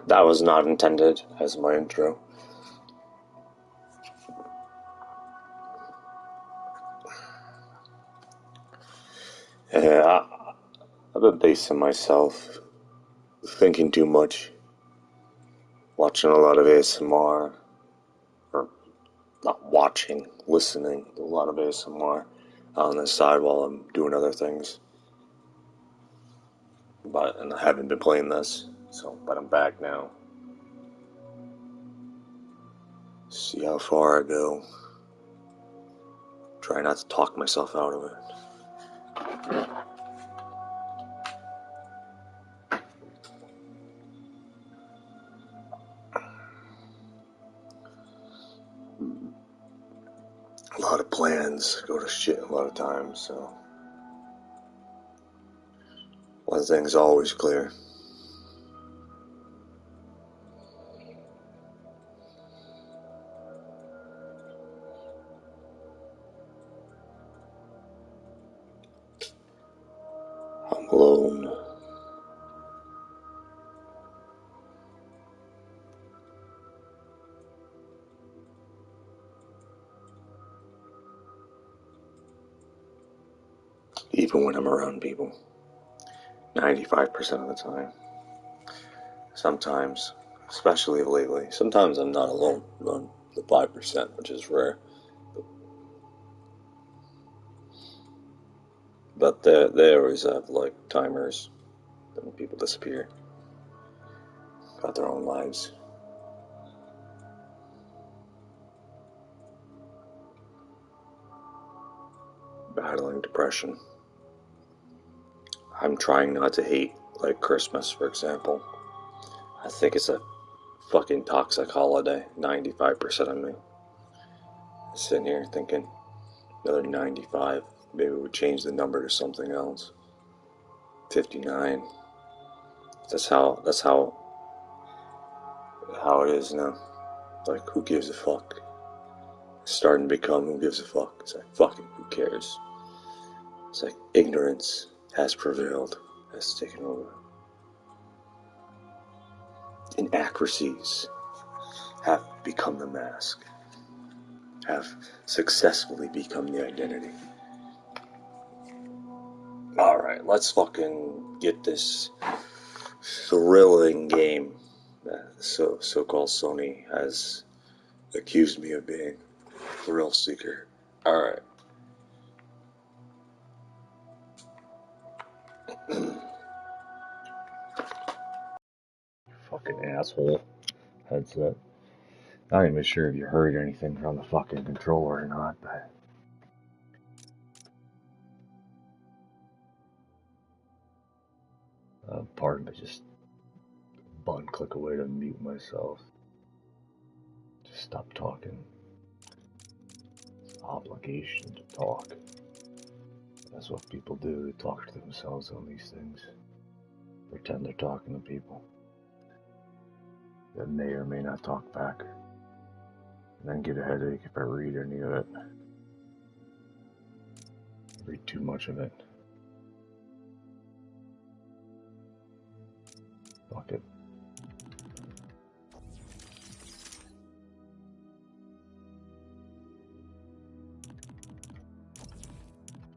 That was not intended as my intro. Yeah, I've been basing myself, thinking too much, watching a lot of ASMR, or not watching, listening to a lot of ASMR on the side while I'm doing other things. And I haven't been playing this, but I'm back now. See how far I go. Try not to talk myself out of it. A lot of plans go to shit a lot of times, so one thing's always clear. I'm alone. Even when I'm around people. 95% of the time. Sometimes, especially lately, sometimes I'm not alone on the 5%, which is rare. But they always have, like, timers, and people disappear. Got their own lives. Battling depression. I'm trying not to hate, like, Christmas, for example. I think it's a fucking toxic holiday. 95% of me. Sitting here thinking, another 95, maybe we would change the number to something else. 59. That's how it is now. Like, who gives a fuck? It's starting to become who gives a fuck. It's like, fucking, who cares? It's like ignorance has prevailed, has taken over. Inaccuracies have become the mask, have successfully become the identity. Alright, let's fucking get this thrilling game that so-called Sony has accused me of being a thrill seeker. Alright. Fucking asshole headset. Not even sure if you heard anything from the fucking controller or not, but pardon me, just button click away to mute myself. Just stop talking. It's obligation to talk. That's what people do. They talk to themselves on these things. Pretend they're talking to people that may or may not talk back. And then get a headache if I read any of it. Read too much of it. Fuck it.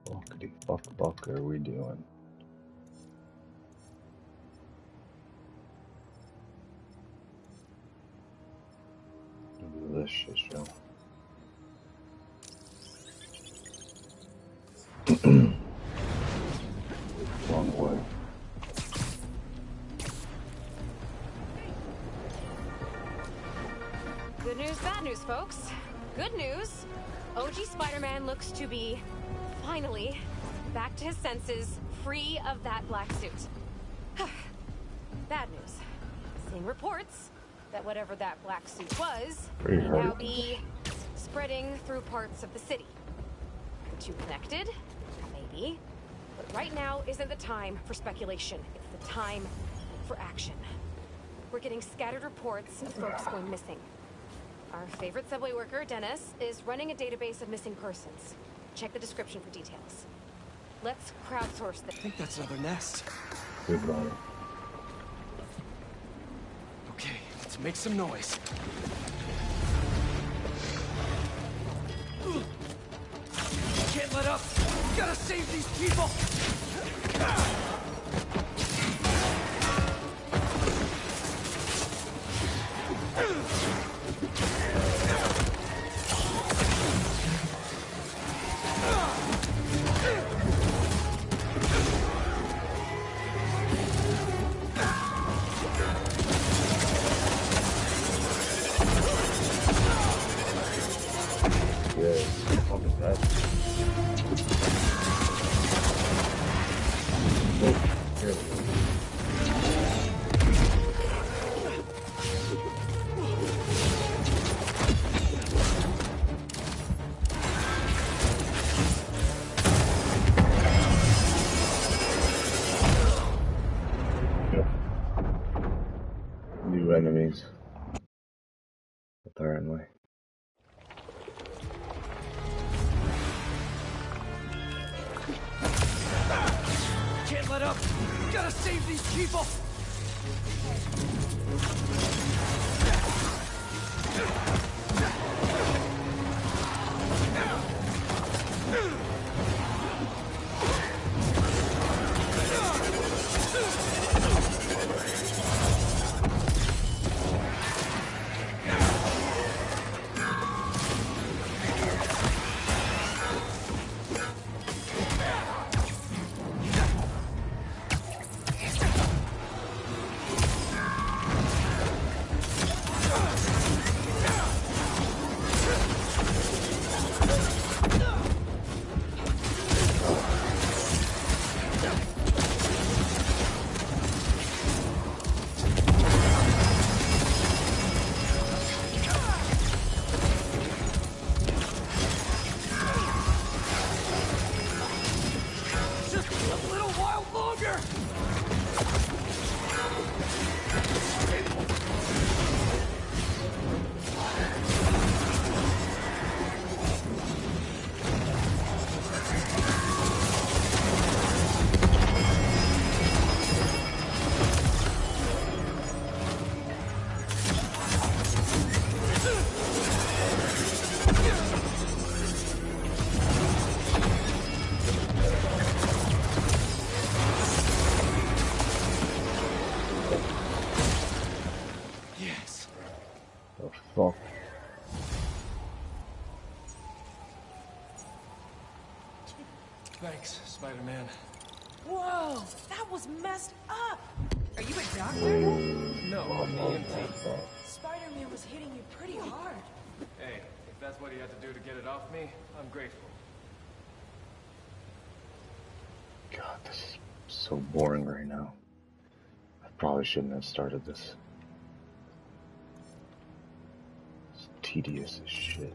Fuckity fuck are we doing? Do this shit show. Wrong way. Good news, bad news, folks. Good news. OG Spider-Man looks to be, finally, back to his senses, free of that black suit. Bad news. Seeing reports that whatever that black suit was may now be spreading through parts of the city. The two connected? Maybe. But right now isn't the time for speculation. It's the time for action. We're getting scattered reports of folks going missing. Our favorite subway worker, Dennis, is running a database of missing persons. Check the description for details. Let's crowdsource this. I think that's another nest. Good running. Okay. Make some noise. Can't let up. Gotta save these people. New enemies, apparently. Can't let up. Gotta save these people. Fuck. Thanks, Spider-Man. Whoa, that was messed up. Are you a doctor? No, I'm EMT. Spider-Man was hitting you pretty hard. Hey, if that's what he had to do to get it off me, I'm grateful. God, this is so boring right now. I probably shouldn't have started this. It's tedious as shit.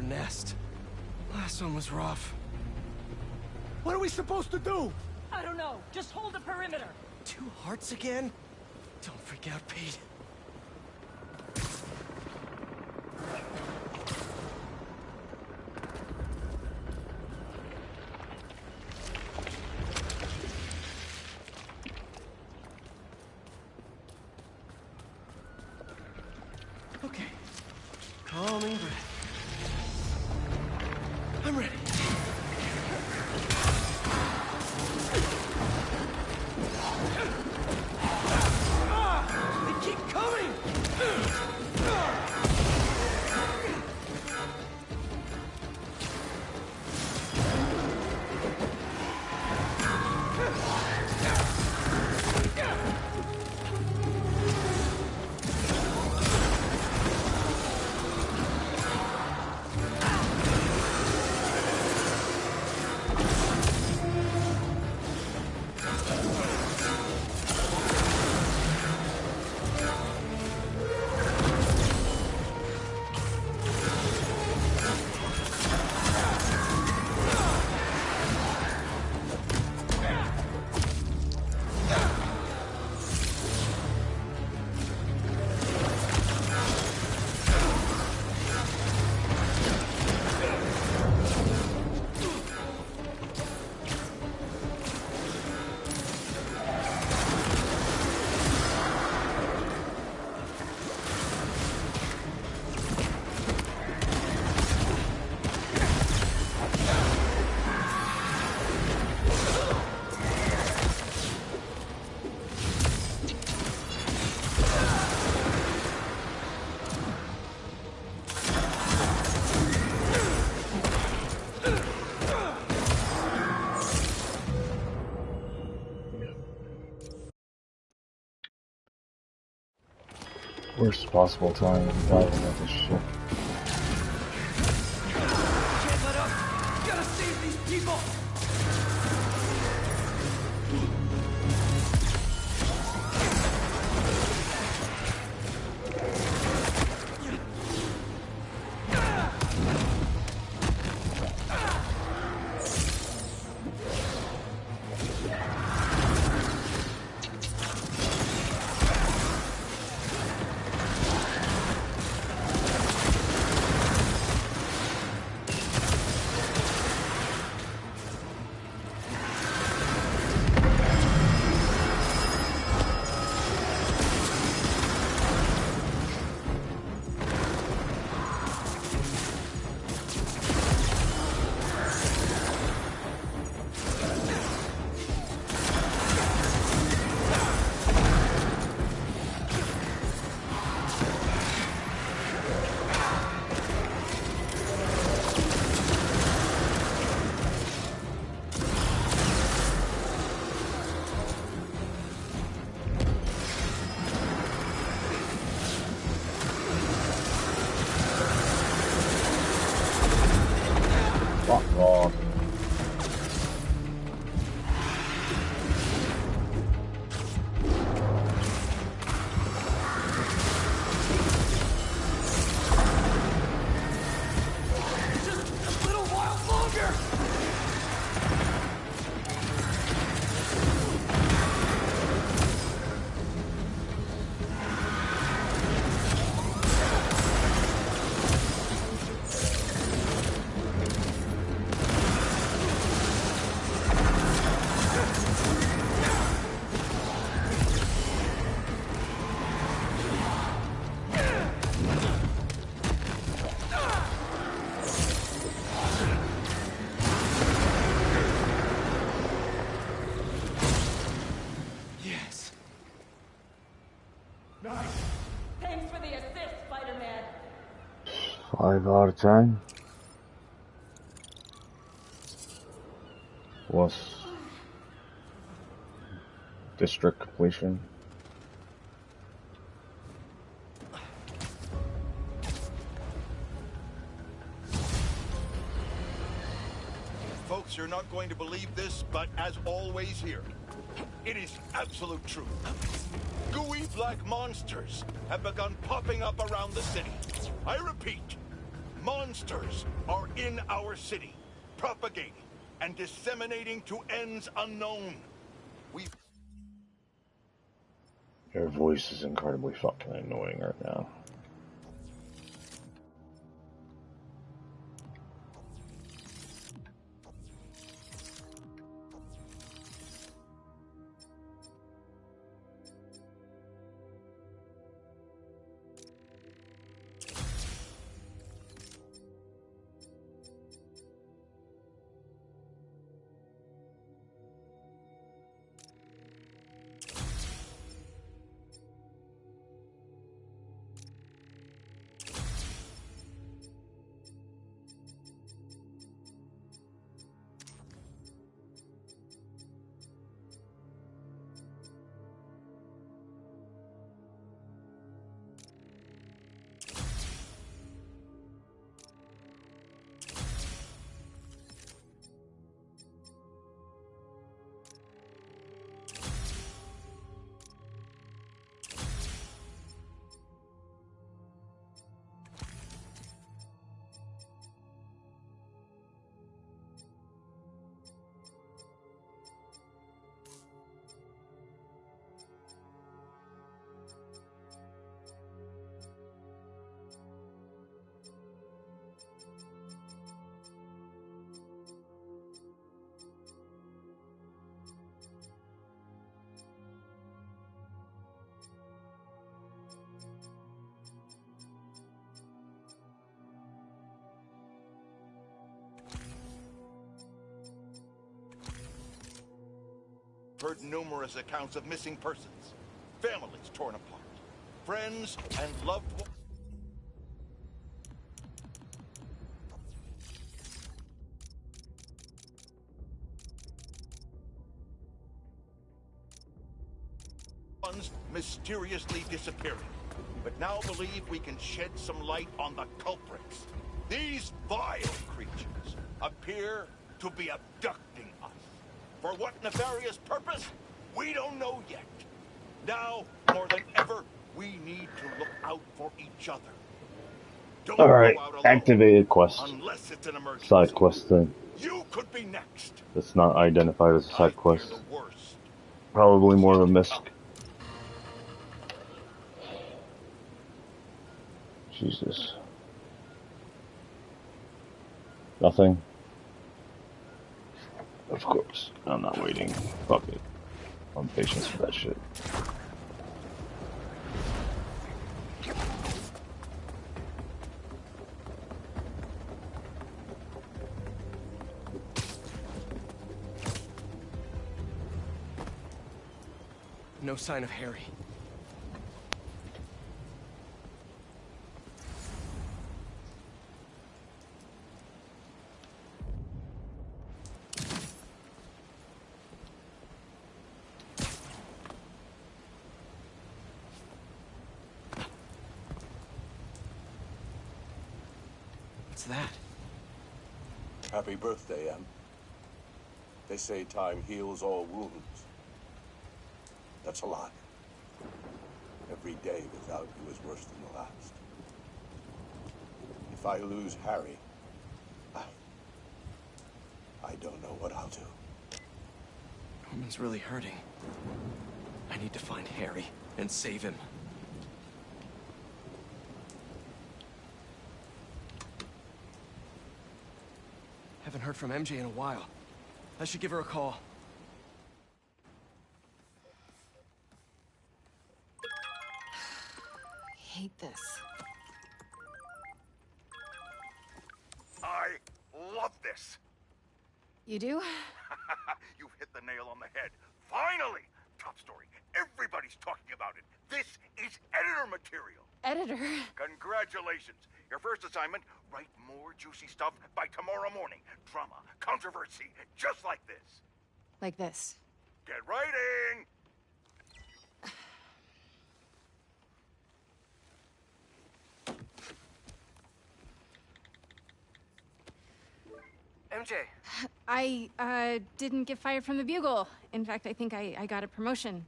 nest. Last one was rough. What are we supposed to do? I don't know. Just hold the perimeter. 2 hearts again? Don't freak out, Pete. Okay. Calming breath. I'm ready. They keep coming! Worst possible time to die with this shit. Can't let up! Gotta save these people! Fuck off. Just a little while longer! Yes. Nice. Thanks for the assist, Spider-Man. 5 out of 10 was district completion. Folks, you're not going to believe this, but as always here, it is absolute truth. Gooey black monsters have begun popping up around the city. I repeat, Monsters are in our city, propagating and disseminating to ends unknown. Your voice is incredibly fucking annoying right now. Heard numerous accounts of missing persons, families torn apart, friends and loved ones mysteriously disappearing. But now believe we can shed some light on the culprits. These vile creatures appear to be abducting us. For what nefarious purpose? We don't know yet. Now, more than ever, we need to look out for each other. Don't Alright, go out alone, activated quest. unless it's an emergency. Side quest thing. You could be next. That's not identified as a I side fear quest. the worst. Probably more of a misc. Jesus. Nothing? Of course. I'm not waiting. Fuck it. I'm patient for that shit. No sign of Harry. What's that? Happy birthday, Em. They say time heals all wounds. That's a lie. Every day without you is worse than the last. If I lose Harry, I don't know what I'll do. Norman's really hurting. I need to find Harry and save him. Haven't heard from MJ in a while. I should give her a call. I hate this. I love this. You do? You've hit the nail on the head. Finally! Top story. Everybody's talking about it. This is editor material. Editor? Congratulations. Your first assignment, write more juicy stuff by tomorrow morning. Drama, controversy, just like this. Like this. Get writing! MJ! I didn't get fired from the Bugle. In fact, I think I got a promotion.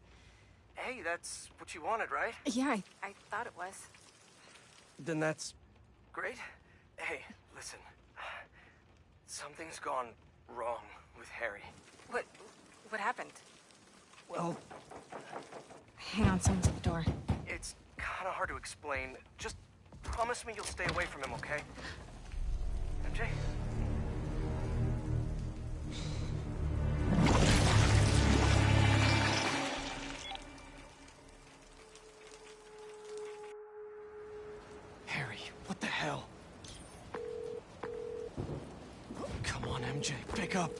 Hey, that's what you wanted, right? Yeah, I thought it was. Then that's great. Hey, listen. Something's gone wrong with Harry. What happened? Well, Hang on, someone's at the door. it's kind of hard to explain. Just promise me you'll stay away from him, okay? MJ? Harry, what the hell? Come on, MJ, pick up.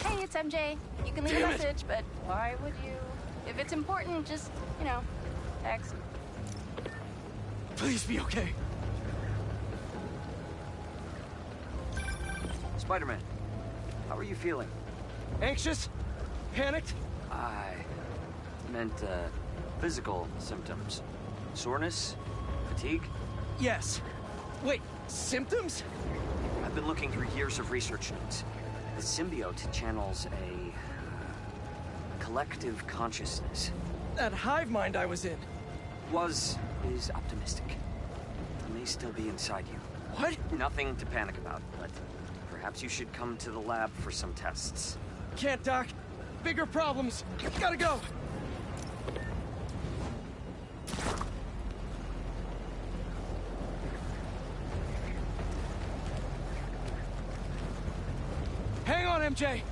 Hey, it's MJ. You can leave a Damn it. message, but why would you? If it's important, just, text. Please be okay. Spider-Man, how are you feeling? Anxious? Panicked? I meant, physical symptoms. Soreness? Fatigue? Yes. Wait, symptoms? I've been looking through years of research notes. The symbiote channels a collective consciousness. That hive mind I was in. Is optimistic. It may still be inside you. What? Nothing to panic about, but perhaps you should come to the lab for some tests. Can't, Doc. Bigger problems. Gotta go. Hang on, MJ.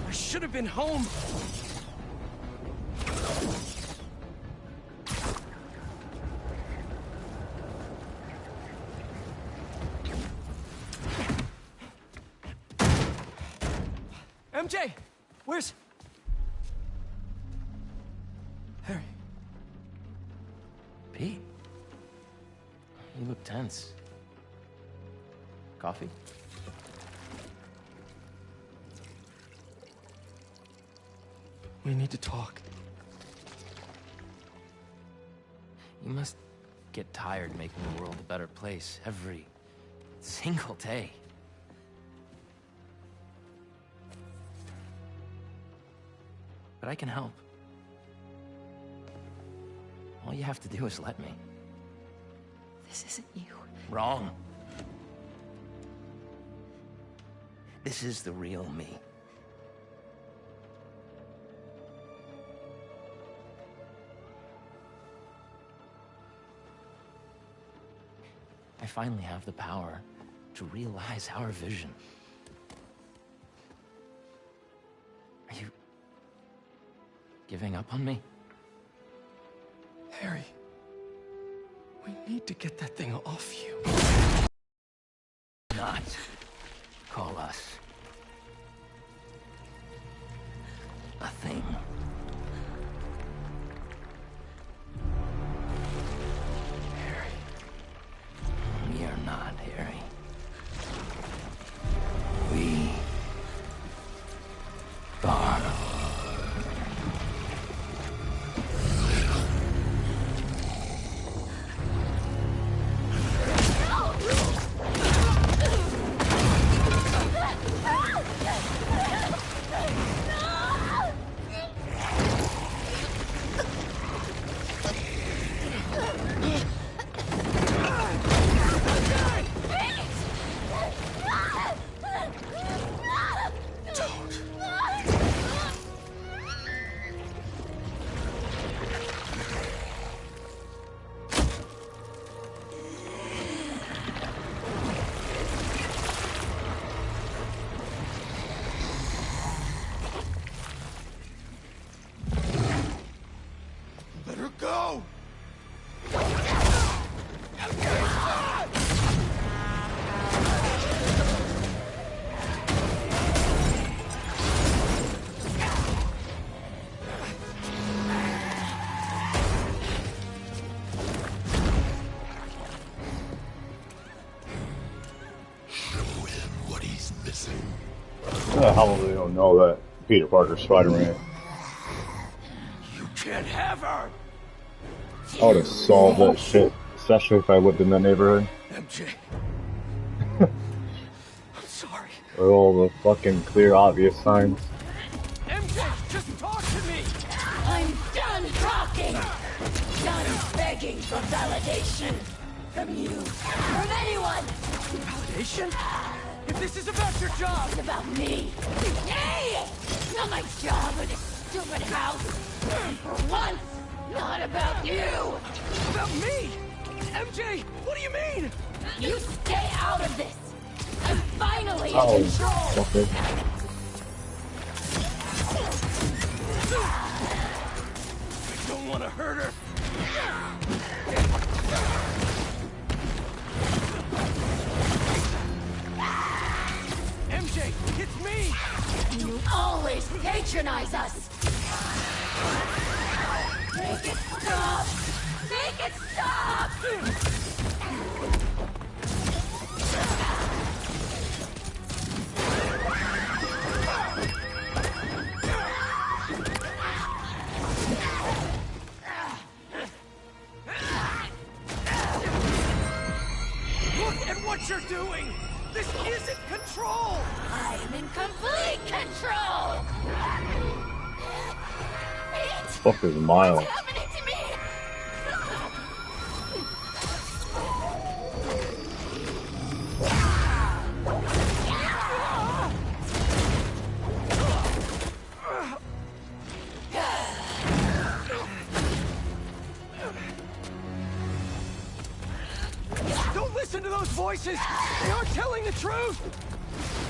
I should have been home. MJ, where's... Harry? Pete? You look tense. Coffee? We need to talk. You must get tired making the world a better place every single day. But I can help. All you have to do is let me. This isn't you. Wrong. This is the real me. I finally have the power to realize our vision. Are you giving up on me? Harry, we need to get that thing off you. Not call us a thing. Harry. We are not, Harry. We are. Let her go! Show him what he's missing. How will they don't know that Peter Parker's Spider-Man? You can't have her! I would have solved that shit, especially if I lived in that neighborhood. MJ. I'm sorry. With all the fucking clear, obvious signs. begging for validation from you, from anyone. Validation? If this is about your job... It's about me. Hey! Not my job or this stupid house. And for once, not about you. About me? MJ, what do you mean? You stay out of this. I'm finally in control. Okay. I don't want to hurt her. MJ, it's me! You always patronize us! Make it stop! Make it stop! Look at what you're doing! This isn't control! I am in complete control! The fuck is Miles? What's happening to me? Don't listen to those voices! They aren't telling the truth!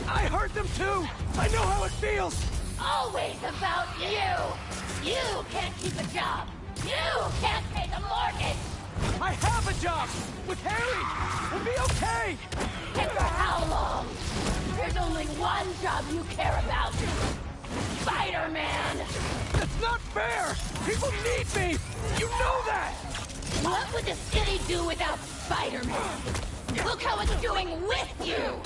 I heard them too! I know how it feels! Always about you! You can't keep a job! You can't pay the mortgage! I have a job! With Harry! We'll be okay! And for how long? There's only one job you care about! Spider-Man! That's not fair! People need me! You know that! What would the city do without Spider-Man? Look how it's doing with you!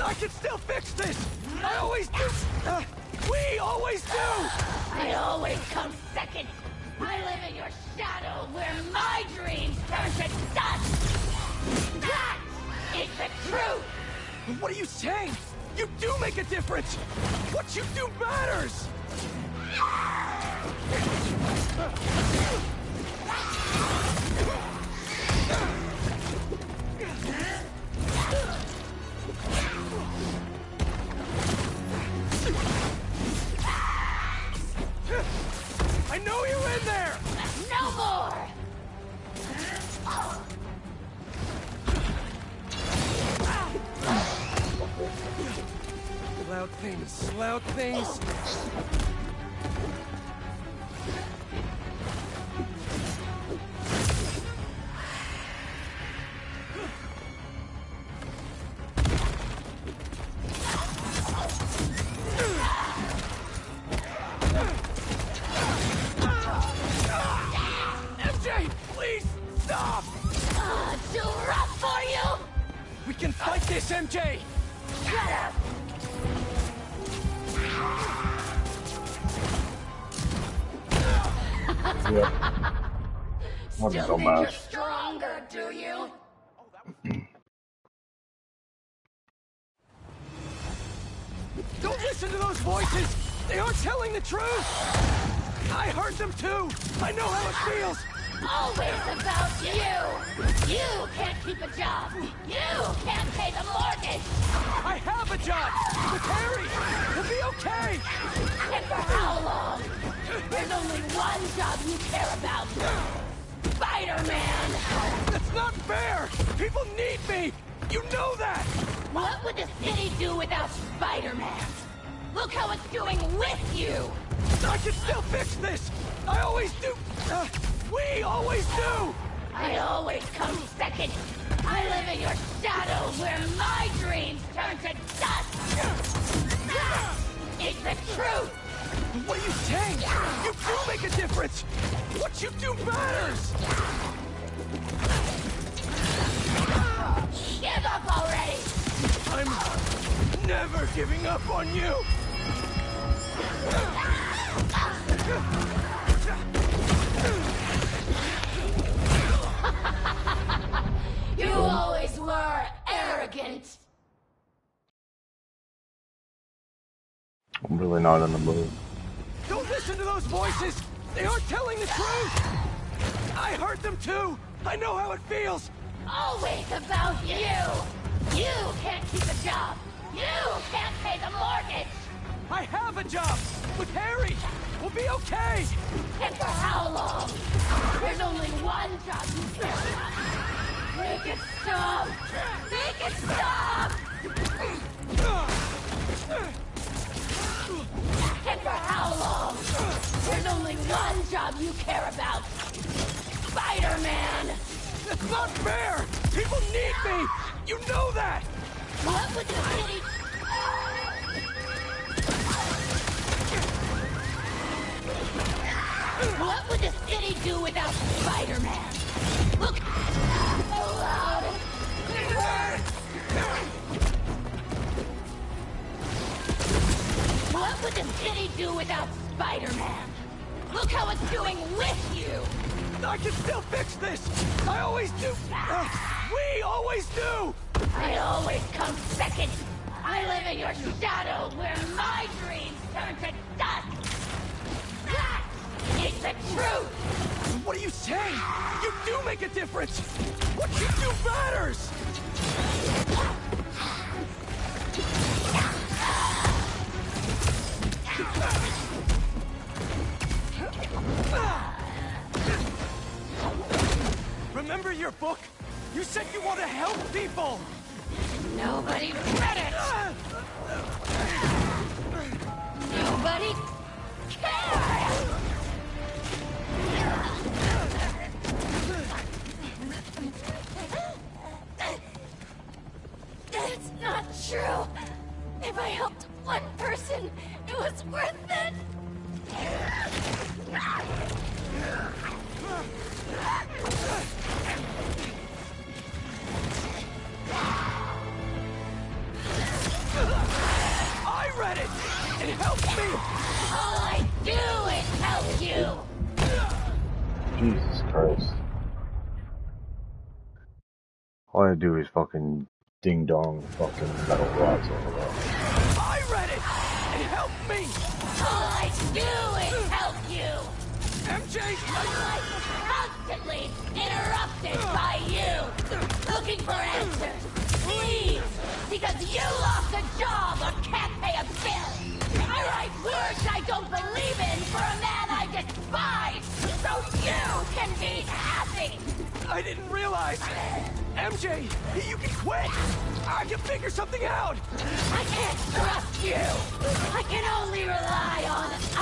I can still fix this! I always do! We always do! I always come second! I live in your shadow where my dreams turn to dust! That is the truth! What are you saying? You do make a difference! What you do matters! I know you're in there! No more! Loud things, loud things. MJ, please stop! Too rough for you? We can fight this, MJ! Shut up! Yeah. What a Still think you're dumbass. stronger, do you? Don't listen to those voices! They aren't telling the truth! I heard them too! I know how it feels! Always about you! You can't keep a job! You can't pay the mortgage! I have a job! With Harry! We'll be okay! And for how long? There's only one job you care about! Spider-Man! That's not fair! People need me! You know that! What would the city do without Spider-Man? Look how it's doing with you! I can still fix this! I always do! We always do! I always come second! I live in your shadow where my dreams turn to dust! That is the truth! What are you saying? You do make a difference! What you do matters! Give up already! I'm never giving up on you! You always were arrogant! I'm really not in the mood. Don't listen to those voices! They aren't telling the truth! I heard hurt them too! I know how it feels! Always about you! You can't keep a job! You can't pay the mortgage! I have a job! With Harry! We'll be okay! And for how long? There's only one job you care about. Make it stop! Make it stop! And for how long? There's only one job you care about. Spider-Man! That's not fair! People need me! You know that! What would the city... What would the city do without Spider-Man? Look! So loud! It hurts! What would the city do without Spider-Man? Look how it's doing with you! I can still fix this! I always do! We always do! I always come second! I live in your shadow where my dreams turn to dust! That is the truth! What are you saying? You do make a difference! What you do matters! Remember your book? You said you want to help people! Nobody read it! Nobody cares! That's not true! If I helped one person, it was worth it! I read it! It helped me! All I do is help you! Jesus Christ. All I do is fucking ding dong fucking metal rods all around. I read it! It helped me! All I do is help you! MJ! My life is constantly interrupted by you! Looking for answers! Please! Because you lost a job or can't pay a bill! I write words I don't believe in for a man I despise! So you can be happy! I didn't realize! MJ, you can quit! I can figure something out! I can't trust you! I can only rely on us!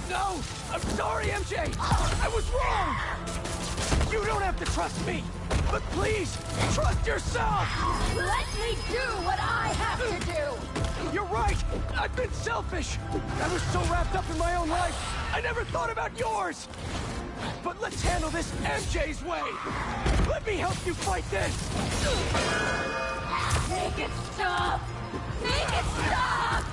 No! I'm sorry, MJ! I was wrong! You don't have to trust me! But please, trust yourself! Let me do what I have to do! You're right! I've been selfish! I was so wrapped up in my own life, I never thought about yours! But let's handle this MJ's way! Let me help you fight this! Make it stop! Make it stop!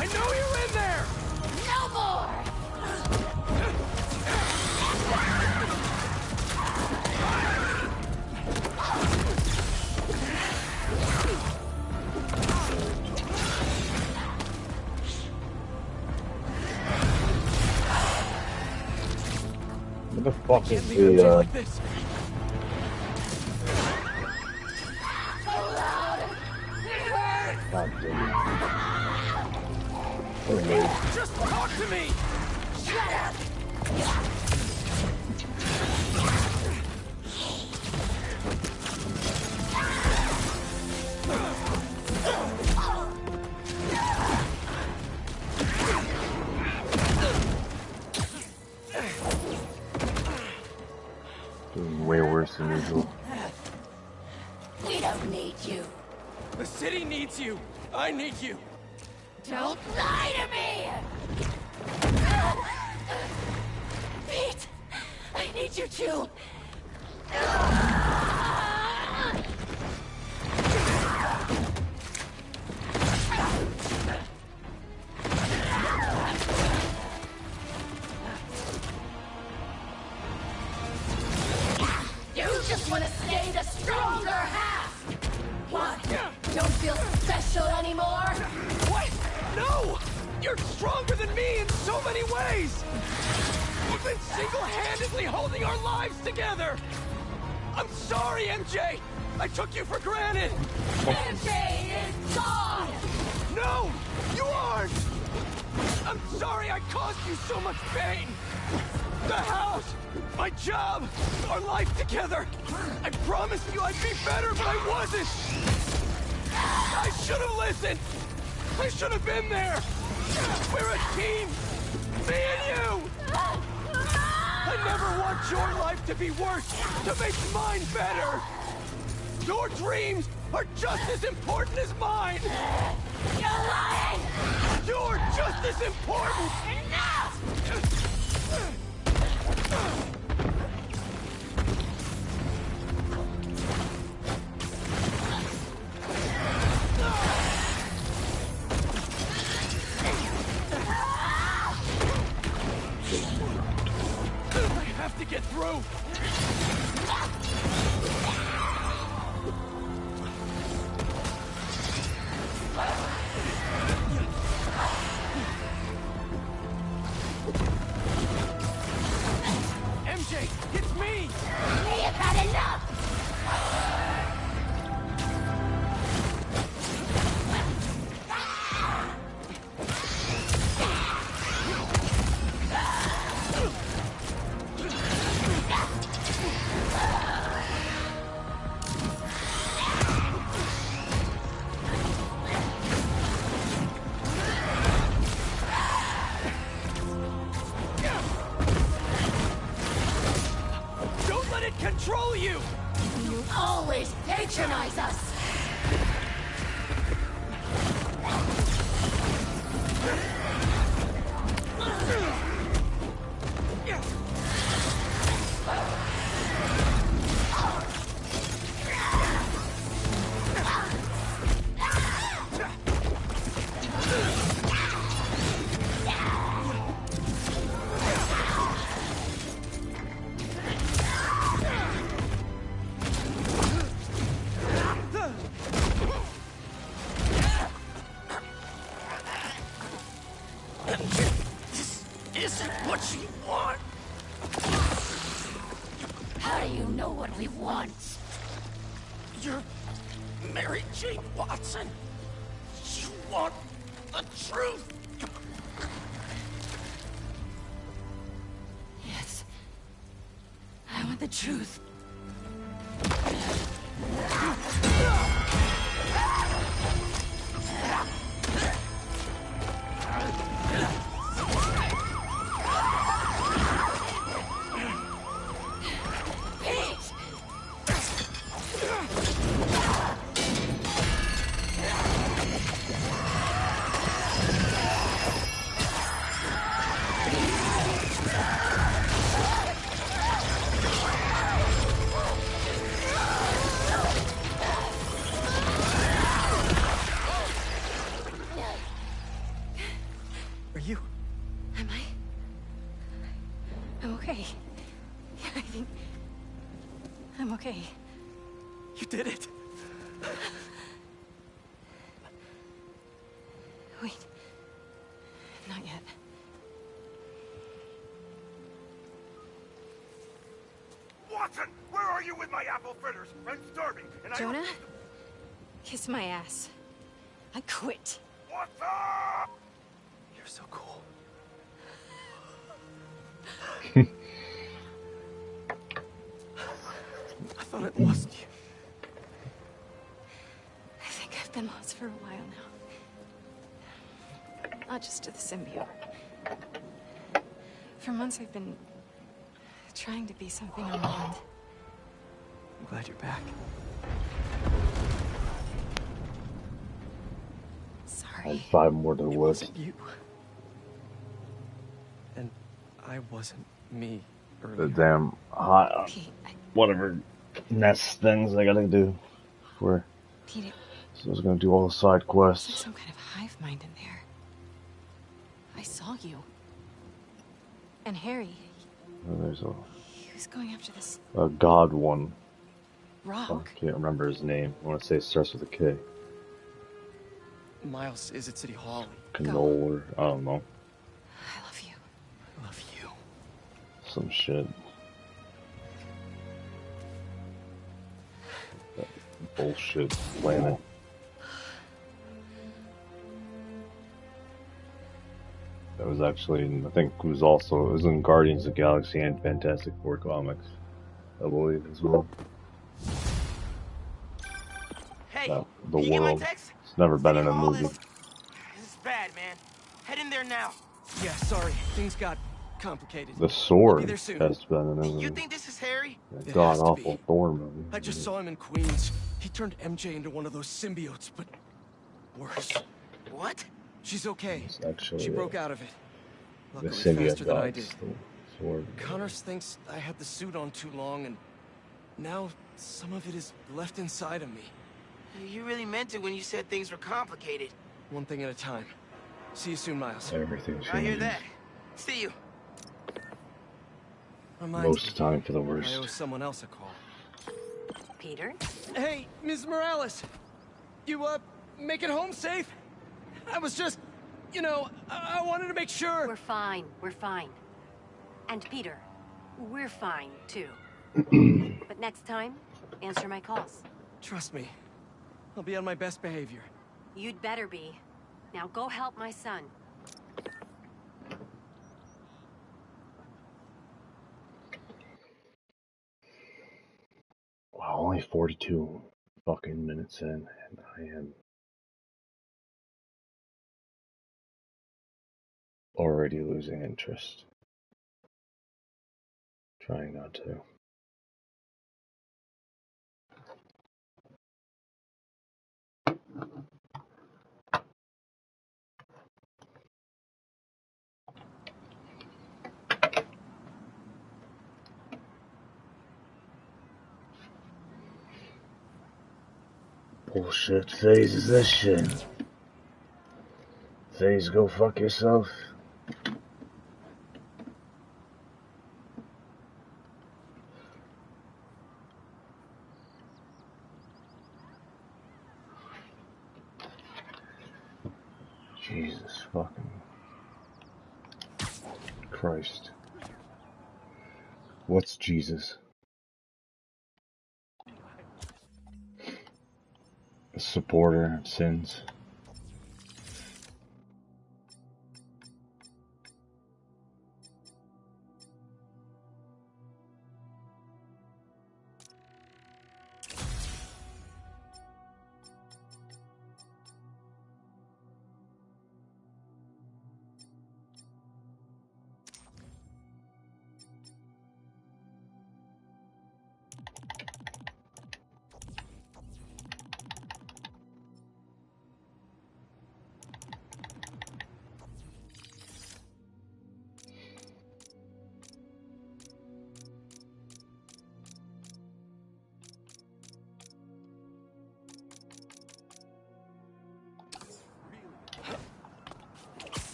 I know you're in there! No more! What the fuck is Leave MJ the like this! So loud! It hurts! God damn it. Just talk to me! Shut up! Doing way worse than usual. We don't need you. The city needs you! I need you! Don't lie to me! Pete! I need you too! You just want to stay the stronger half! What? Don't feel special anymore? What? No! You're stronger than me in so many ways! You've been single-handedly holding our lives together! I'm sorry, MJ! I took you for granted! MJ is gone! No! You aren't! I'm sorry I caused you so much pain! The house! My job! Our life together! I promised you I'd be better, but I wasn't! I should have listened! I should have been there! We're a team! Me and you! I never want your life to be worse to make mine better! Your dreams are just as important as mine! You're lying! You're just as important! Enough! I have to get through! MJ, it's me! We have had enough! Don't let it control you! You always patronize us! This isn't what you want! How do you know what we want? You're Mary Jane Watson! You want the truth! Yes. I want the truth. Pete! Are you? Am I? I'm okay. I think I'm okay. You did it! Wait. Not yet. Watson, where are you with my apple fritters? I'm starving, and Jonah? Kiss my ass. I quit. Watson! You're so cool. I thought I'd lost you. I think I've been lost for a while now. Not just to the symbiote. For months I've been trying to be something I'm not. I'm glad you're back. Sorry. 5 more to the It woods. wasn't you. And I wasn't me earlier. The damn hot, Pete, whatever nest things I gotta do for. Pete, So I was gonna do all the side it's like quests. some kind of hive mind in there. I saw you. And Harry, And there's he was going after this a god one. rock. Oh, I can't remember his name. I want to say it starts with a K. Miles is at City Hall. Canola, I don't know. I love you. I love you. Some shit. That bullshit planet. That was actually, I think it was in Guardians of the Galaxy and Fantastic Four comics, I believe, as well. Hey, The you get my world. text? It's never been City in a Hall movie. This is bad, man. Head in there now. Yeah, sorry. Things got complicated. The I'll Sword be there soon. has been in a movie. You think this is Harry? It God has to awful be. Thor movie. I just saw him in Queens. He turned MJ into one of those symbiotes, but worse. What? She's okay. It's actually She broke out of it. the Luckily symbiote faster than I did. gods, the Sword. Connors thinks I had the suit on too long, and now some of it is left inside of me. You really meant it when you said things were complicated. One thing at a time. See you soon, Miles. Everything I hear changes. that. See you. Most of the time for the worst. I owe someone else a call. Peter? Hey, Ms. Morales. You, make it home safe? I was just, you know, I wanted to make sure. We're fine. We're fine. And Peter, we're fine, too. But next time, answer my calls. Trust me. I'll be on my best behavior. You'd better be. Now go help my son. Wow, only 42 fucking minutes in, and I am already losing interest. Trying not to. Bullshit phase is this shit. Phase, go fuck yourself. Jesus fucking Christ. What's Jesus? A supporter of sins.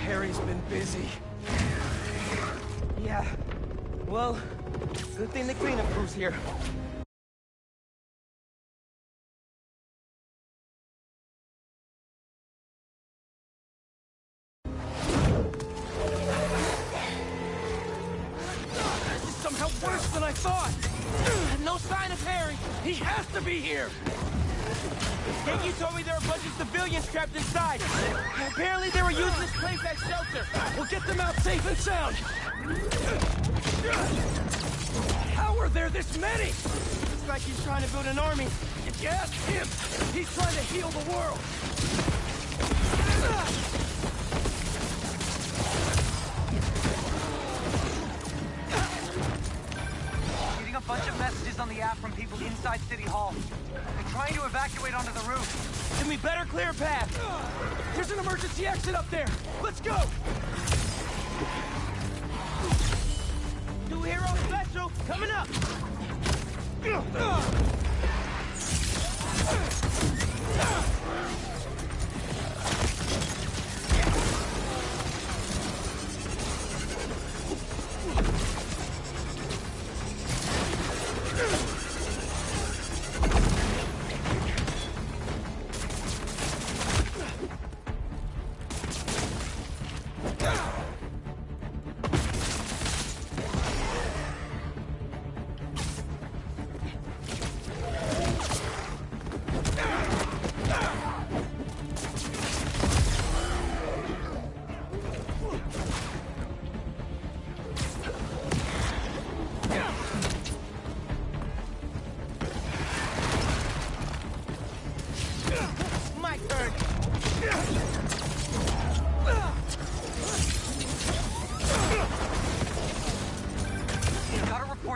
Harry's been busy. Yeah. Well, good thing the cleanup crew's here. This is somehow worse than I thought. No sign of Harry. He has to be here. Yankee told me there were a bunch of civilians trapped inside. Apparently they were using this place as shelter. We'll get them out safe and sound. How are there this many? Looks like he's trying to build an army. If you ask him, he's trying to heal the world. Getting a bunch of messages on the app from people inside City Hall. They're trying to evacuate onto the roof. Give me better clear path. There's an emergency exit up there. Let's go. New hero special coming up.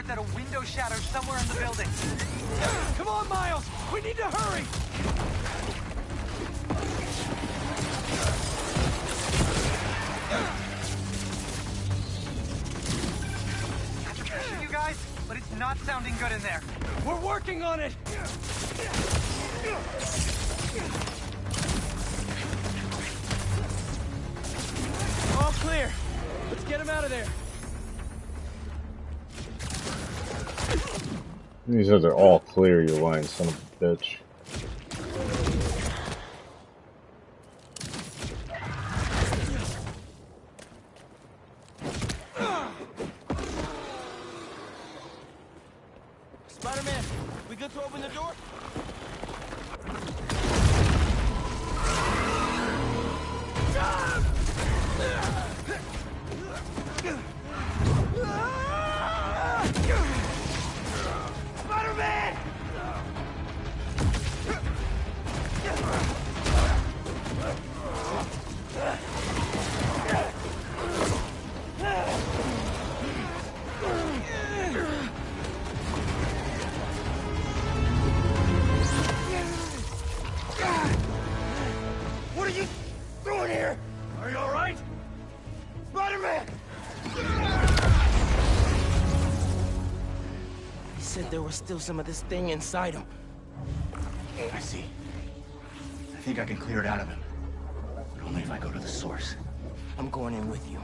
That a window shattered somewhere in the building. Come on, Miles! We need to hurry! You guys, but it's not sounding good in there. We're working on it! All clear. Let's get him out of there. He said they're all clear, you lying son of a bitch. Spider-Man, we good to open the door? Spider-Man! What are you doing here? Are you all right? Spider-Man! He said there was still some of this thing inside him. I see. I think I can clear it out of him. But only if I go to the source. I'm going in with you.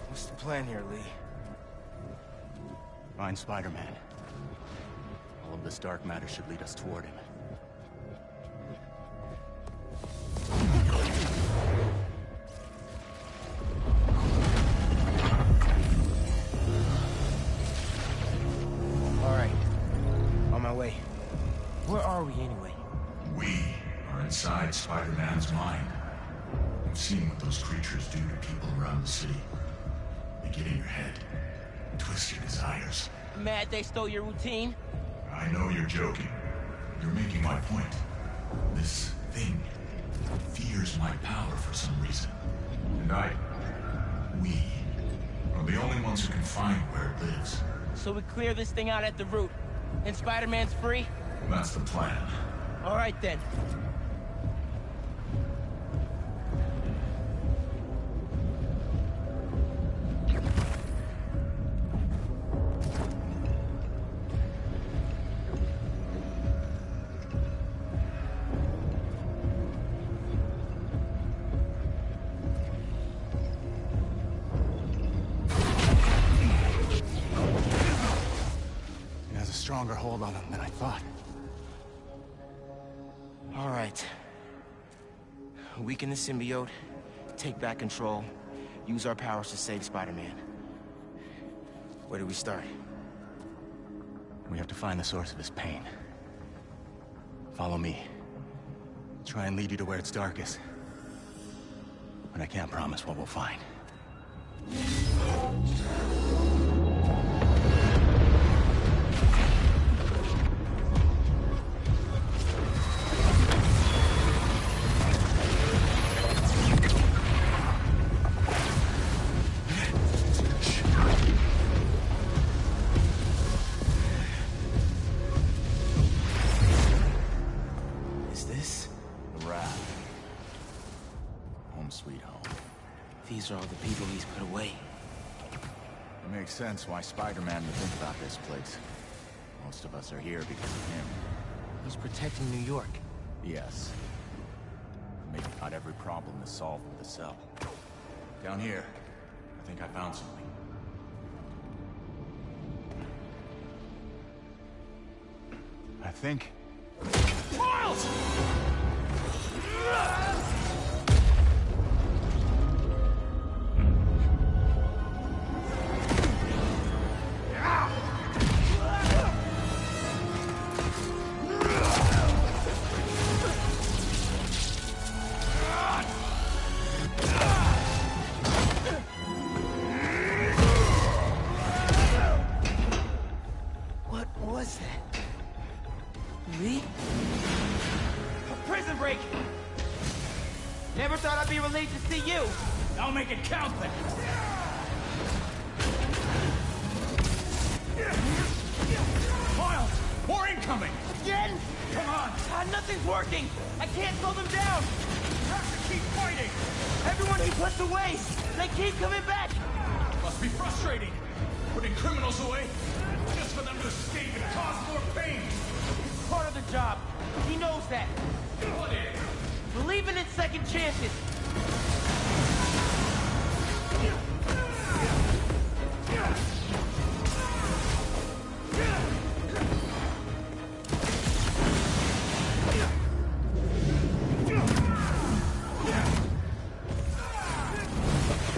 What's the plan here, Lee? Find Spider-Man. All of this dark matter should lead us toward him. All right. On my way. Where are we anyway? We are inside Spider-Man's mind. I've seen what those creatures do to people around the city. They get in your head, twist your desires. Mad they stole your routine? I know you're joking. You're making my point. This thing fears my power for some reason. And we are the only ones who can find where it lives. So we clear this thing out at the root, and Spider-Man's free? That's the plan. All right then. Stronger hold on him than I thought. All right. Weaken the symbiote, take back control, use our powers to save Spider-Man. Where do we start? We have to find the source of his pain. Follow me. Try and lead you to where it's darkest. But I can't promise what we'll find. this? The Wrath. Home sweet home. These are all the people he's put away. It makes sense why Spider-Man would think about this place. Most of us are here because of him. He's protecting New York. Yes. Maybe not every problem is solved with a cell. Down here, I think I found something. I think... Miles! What was that? Lee? A prison break! Never thought I'd be relieved to see you! I'll make it count then! Miles! More incoming! Again? Come on! Nothing's working! I can't slow them down! You have to keep fighting! Everyone he puts away! They keep coming back! Must be frustrating! Putting criminals away just for them to escape and cause more pain! It's part of the job. He knows that. What is? Believing in second chances.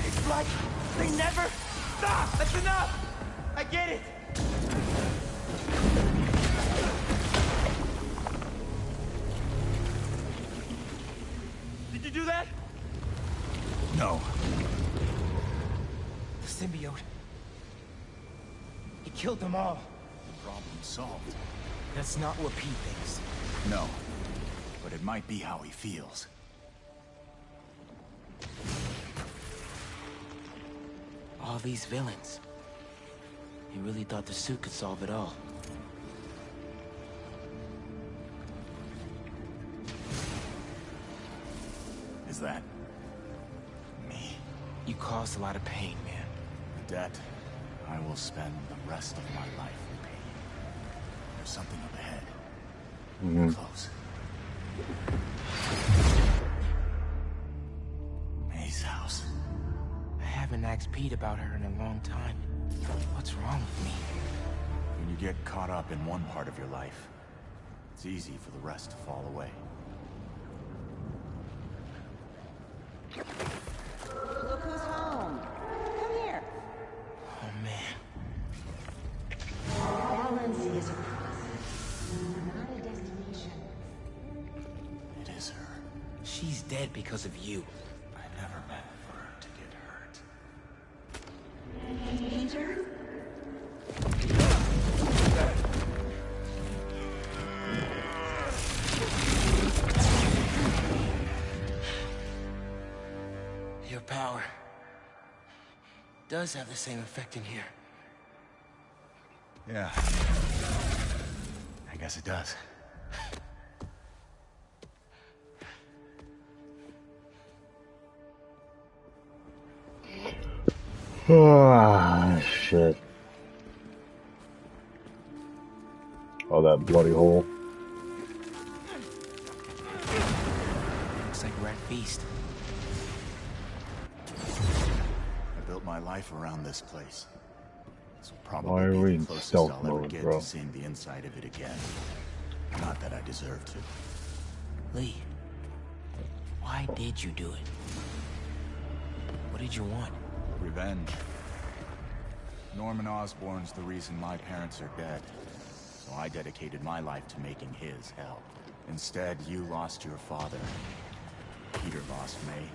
It's like they never stop. That's enough. I get it. Did you do that? No. The symbiote. He killed them all. Problem solved. That's not what Pete thinks. No. But it might be how he feels. All these villains. He really thought the suit could solve it all. Is that... me? You caused a lot of pain, man. A debt I will spend the rest of my life repaying. There's something up ahead. Close. May's house. I haven't asked Pete about her in a long time. What's wrong with me? When you get caught up in one part of your life, it's easy for the rest to fall away. Look who's home. Come here. Oh, man. Balance is a process, not a destination. It is her. She's dead because of you. I never meant for her to get hurt. Peter? Your power does have the same effect in here. Yeah. I guess it does. Ah, shit. Oh, that bloody hole. Looks like we're at feast. I built my life around this place. This will Why probably are we be in the closest stealth I'll ever mode, get bro? to seeing the inside of it again. Not that I deserve to. Lee, why did you do it? What did you want? Revenge. Norman Osborn's the reason my parents are dead. So I dedicated my life to making his hell. Instead, you lost your father. Peter lost May.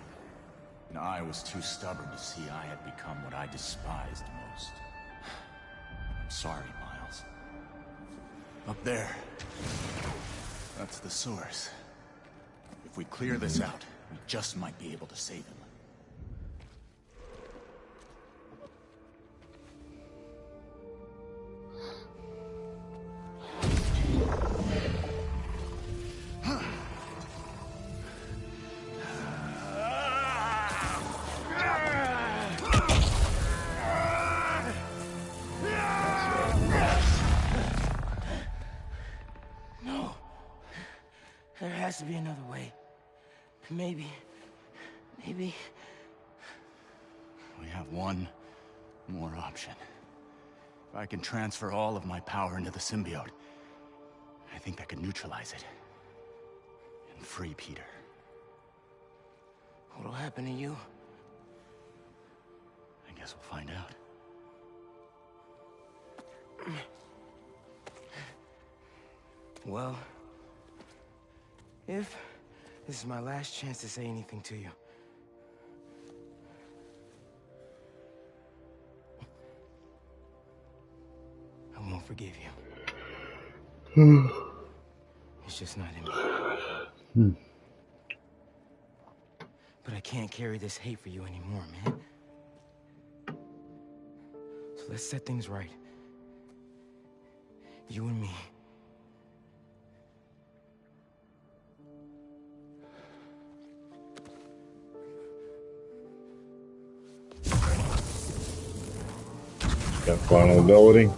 And I was too stubborn to see I had become what I despised most. I'm sorry, Miles. Up there. That's the source. If we clear this out, we just might be able to save him. There has to be another way. Maybe... We have one more option. If I can transfer all of my power into the symbiote, I think that could neutralize it. And free Peter. What'll happen to you? I guess we'll find out. Well, if this is my last chance to say anything to you, I won't forgive you. It's just not in me. But I can't carry this hate for you anymore, man. So let's set things right. You and me. Got final ability.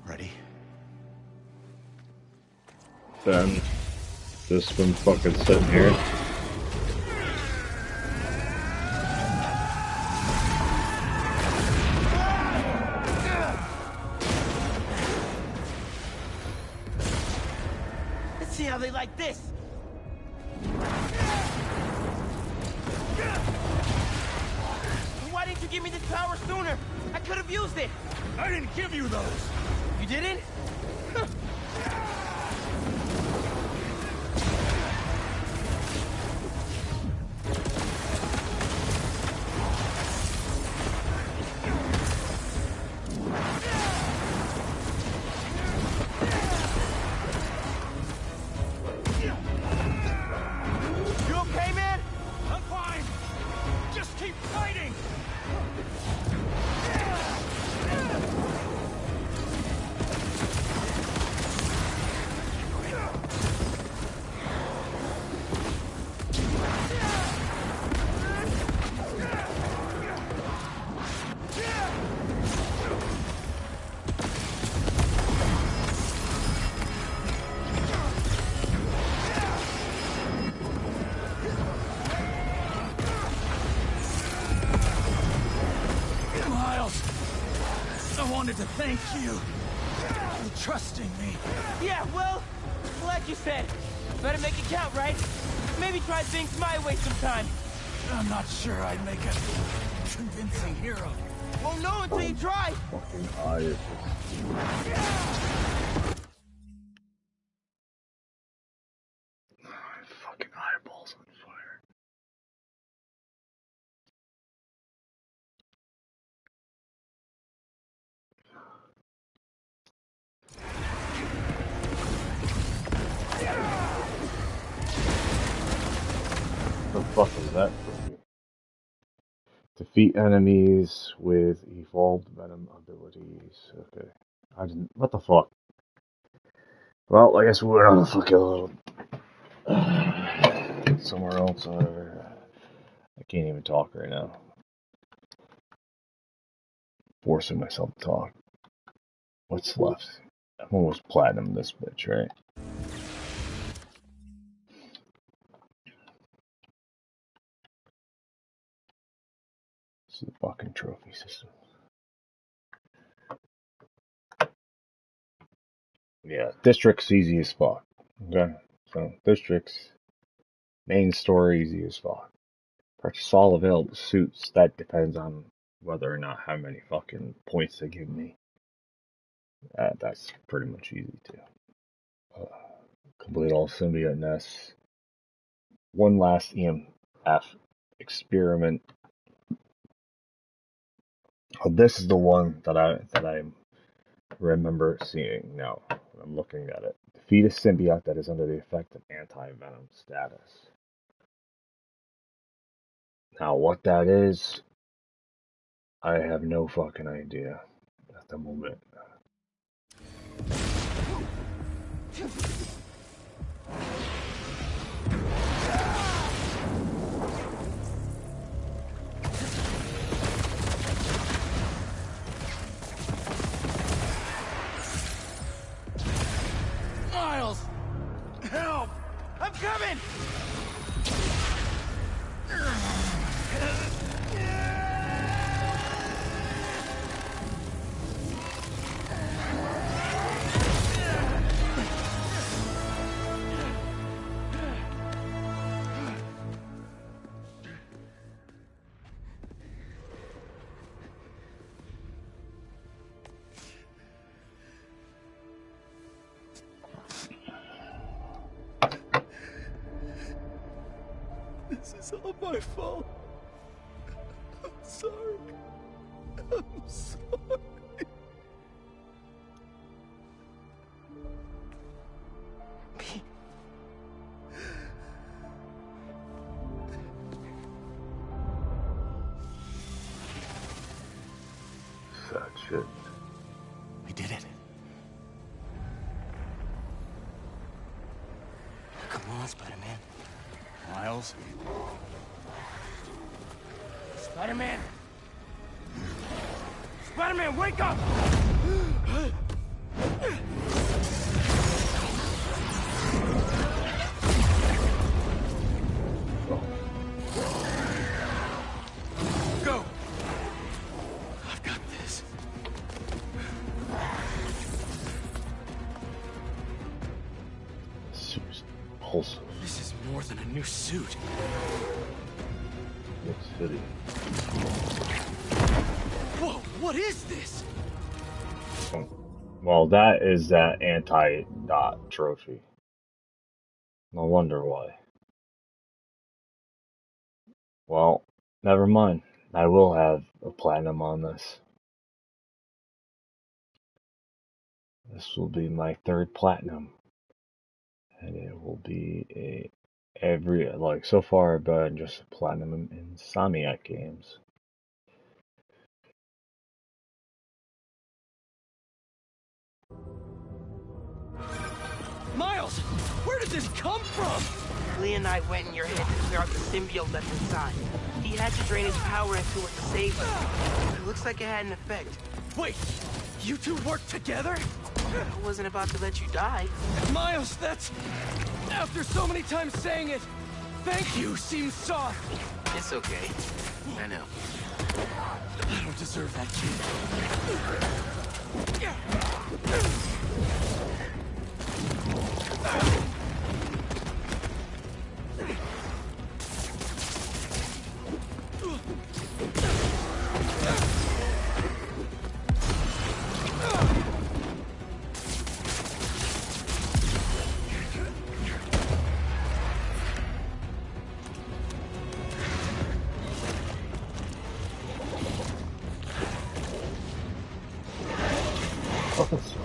Ready? Then this one fucking sitting here. Let's see how they like this. Why didn't you give me this power sooner? I could have used it. I didn't give you those. You didn't? You okay, man? I'm fine. Just keep fighting. Miles, I wanted to thank you for trusting me. Yeah, well, like you said, better make it count, right? Maybe try things my way sometime. I'm not sure I'd make a convincing hero. Won't know until you try. Fucking eye. Fucking eyeballs on fire. What the fuck is that? Defeat enemies with evolved venom abilities. Okay. I didn't. What the fuck? Well, I guess we're on a fucking little. Somewhere else. I can't even talk right now. Forcing myself to talk. What's left? I'm almost platinum this bitch, right? This is the fucking trophy system. Yeah, district's easy as fuck. Okay, so districts, main story easy as fuck. Purchase all available suits. That depends on whether or not how many fucking points they give me. That's pretty much easy too. Complete all symbiote nests. One last EMF experiment. Oh, this is the one that I remember seeing now when I'm looking at it. Defeat a symbiote that is under the effect of anti-venom status. Now, what that is, I have no fucking idea at the moment. Miles, help! coming! This is all my fault. I'm sorry. I'm sorry. Sad shit. We did it. Come on, Spider-Man. Miles? Spider-Man! Spider-Man, wake up! Go! I've got this. Suit's pulsive. This is more than a new suit. Looks fitty. Whoa, what is this? Well, that is that anti-dot trophy. No wonder why. Well, never mind. I will have a platinum on this. This will be my third platinum. And it will be so far I've gotten just a platinum in Insomniac games. Miles, where did this come from? Leonite went in your head to clear out the symbiote left inside. He had to drain his power into it to save us. It looks like it had an effect. Wait, you two worked together? I wasn't about to let you die. Miles, that's... After so many times saying it, thank you seems soft. It's okay. I know. I don't deserve that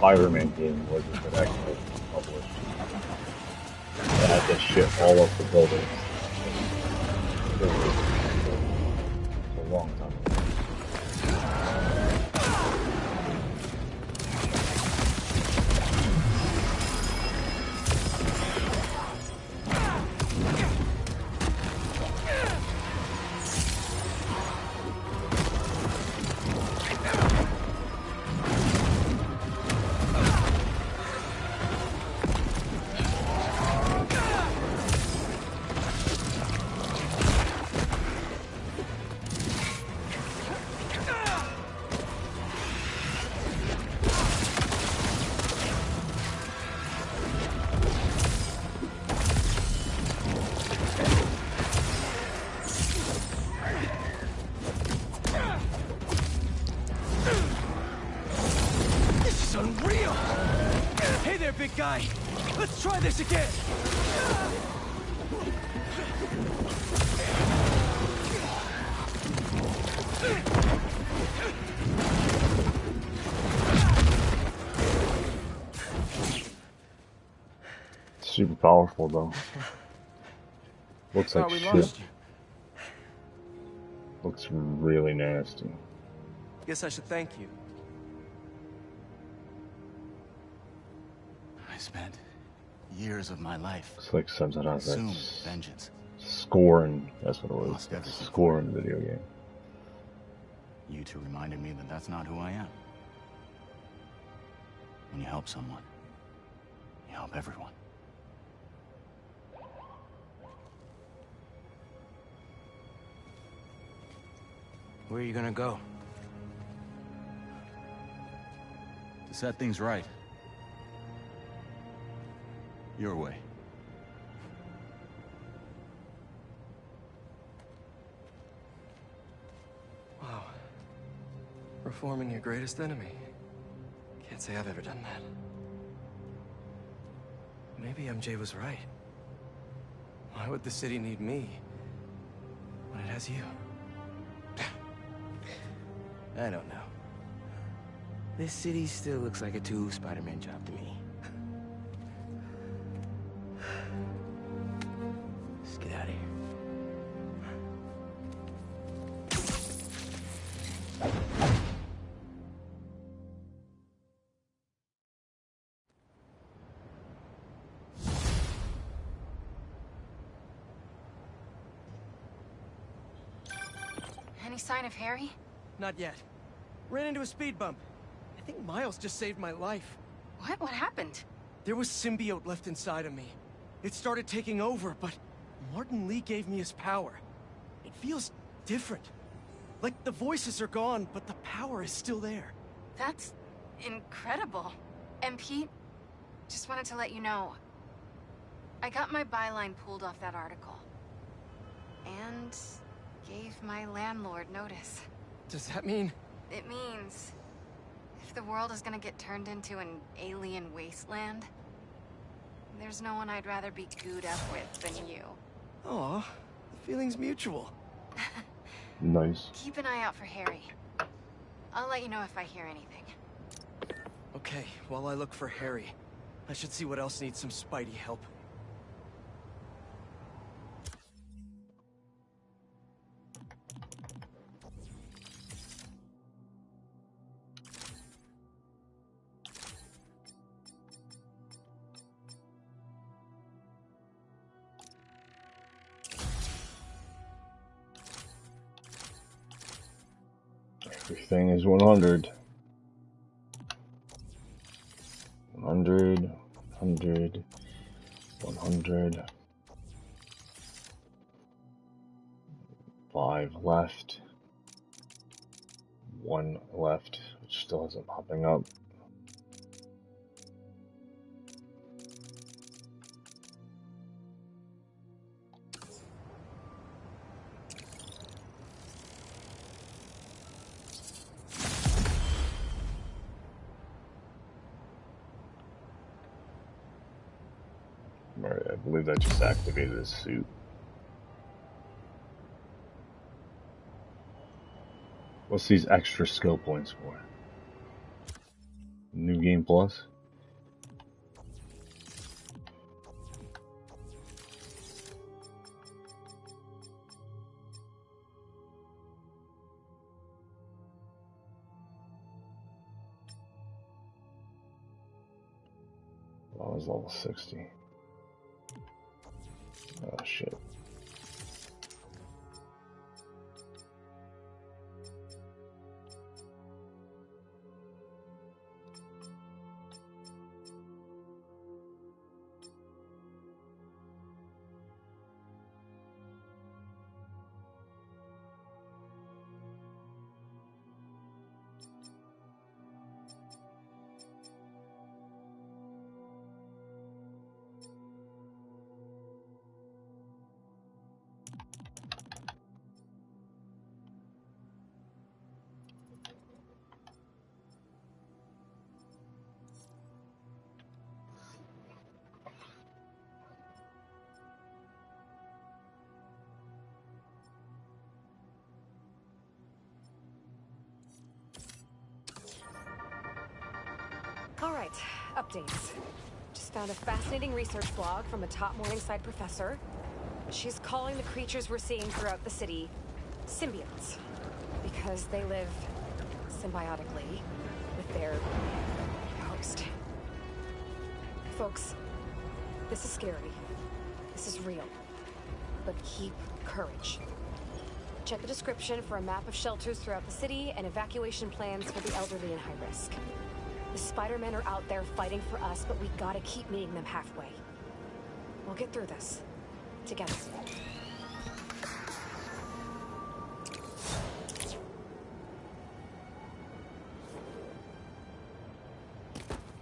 Spider-Man game wasn't actually published. They had this shit all up the building. It was a long time ago. big guy. Let's try this again. Super powerful though. Looks like we shit. lost you. Looks really nasty. Guess I should thank you. I spent years of my life Looks like something out of that consumed with vengeance. Scoring. That's what it was. Lost everything. Scoring video game. You two reminded me that that's not who I am. When you help someone, you help everyone. Where are you gonna go? To set things right. Your way. Wow. Reforming your greatest enemy. Can't say I've ever done that. Maybe MJ was right. Why would the city need me when it has you? I don't know. This city still looks like a Spider-Man job to me. Let's get out of here. Any sign of Harry? Not yet. Ran into a speed bump. I think Miles just saved my life. What? What happened? There was symbiote left inside of me. It started taking over, but Martin Lee gave me his power. It feels different. Like the voices are gone, but the power is still there. That's incredible. And Pete, just wanted to let you know, I got my byline pulled off that article. And gave my landlord notice. Does that mean? It means if the world is gonna get turned into an alien wasteland, there's no one I'd rather be gooed up with than you. Aw, the feeling's mutual. Nice. Keep an eye out for Harry. I'll let you know if I hear anything. Okay, while I look for Harry, I should see what else needs some Spidey help. Everything is 100. 100, 100, 100. 5 left. 1 left, which still isn't popping up. Alright, I believe that just activated his suit. What's these extra skill points for? New Game Plus? Oh, I was level 60. Oh shit. Alright, updates. Just found a fascinating research blog from a top Morningside professor. She's calling the creatures we're seeing throughout the city symbiotes, because they live symbiotically with their host. Folks, this is scary. This is real. But keep courage. Check the description for a map of shelters throughout the city and evacuation plans for the elderly and high risk. The Spider-Men are out there fighting for us, but we gotta keep meeting them halfway. We'll get through this. Together.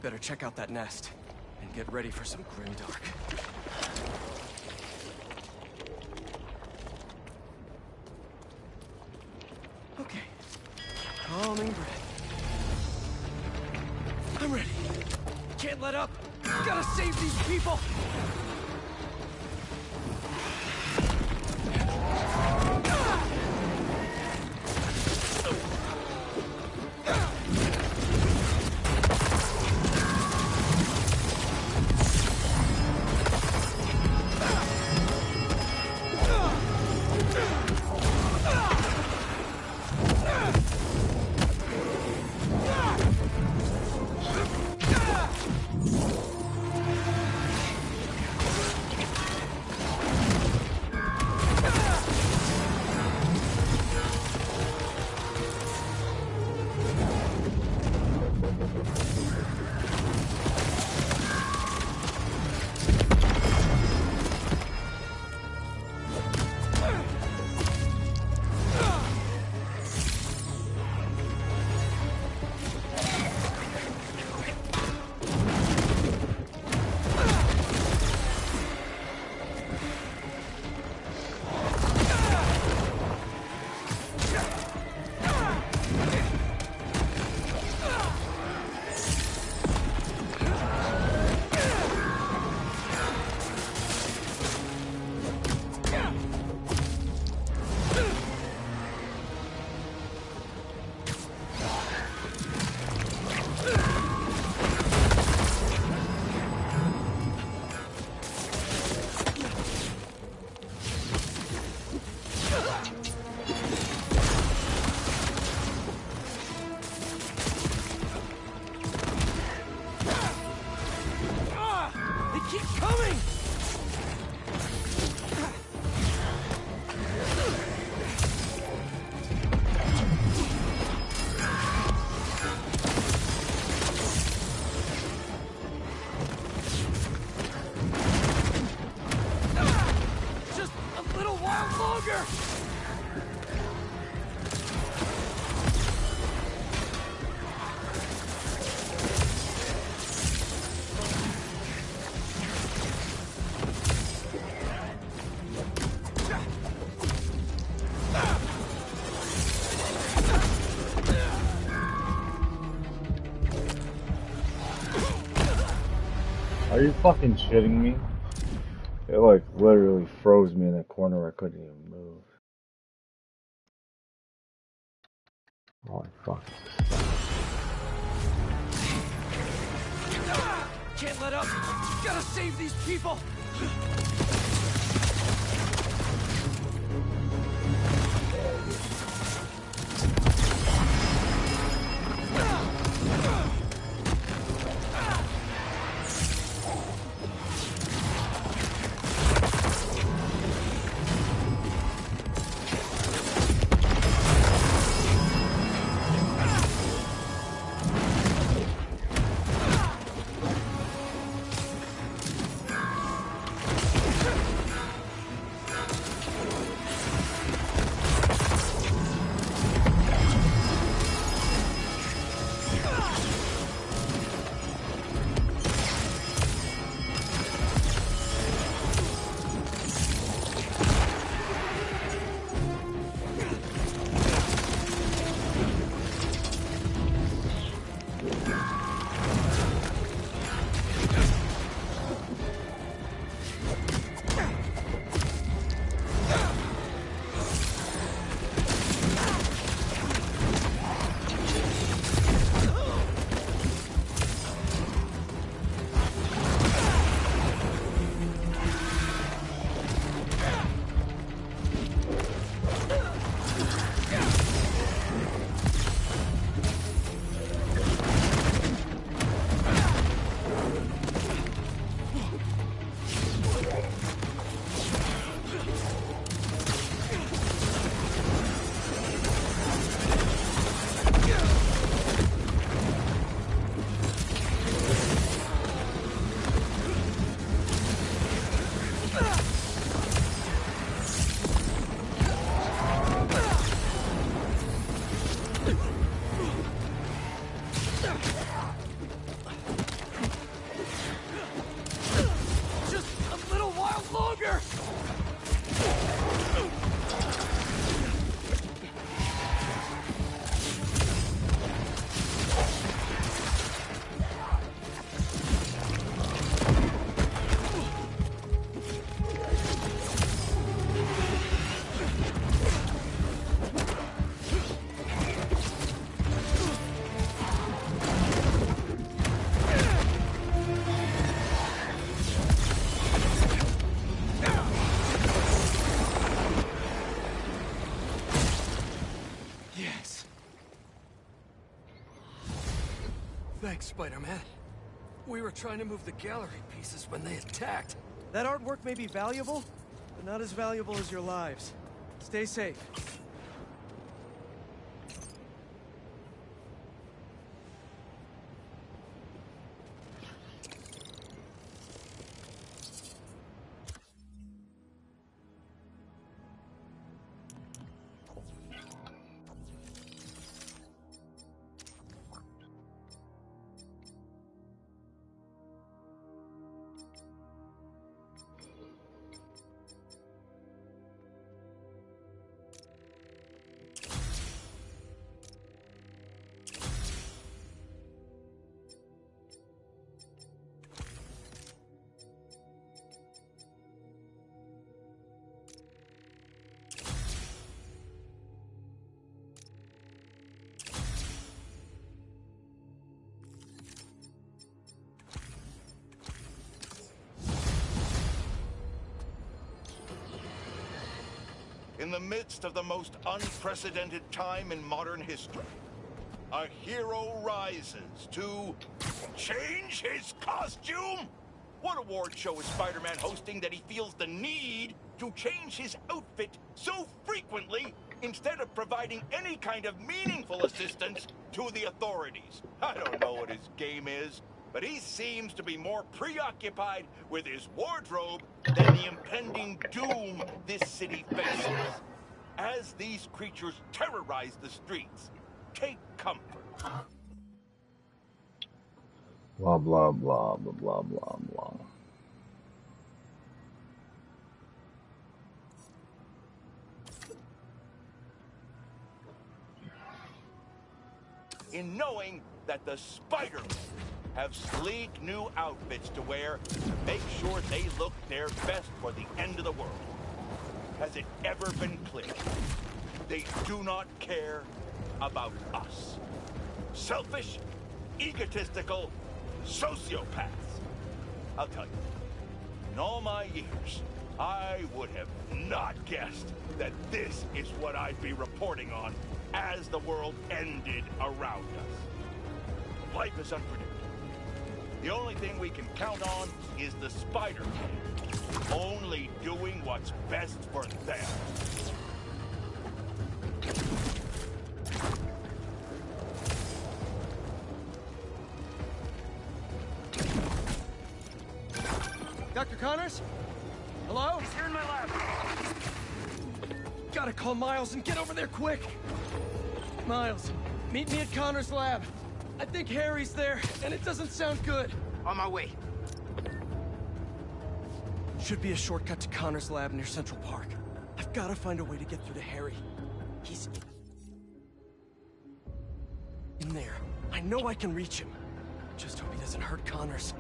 Better check out that nest and get ready for some grimdark. Okay. Calming breath. I'm ready. Can't let up. Gotta save these people. Are you fucking shitting me? It like literally froze me in that corner where I couldn't even move. Oh fuck. Can't let up. Gotta save these people. Thanks, Spider-Man. We were trying to move the gallery pieces when they attacked. That artwork may be valuable, but not as valuable as your lives. Stay safe. In the midst of the most unprecedented time in modern history, a hero rises to change his costume? What award show is Spider-Man hosting that he feels the need to change his outfit so frequently instead of providing any kind of meaningful assistance to the authorities? I don't know what his game is, but he seems to be more preoccupied with his wardrobe than the impending doom this city faces. As these creatures terrorize the streets, take comfort. Blah, blah, blah, blah, blah, blah, blah. In knowing that the Spider-Men have sleek new outfits to wear to make sure they look their best for the end of the world. Has it ever been clear? They do not care about us. Selfish, egotistical sociopaths. I'll tell you, in all my years, I would have not guessed that this is what I'd be reporting on as the world ended around us. Life is unpredictable. The only thing we can count on is the Spider-Man, only doing what's best for them. Dr. Connors? Hello? He's here in my lab. Gotta call Miles and get over there quick. Miles, meet me at Connors' lab. I think Harry's there, and it doesn't sound good. On my way. Should be a shortcut to Connors' lab near Central Park. I've gotta find a way to get through to Harry. He's in there. I know I can reach him. Just hope he doesn't hurt Connors.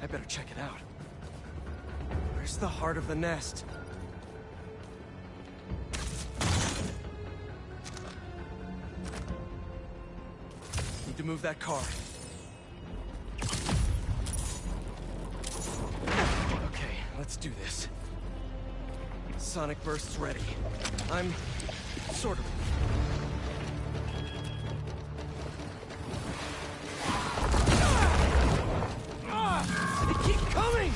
I better check it out. Where's the heart of the nest? Need to move that car. Okay, let's do this. Sonic Burst's ready. I'm sort of. Coming!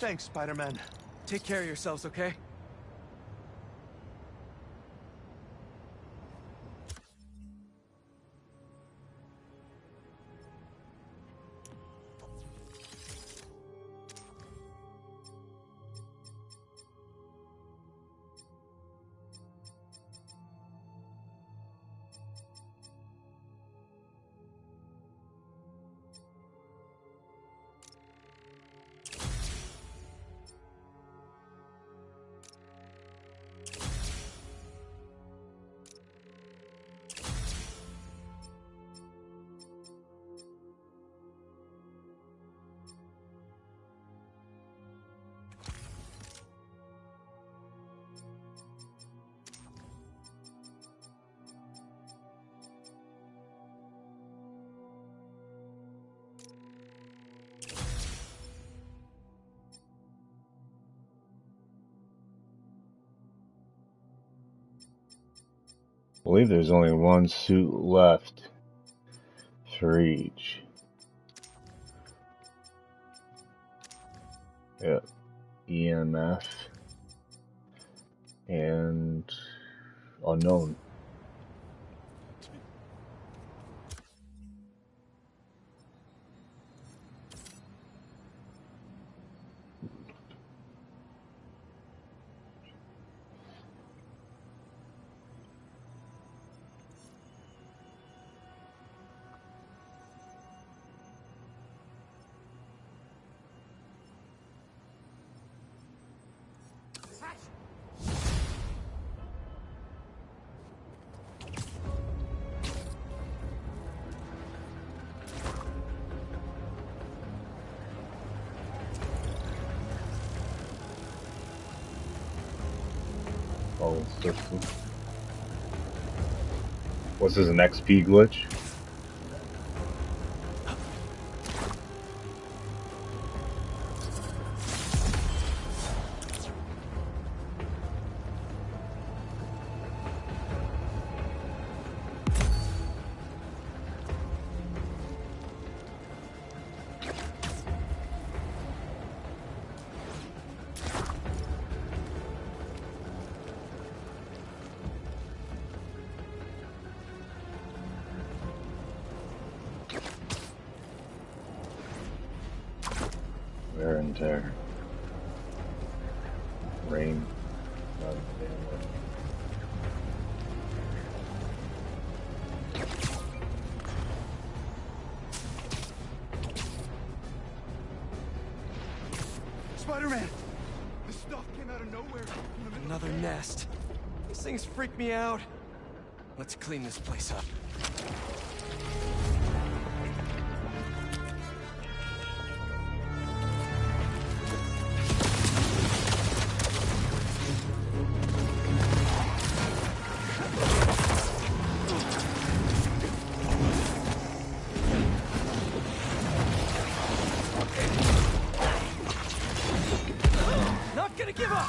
Thanks, Spider-Man. Take care of yourselves, okay? I believe there's only one suit left for each. Yep. EMF and unknown. Oh, system. What's this, an XP glitch? Wear and tear. Rain. Not Spider-Man! This stuff came out of nowhere. Another nest. These things freak me out. Let's clean this place up. Not gonna give up!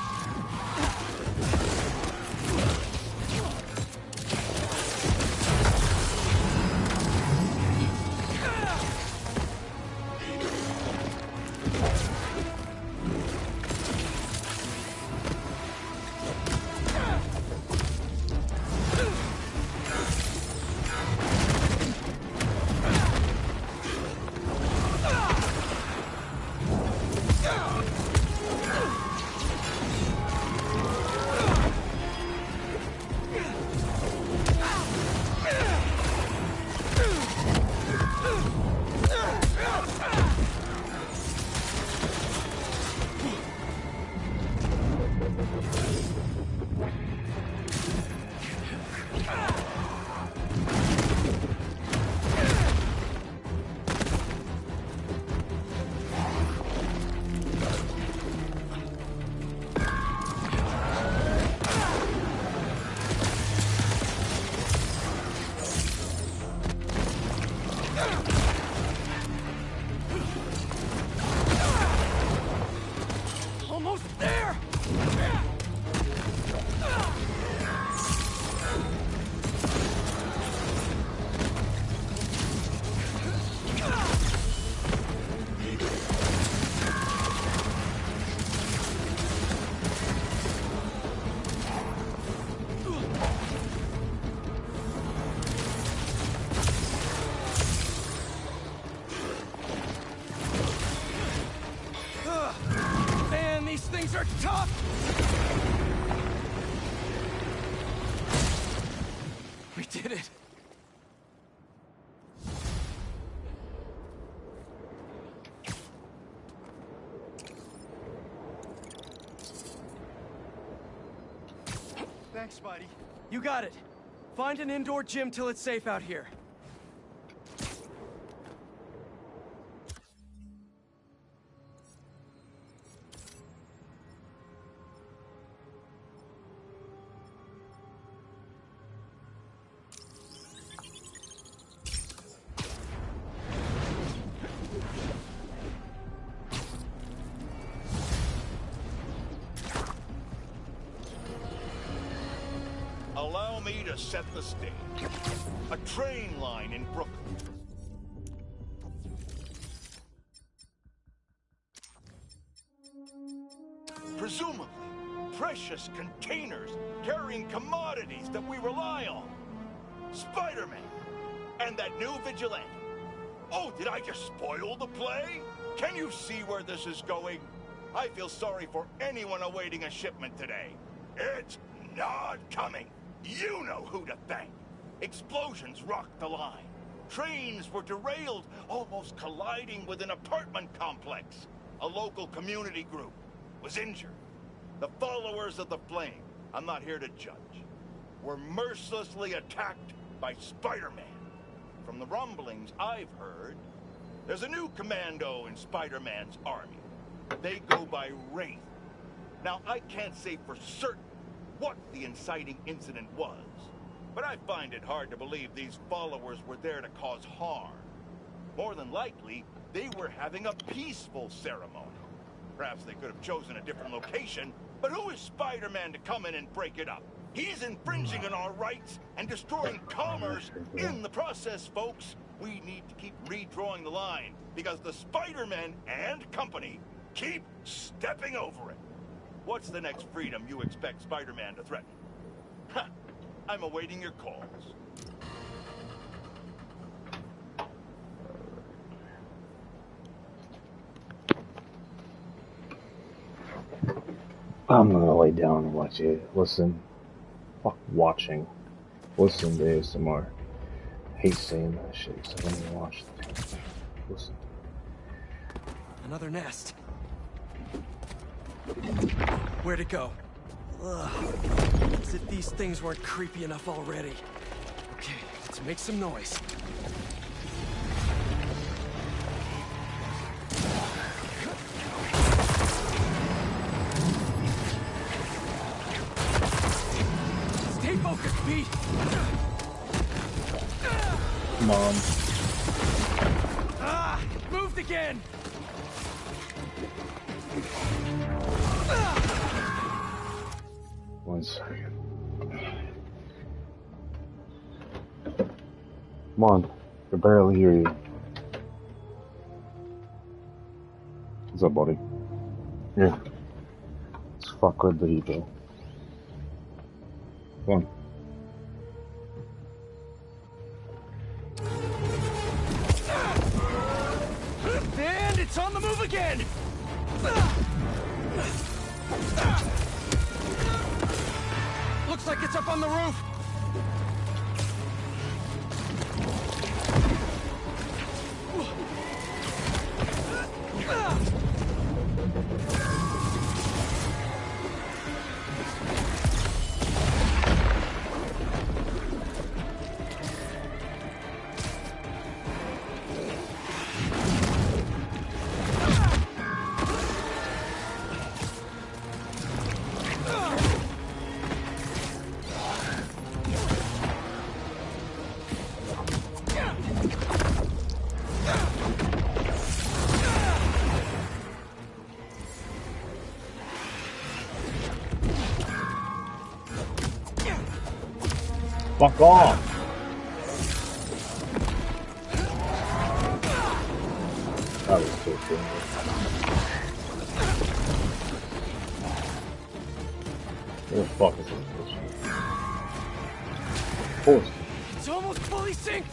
Almost there! You're tough! We did it! Thanks, Spidey. You got it. Find an indoor gym till it's safe out here. Allow me to set the stage. A train line in Brooklyn. Presumably, precious containers carrying commodities that we rely on. Spider-Man! And that new vigilante. Oh, did I just spoil the play? Can you see where this is going? I feel sorry for anyone awaiting a shipment today. It's not coming. You know who to thank. Explosions rocked the line. Trains were derailed, almost colliding with an apartment complex. A local community group was injured. The followers of the Flame, I'm not here to judge, were mercilessly attacked by Spider-Man. From the rumblings I've heard, there's a new commando in Spider-Man's army. They go by Wraith. Now, I can't say for certain what the inciting incident was, but I find it hard to believe these followers were there to cause harm. More than likely, they were having a peaceful ceremony. Perhaps they could have chosen a different location, but who is Spider-Man to come in and break it up? He's infringing on our rights and destroying commerce in the process, folks. We need to keep redrawing the line, because the Spider-Men and company keep stepping over it. What's the next freedom you expect Spider-Man to threaten? Ha! I'm awaiting your calls. I'm gonna lay down and watch it. Listen. Fuck watching. Listen to ASMR. I hate saying that shit, so I don't even watch the damn thing. Listen. Another nest. Where'd it go? Ugh. As if these things weren't creepy enough already. Okay, let's make some noise. Stay focused, Pete! Come on. Ah! Moved again! One second. Come on. I can barely hear you. What's up, buddy? Yeah. Let's fuck with the ego. Come on. And it's on the move again! Looks like it's up on the roof! Fuck off! That was so cool. Where the fuck is this? Of course. It's almost fully synced!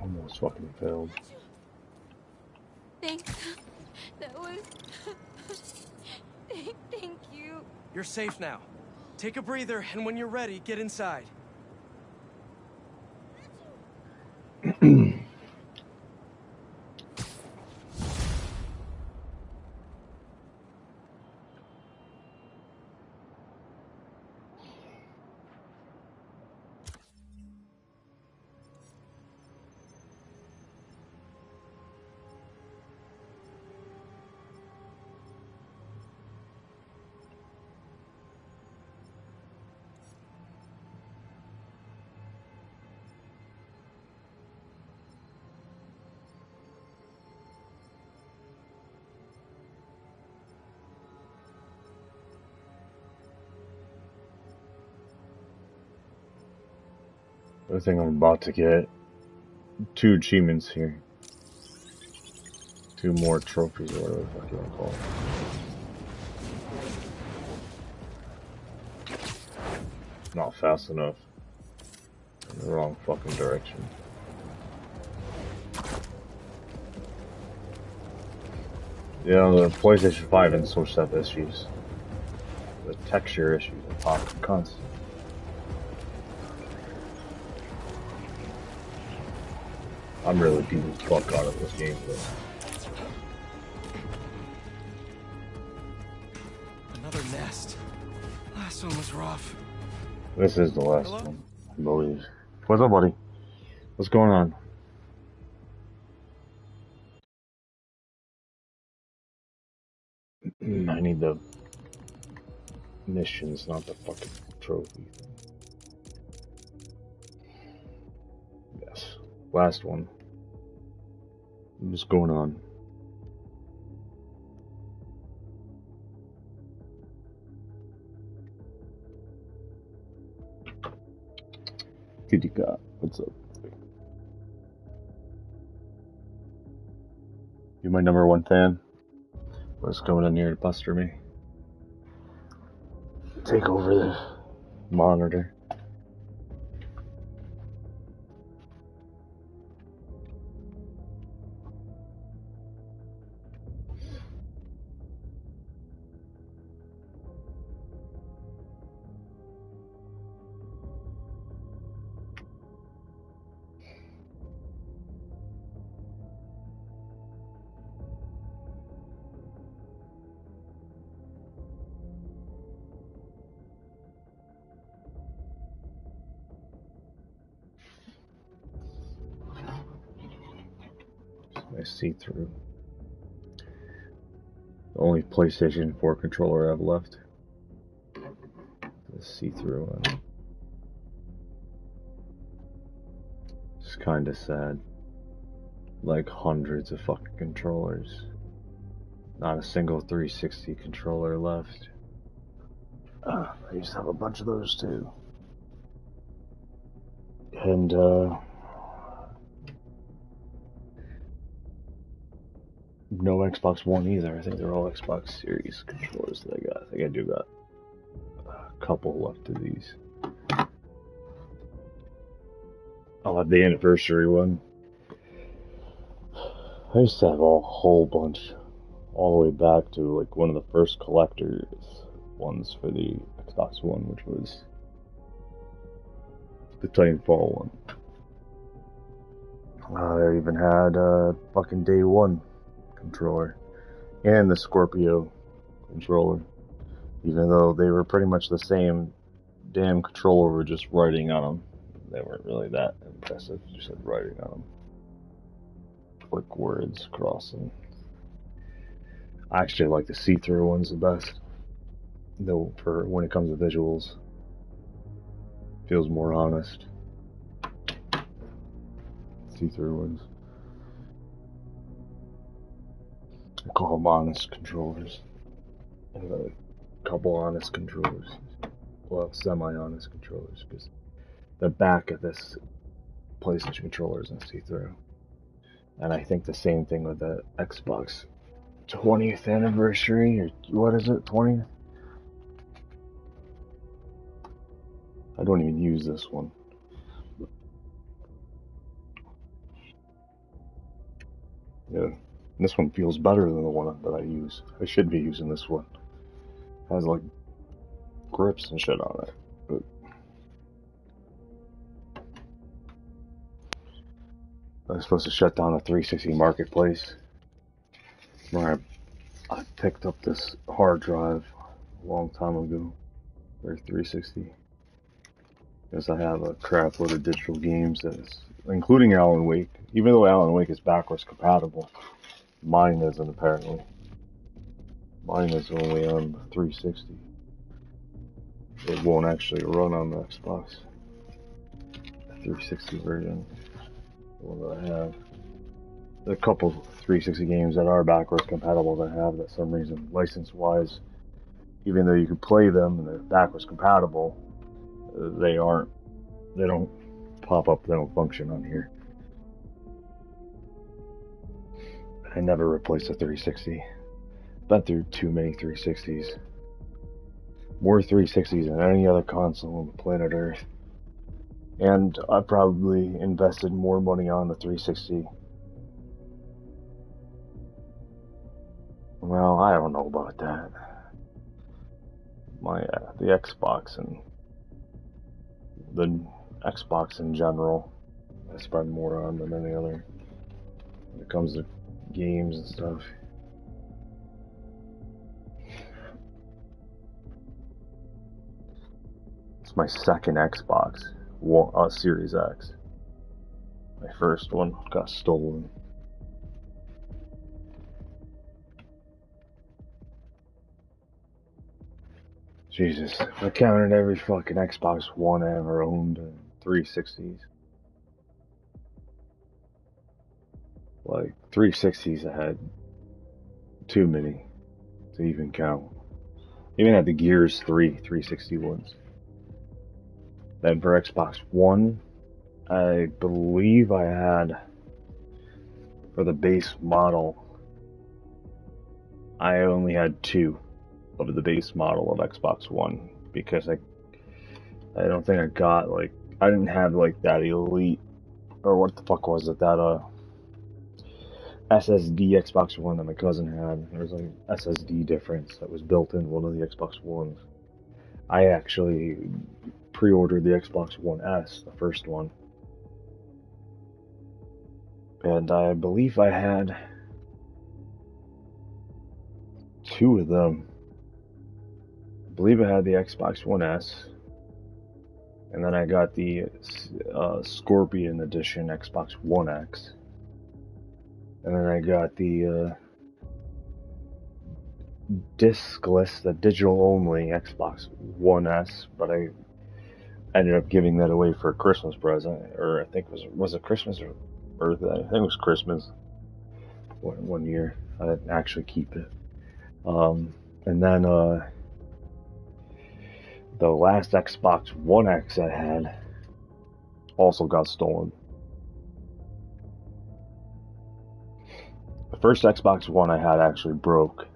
Almost fucking failed. Thanks. That was... Thank you. You're safe now. Take a breather, and when you're ready, get inside. I think I'm about to get 2 achievements here. 2 more trophies or whatever the fuck you want to call it. Not fast enough. In the wrong fucking direction. Yeah, the PlayStation 5 and Switch have issues. The texture issues are popping constant. I'm really beating the fuck out of this game though. Another nest. Last one was rough. This is the last one, I believe. What's up, buddy? What's going on? I need the missions, not the fucking trophy thing. Yes. Last one. What's going on? Kitty cat, what's up? You my #1 fan? What's coming in here to buster me? Take over the monitor. I see through. The only PlayStation 4 controller I have left. The see-through one. It's kinda sad. Like hundreds of fucking controllers. Not a single 360 controller left. I used to have a bunch of those too. And no Xbox One either. I think they're all Xbox Series controllers that I got. I think I do got a couple left of these. I'll have the anniversary one. I used to have a whole bunch, all the way back to like one of the first collector's ones for the Xbox One, which was the Titanfall one. I even had a fucking Day 1 controller and the Scorpio controller, even though they were pretty much the same damn controller with just writing on them. They weren't really that impressive, just had writing on them. Like words crossing. I actually like the see-through ones the best. Though for when it comes to visuals. Feels more honest. See-through ones. I call them honest controllers. I have a couple honest controllers. Well, semi-honest controllers, because the back of this PlayStation controller isn't see-through. And I think the same thing with the Xbox 20th anniversary, or what is it, 20th? I don't even use this one. Yeah, this one feels better than the one that I use. I should be using this one. It has like grips and shit on it. But I was supposed to shut down the 360 marketplace where I picked up this hard drive a long time ago for 360 because I have a crap load of digital games that is, including Alan Wake. Even though Alan Wake is backwards compatible, mine isn't apparently. Mine is only on 360. It won't actually run on the Xbox. The 360 version, the one that I have. There are a couple 360 games that are backwards compatible that I have that some reason, license-wise, even though you can play them and they're backwards compatible, they aren't. They don't pop up. They don't function on here. I never replaced a 360. Been through too many 360s. More 360s than any other console on the planet Earth. And I probably invested more money on the 360. Well, I don't know about that. The Xbox and the Xbox in general, I spend more on than any other when it comes to games and stuff. It's my second Xbox, Series X. My first one got stolen. Jesus, I counted every fucking Xbox One I ever owned and 360s. Like, 360s I had too many to even count. Even had the Gears 3 360 ones. Then for Xbox One, I believe I had, for the base model, I only had 2 of the base model of Xbox One because I don't think I got, like, I didn't have like that Elite, or what the fuck was it, that SSD Xbox One that my cousin had. There was like SSD difference that was built in one of the Xbox Ones. I actually pre-ordered the Xbox One S, the first one, and I believe I had 2 of them. I believe I had the Xbox One S, and then I got the Scorpion Edition Xbox One X, and then I got the discless, the digital only Xbox One S, but I ended up giving that away for a Christmas present, or I think was it Christmas or birthday? I think it was Christmas. One year I didn't actually keep it. And then the last Xbox One X I had also got stolen. The first Xbox One I had actually broke.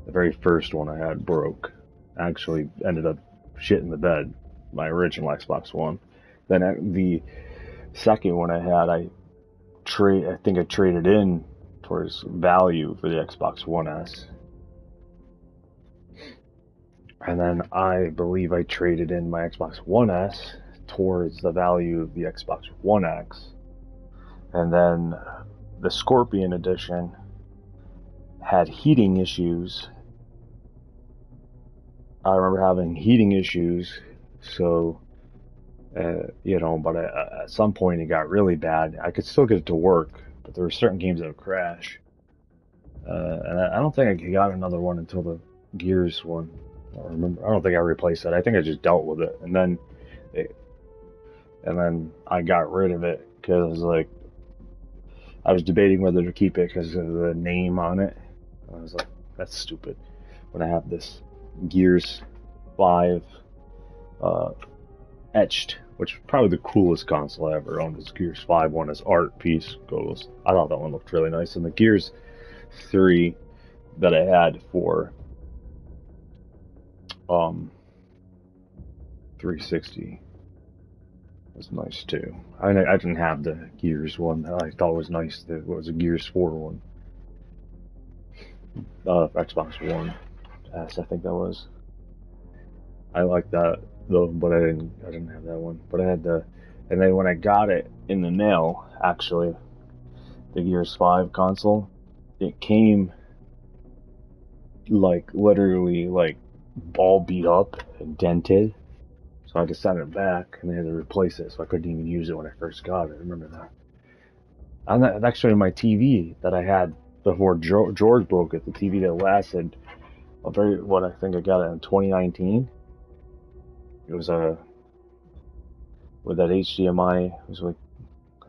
The very first one I had broke. I actually ended up shitting the bed. My original Xbox One. Then the second one I had, I think I traded in towards value for the Xbox One S. And then I believe I traded in my Xbox One S towards the value of the Xbox One X. And then the Scorpion Edition had heating issues. I remember having heating issues, so, but at some point it got really bad. I could still get it to work, but there were certain games that would crash. And I don't think I got another one until the Gears one. I don't think I replaced it. I think I just dealt with it, and then I got rid of it because I was debating whether to keep it because of the name on it. I was like, that's stupid. When I have this Gears 5 etched, which is probably the coolest console I ever owned, is Gears 5 one as art piece goes. I thought that one looked really nice, and the Gears 3 that I had for 360 was nice too. I didn't have the Gears one. I thought it was nice. That was a Gears 4 one. Xbox One S, I think that was. I liked that though, but I didn't have that one. But I had the, and then when I got it in the mail, actually, the Gears 5 console, it came like literally like all beat up and dented. So I had to send it back and they had to replace it, so I couldn't even use it when I first got it. I remember that. And that's actually my TV that I had before George broke it. The TV that lasted I think I got it in 2019. It was with that HDMI. It was like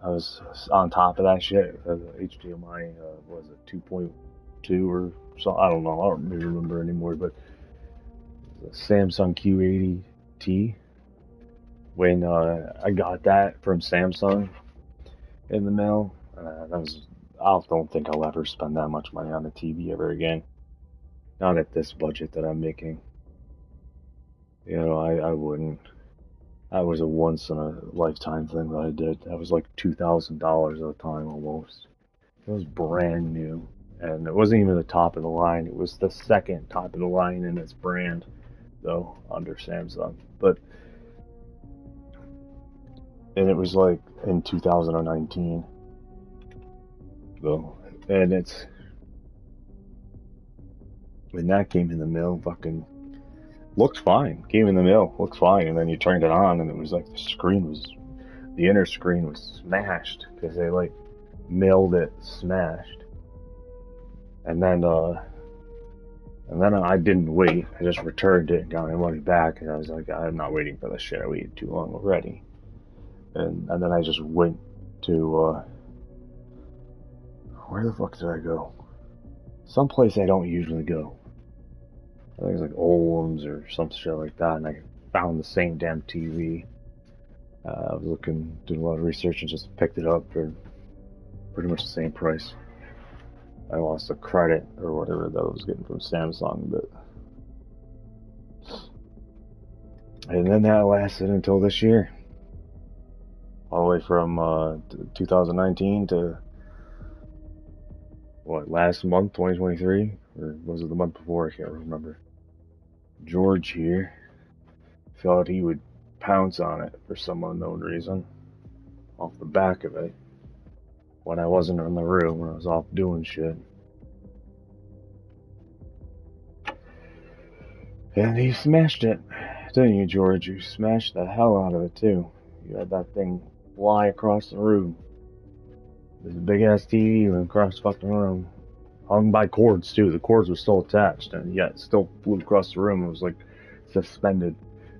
I was on top of that shit. The HDMI was it 2.2 or so? I don't know. I don't really remember anymore. But the Samsung Q80T. When I got that from Samsung in the mail, that was. I don't think I'll ever spend that much money on a TV ever again. Not at this budget that I'm making. You know, I wouldn't. That was a once in a lifetime thing that I did. That was like $2,000 at the time almost. It was brand new. And it wasn't even the top of the line. It was the second top of the line in its brand, though, under Samsung. And it was like in 2019, though. And when that came in the mail, fucking looked fine. Came in the mail, looked fine. And then you turned it on and it was like the inner screen was smashed because they like mailed it smashed. And then I didn't wait. I just returned it and got my money back. And I was like, I'm not waiting for this shit. I waited too long already. And then I just went to, where the fuck did I go? Someplace I don't usually go. I think it's like Olam's or some shit like that. And I found the same damn TV. I was doing a lot of research and just picked it up for pretty much the same price. I lost the credit or whatever that I was getting from Samsung, and then that lasted until this year, all the way from 2019 to what, last month, 2023, or was it the month before? I can't remember. George here thought he would pounce on it for some unknown reason off the back of it when I wasn't in the room, when I was off doing shit. And he smashed it, didn't you, George? You smashed the hell out of it, too. You had that thing fly across the room. This big ass TV went across the fucking room. Hung by cords, too. The cords were still attached, and yet it still flew across the room. It was like suspended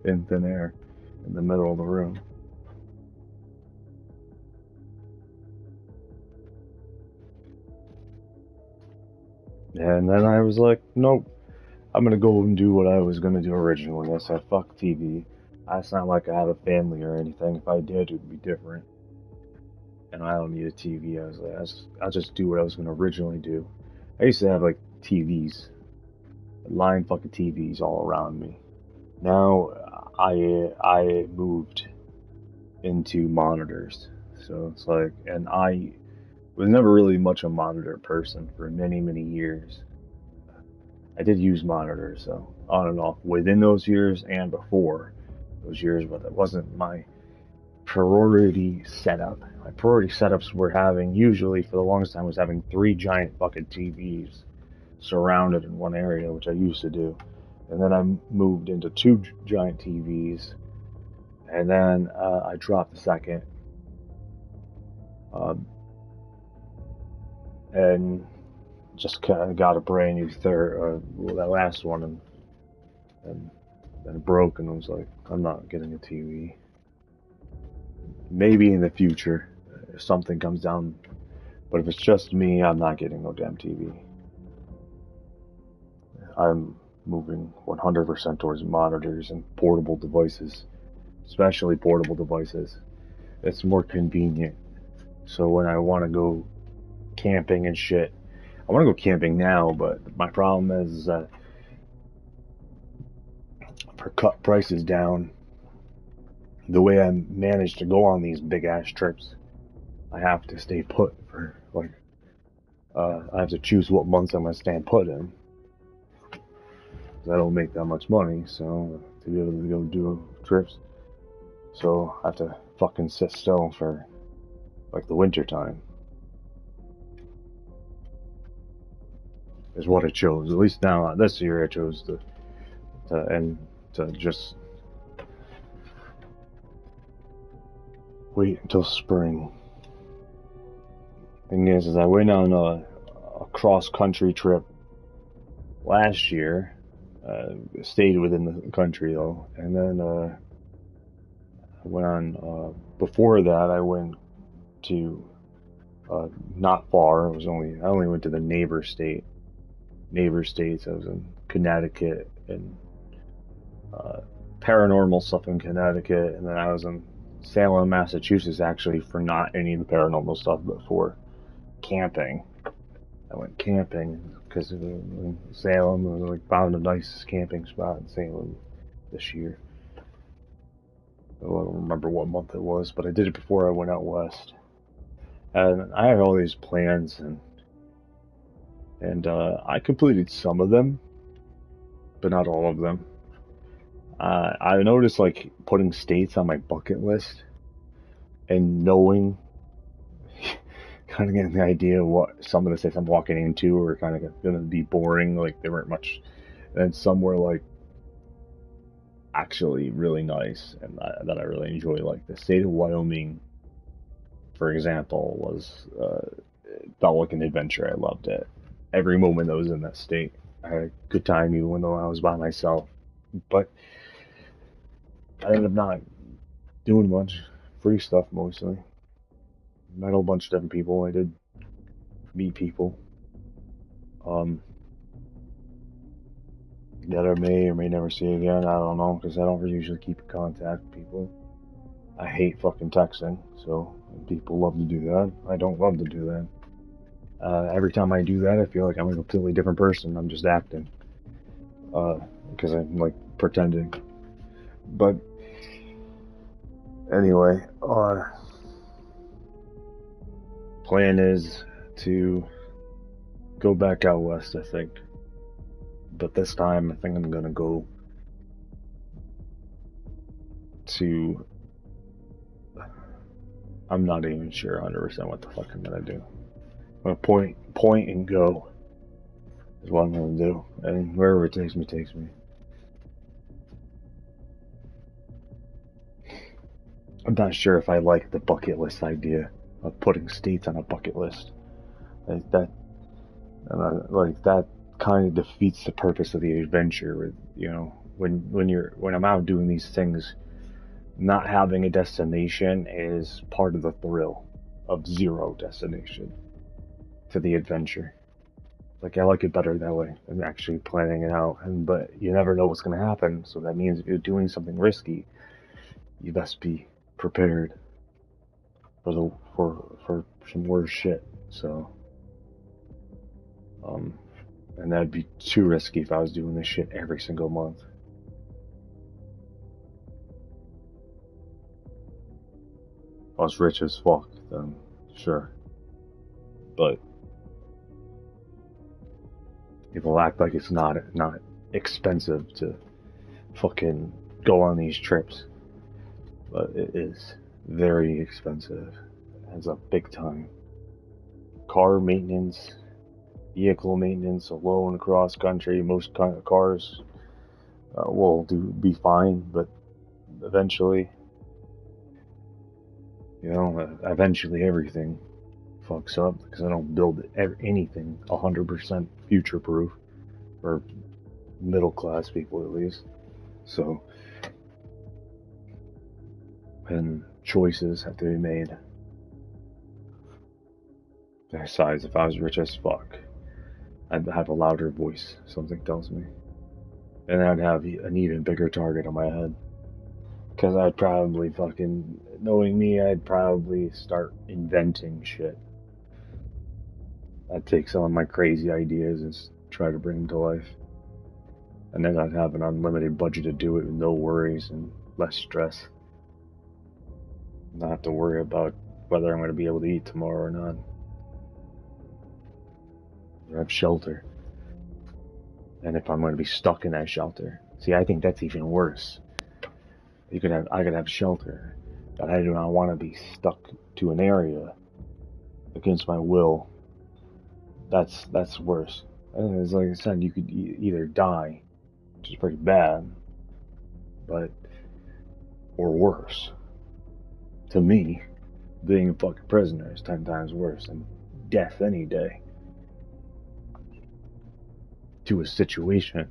in thin air in the middle of the room. And then I was like, nope. I'm gonna go and do what I was gonna do originally. I said, fuck TV. It's not like I have a family or anything. If I did, it would be different. And I don't need a TV. I was like, I'll just do what I was gonna originally do. I used to have like TVs, line fucking TVs all around me. Now I moved into monitors. So it's like, and I was never really much a monitor person for many, many years. I did use monitors, so on and off within those years and before those years, but that wasn't my priority setup. My priority setups were usually for the longest time, was having 3 giant fucking TVs surrounded in one area, which I used to do. And then I moved into 2 giant TVs, and then I dropped the second. And just kind of got a brand new third, that last one, and then it broke, and I was like, I'm not getting a TV. Maybe in the future, if something comes down, but if it's just me, I'm not getting no damn TV. I'm moving 100% towards monitors and portable devices, especially portable devices. It's more convenient. So when I want to go camping and shit, I want to go camping now, but my problem is that for cut prices down, the way I managed to go on these big ass trips, I have to stay put for like, I have to choose what months I'm gonna stay put in. I don't make that much money, so to be able to go do trips, so I have to fucking sit still for like the winter time. Is what I chose. At least now, this year I chose to just wait until spring. Thing is I went on a cross-country trip last year. Stayed within the country though, and then I went on. Before that, I went to not far. I only went to the neighbor states. I was in Connecticut and paranormal stuff in Connecticut, and then I was in Salem, Massachusetts, actually, for not any of the paranormal stuff, but for camping. I went camping because in Salem, I like found a nice camping spot in Salem this year. I don't remember what month it was, but I did it before I went out west. And I had all these plans, and I completed some of them, but not all of them. I noticed like putting states on my bucket list and knowing, kind of getting the idea of what some of the states I'm walking into were kind of going to be boring. Like they weren't much, and some were like actually really nice and that I really enjoy. Like the state of Wyoming, for example, was felt like an adventure. I loved it. Every moment that was in that state, I had a good time, even though I was by myself. But I ended up not doing much. Free stuff mostly. Met a whole bunch of different people. I did meet people that I may or may never see again. I don't know, because I don't usually keep in contact with people. I hate fucking texting, so people love to do that. I don't love to do that. Every time I do that, I feel like I'm a completely different person. I'm just acting. Because I'm like pretending. But anyway, plan is to go back out west, I think. But this time, I think I'm gonna go to. I'm not even sure 100% what the fuck I'm gonna do. I'm gonna point and go is what I'm gonna do, and wherever it takes me, takes me. I'm not sure if I like the bucket list idea of putting states on a bucket list. Like that kind of defeats the purpose of the adventure. You know, when I'm out doing these things, not having a destination is part of the thrill of zero destination to the adventure. Like I like it better that way than actually planning it out. But you never know what's going to happen, so that means if you're doing something risky, you best be prepared for some worse shit. So, and that'd be too risky if I was doing this shit every single month. If I was rich as fuck, then sure. But people act like it's not expensive to fucking go on these trips. But it is very expensive. It's a big time. Car maintenance, vehicle maintenance, alone cross country. Most cars will be fine, but eventually, eventually everything fucks up because I don't build anything 100% future proof for middle class people at least. So, and choices have to be made. Besides, if I was rich as fuck, I'd have a louder voice, something tells me. And I'd have an even bigger target on my head. Because I'd probably fucking, knowing me, I'd probably start inventing shit. I'd take some of my crazy ideas and try to bring them to life. And then I'd have an unlimited budget to do it with no worries and less stress. Not have to worry about whether I'm going to be able to eat tomorrow or not. Or have shelter. And if I'm going to be stuck in that shelter. See, I think that's even worse. I could have shelter, but I do not want to be stuck to an area against my will. That's worse. And it's like I said, you could either die, which is pretty bad, or worse. To me, being a fucking prisoner is 10 times worse than death any day. To a situation,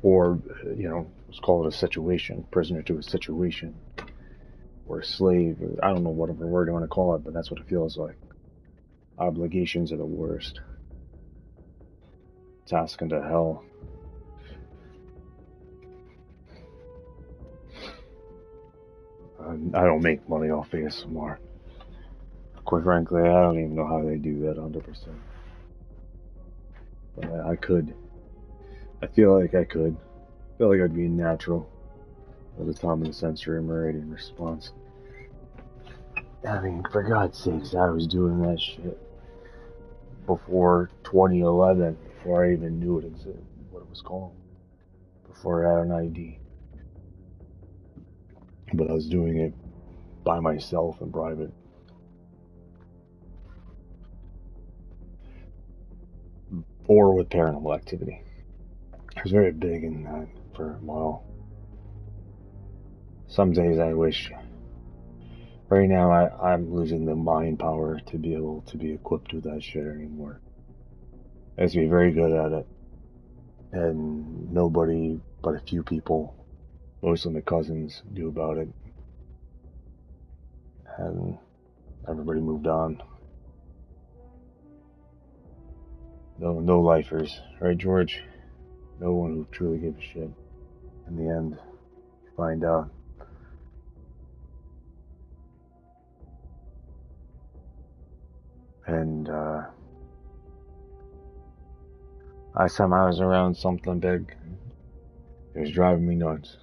or let's call it a situation, prisoner to a situation, or a slave. I don't know whatever word you want to call it, but that's what it feels like. Obligations are the worst. It's asking to hell. I don't make money off ASMR. Quite frankly, I don't even know how they do that 100%. But I could. I feel like I could. I feel like I'd be natural by the time of the sensory meridian response. I mean, for God's sakes, I was doing that shit before 2011, before I even knew what it was called, before I had an ID. But I was doing it by myself in private. Or with paranormal activity. I was very big in that for a while. Some days I wish. Right now I'm losing the mind power to be able to be equipped with that shit anymore. I used to be very good at it. And nobody but a few people, mostly my cousins, knew about it. And everybody moved on. No lifers, right, George? No one who truly gave a shit. In the end, you find out. And last time I was around something big, it was driving me nuts.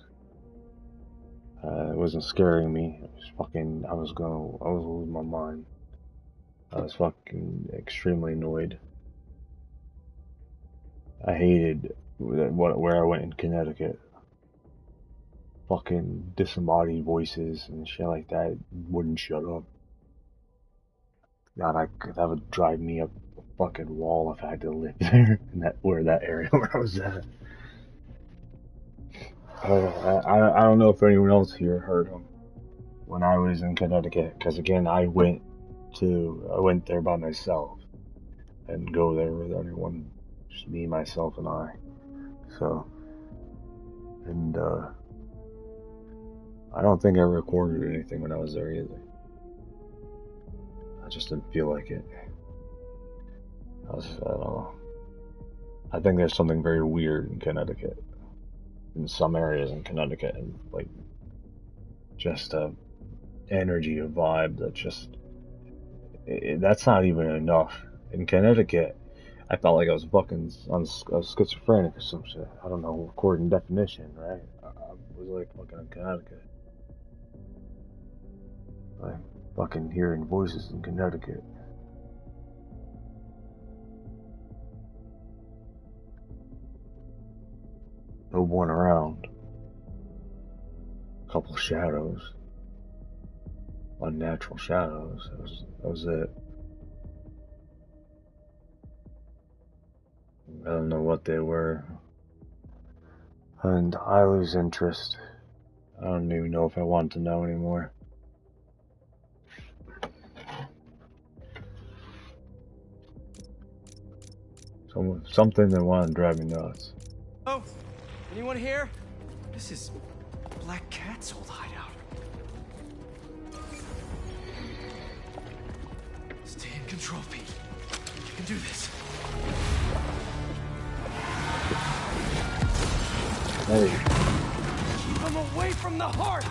It wasn't scaring me. It was fucking. I was losing my mind. I was fucking extremely annoyed. I hated where I went in Connecticut. Fucking disembodied voices and shit like that wouldn't shut up. God, that would drive me up a fucking wall if I had to live there in that area where I was at. I don't know if anyone else here heard him when I was in Connecticut, because again I went there by myself. I didn't go there with anyone, just me, myself, and I. So, and I don't think I recorded anything when I was there either. I just didn't feel like it. I don't know. I think there's something very weird in Connecticut. In some areas in Connecticut, and like just a energy, a vibe that just that's not even enough. In Connecticut, I felt like I was fucking schizophrenic or some shit. I don't know, according to definition, right? I was like fucking in Connecticut. Like fucking hearing voices in Connecticut. No one around. A couple shadows. Unnatural shadows. That was it. I don't know what they were. And I lose interest. I don't even know if I want to know anymore. Something that wanted to drive me nuts. Oh, anyone here? This is Black Cat's old hideout. Stay in control, Pete. You can do this. Hey. Keep him away from the heart!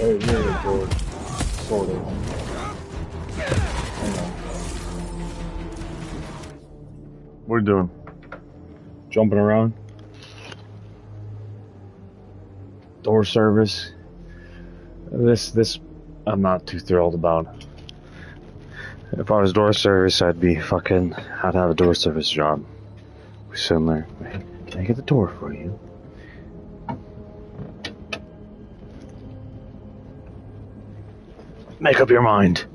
Really bored. Sort of. What are you doing? Jumping around? Door service. This I'm not too thrilled about. If I was door service, I'd have a door service job. We're sitting there. Hey, can I get the door for you? Make up your mind.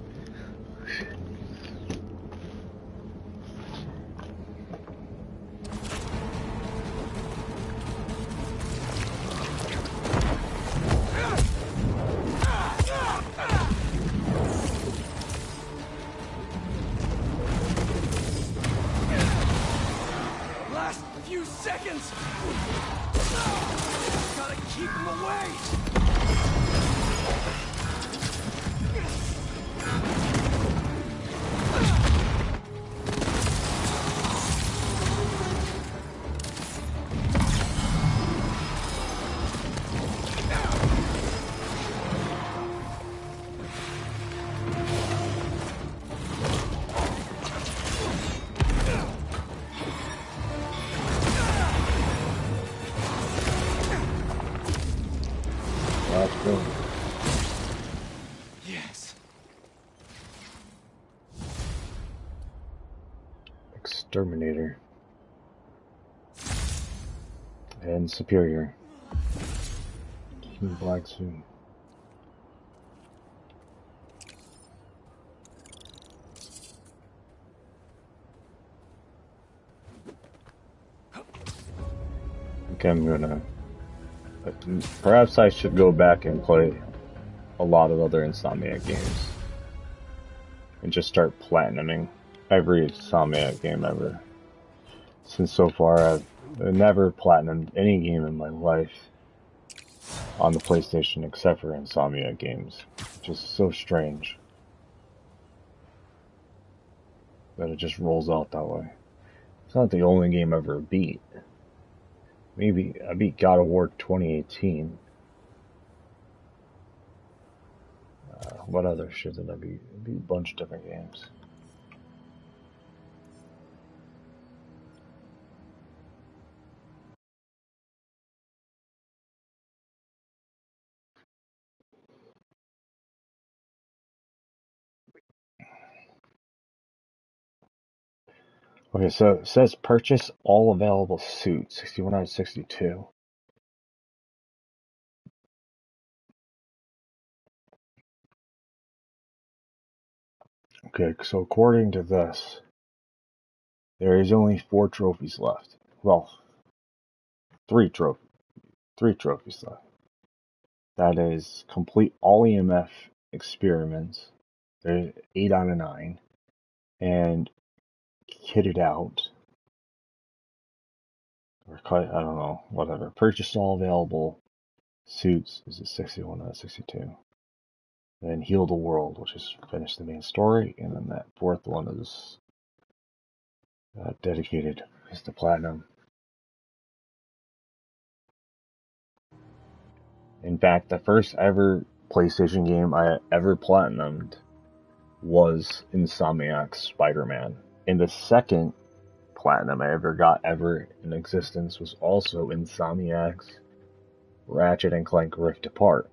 Last few seconds! Gotta keep him away! Yes. Exterminator. And Superior. Black suit. Okay, I'm gonna... Perhaps I should go back and play a lot of other Insomniac games. And just start platinuming every Insomniac game ever. Since so far I've never platinumed any game in my life on the PlayStation except for Insomniac games. Which is so strange that it just rolls out that way. It's not the only game I ever beat. Maybe I beat God of War 2018. What other shit did I beat? I beat a bunch of different games. Okay, so it says purchase all available suits, 61 out of 62. Okay, so according to this, there is only 4 trophies left. Well, 3 trophies left. That is complete all EMF experiments. There's 8 out of 9. And kitted out. Or I don't know, whatever. Purchase all available suits is a 61 out of 62. Then Heal the World, which is finish the main story, and then that 4th one is dedicated is to Platinum. In fact, the first ever PlayStation game I ever platinumed was Insomniac's Spider-Man. And the second platinum I ever got in existence was also Insomniac's Ratchet and Clank Rift Apart.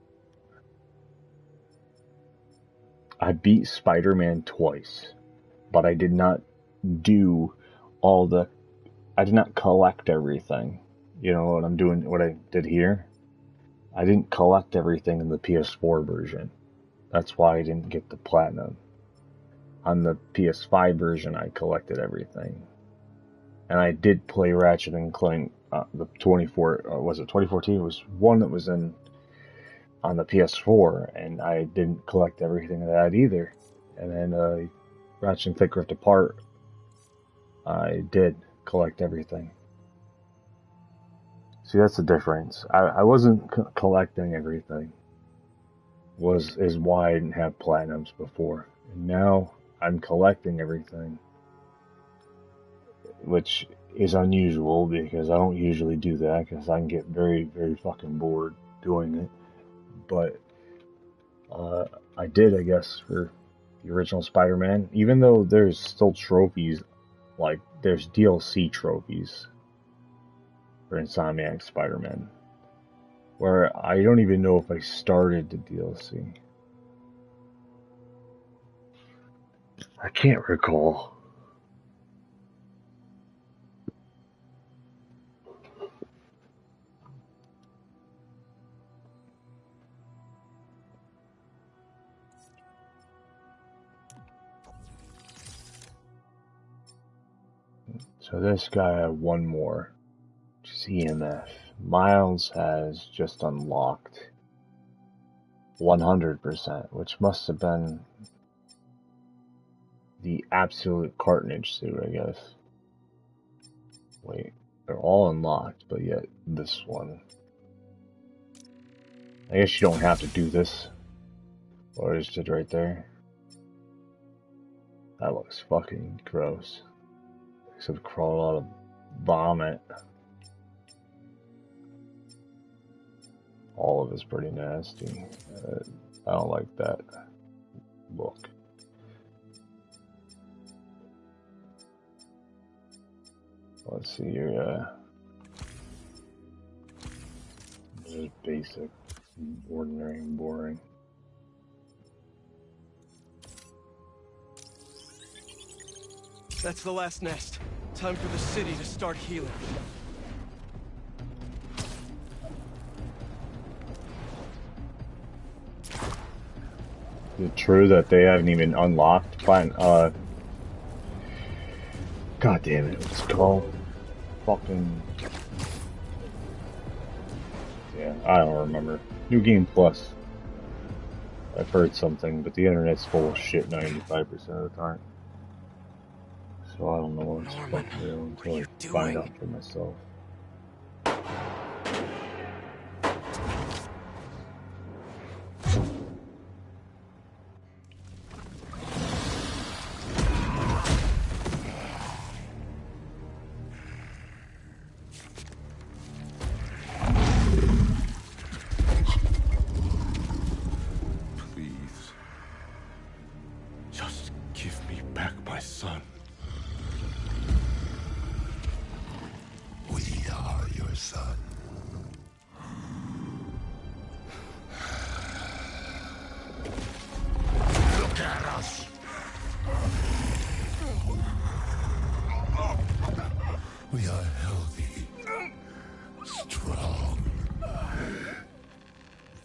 I beat Spider-Man twice, but I did not do I did not collect everything. You know what I'm doing, what I did here? I didn't collect everything in the PS4 version. That's why I didn't get the platinum. On the PS5 version, I collected everything. And I did play Ratchet and Clank, the 2014? It was one that was on the PS4, and I didn't collect everything of that either. And then Ratchet and Clank Rift Apart, I did collect everything. See, that's the difference. I wasn't collecting everything. Is why I didn't have platinums before. And now I'm collecting everything, which is unusual because I don't usually do that because I can get very, very fucking bored doing it. But I did, I guess, for the original Spider-Man. Even though there's still trophies, like there's DLC trophies for Insomniac Spider-Man, where I don't even know if I started the DLC. I can't recall. So this guy had one more, which is EMF. Miles has just unlocked 100%, which must have been the absolute carnage suit, I guess. Wait, they're all unlocked, but yet this one. I guess you don't have to do this. Or is it right there? That looks fucking gross. Except crawl out of vomit. All of it's pretty nasty. I don't like that look. Let's see here. Just basic, ordinary, and boring. That's the last nest. Time for the city to start healing. Is it true that they haven't even unlocked God damn it, it's called fucking... Yeah, I don't remember. New Game Plus. I've heard something, but the internet's full of shit 95% of the time. So I don't know what's fucking real until I find out for myself. We are healthy, strong.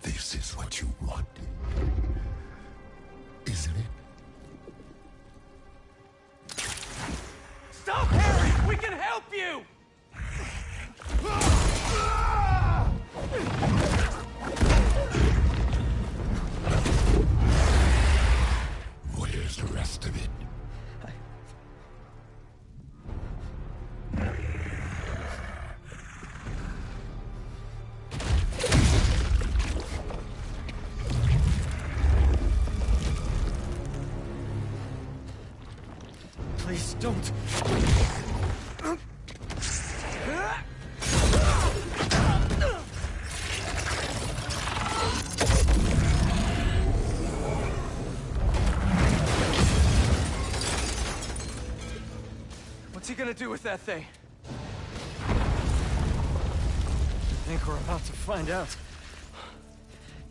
This is what you wanted, isn't it? Stop, Harry! We can help you! Where's the rest of it? Please don't. What's he gonna do with that thing? I think we're about to find out.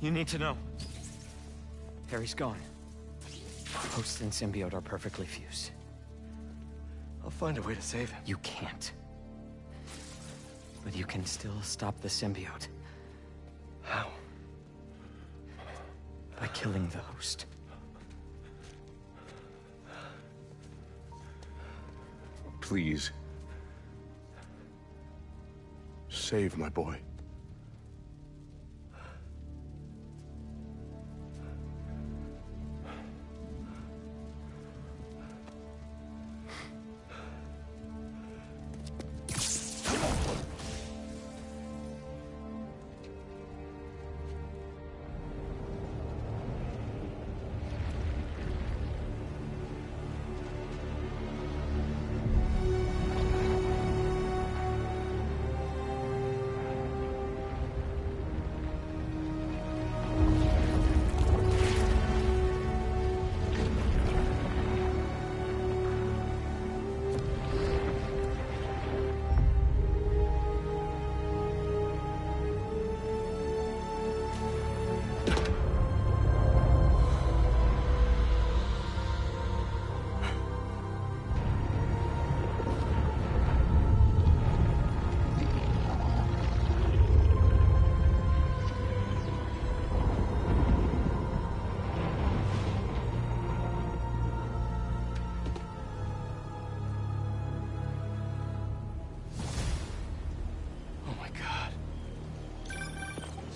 You need to know. Harry's gone. Host and symbiote are perfectly fused. I'll find a way to save him. You can't. But you can still stop the symbiote. How? By killing the host. Please. Save my boy.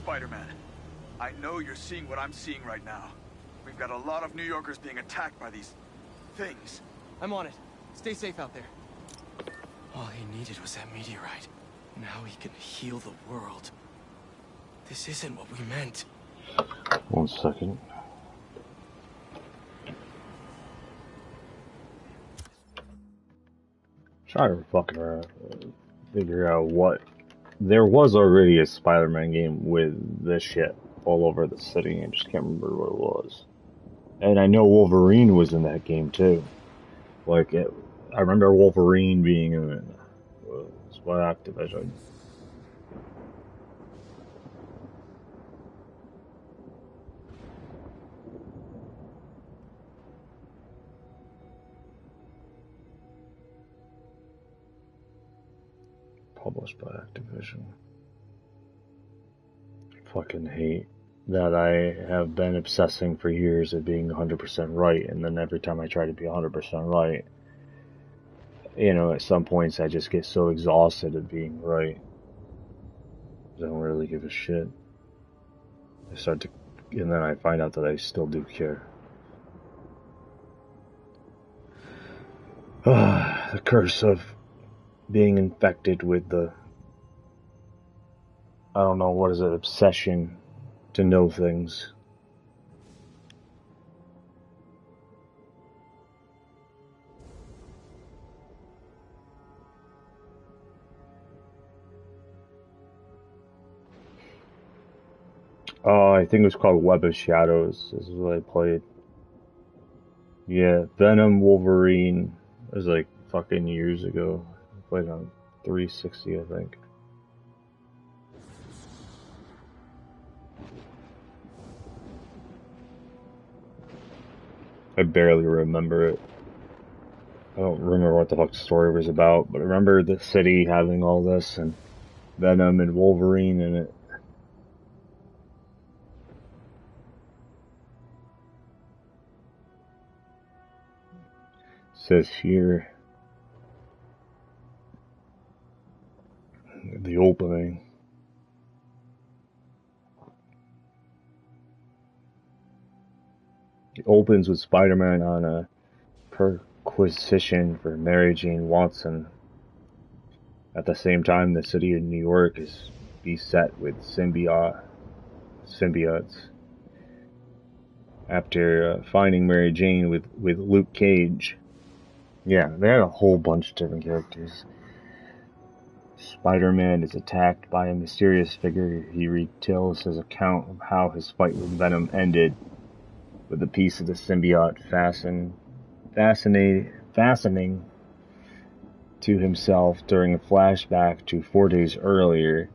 Spider-Man. I know you're seeing what I'm seeing right now. We've got a lot of New Yorkers being attacked by these things. I'm on it. Stay safe out there. All he needed was that meteorite. Now he can heal the world. This isn't what we meant. 1 second. Try to fucking figure out what. There was already a Spider-Man game with this shit all over the city. I just can't remember what it was. And I know Wolverine was in that game too. Like, I remember Wolverine being in it. It's by Activision. Published by Activision. I fucking hate that I have been obsessing for years of being 100% right, and then every time I try to be 100% right, you know, at some points I just get so exhausted of being right. I don't really give a shit. And then I find out that I still do care. The curse of being infected with the, I don't know, what is it, obsession to know things. Oh, I think it was called Web of Shadows. This is what I played. Yeah, Venom, Wolverine. It was like fucking years ago. I played on 360, I think. I barely remember it. I don't remember what the fuck the story was about, but I remember the city having all this and Venom and Wolverine in it. It says here, the opening. It opens with Spider-Man on a perquisition for Mary Jane Watson. At the same time, the city of New York is beset with symbiotes. After finding Mary Jane with Luke Cage. Yeah, they had a whole bunch of different characters. Spider-Man is attacked by a mysterious figure. He retells his account of how his fight with Venom ended, with a piece of the symbiote fastening to himself during a flashback to 4 days earlier.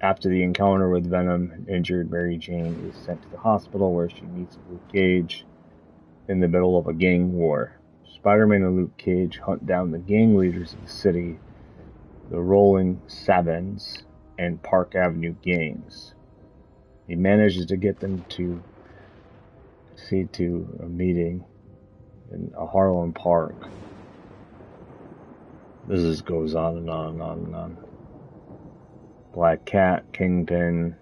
After the encounter with Venom, an injured Mary Jane is sent to the hospital where she meets Luke Cage in the middle of a gang war. Spider-Man and Luke Cage hunt down the gang leaders of the city, the Rolling Sevens and Park Avenue gangs. He manages to get them to proceed to a meeting in a Harlem Park. This just goes on and on and on and on. Black Cat, Kingpin,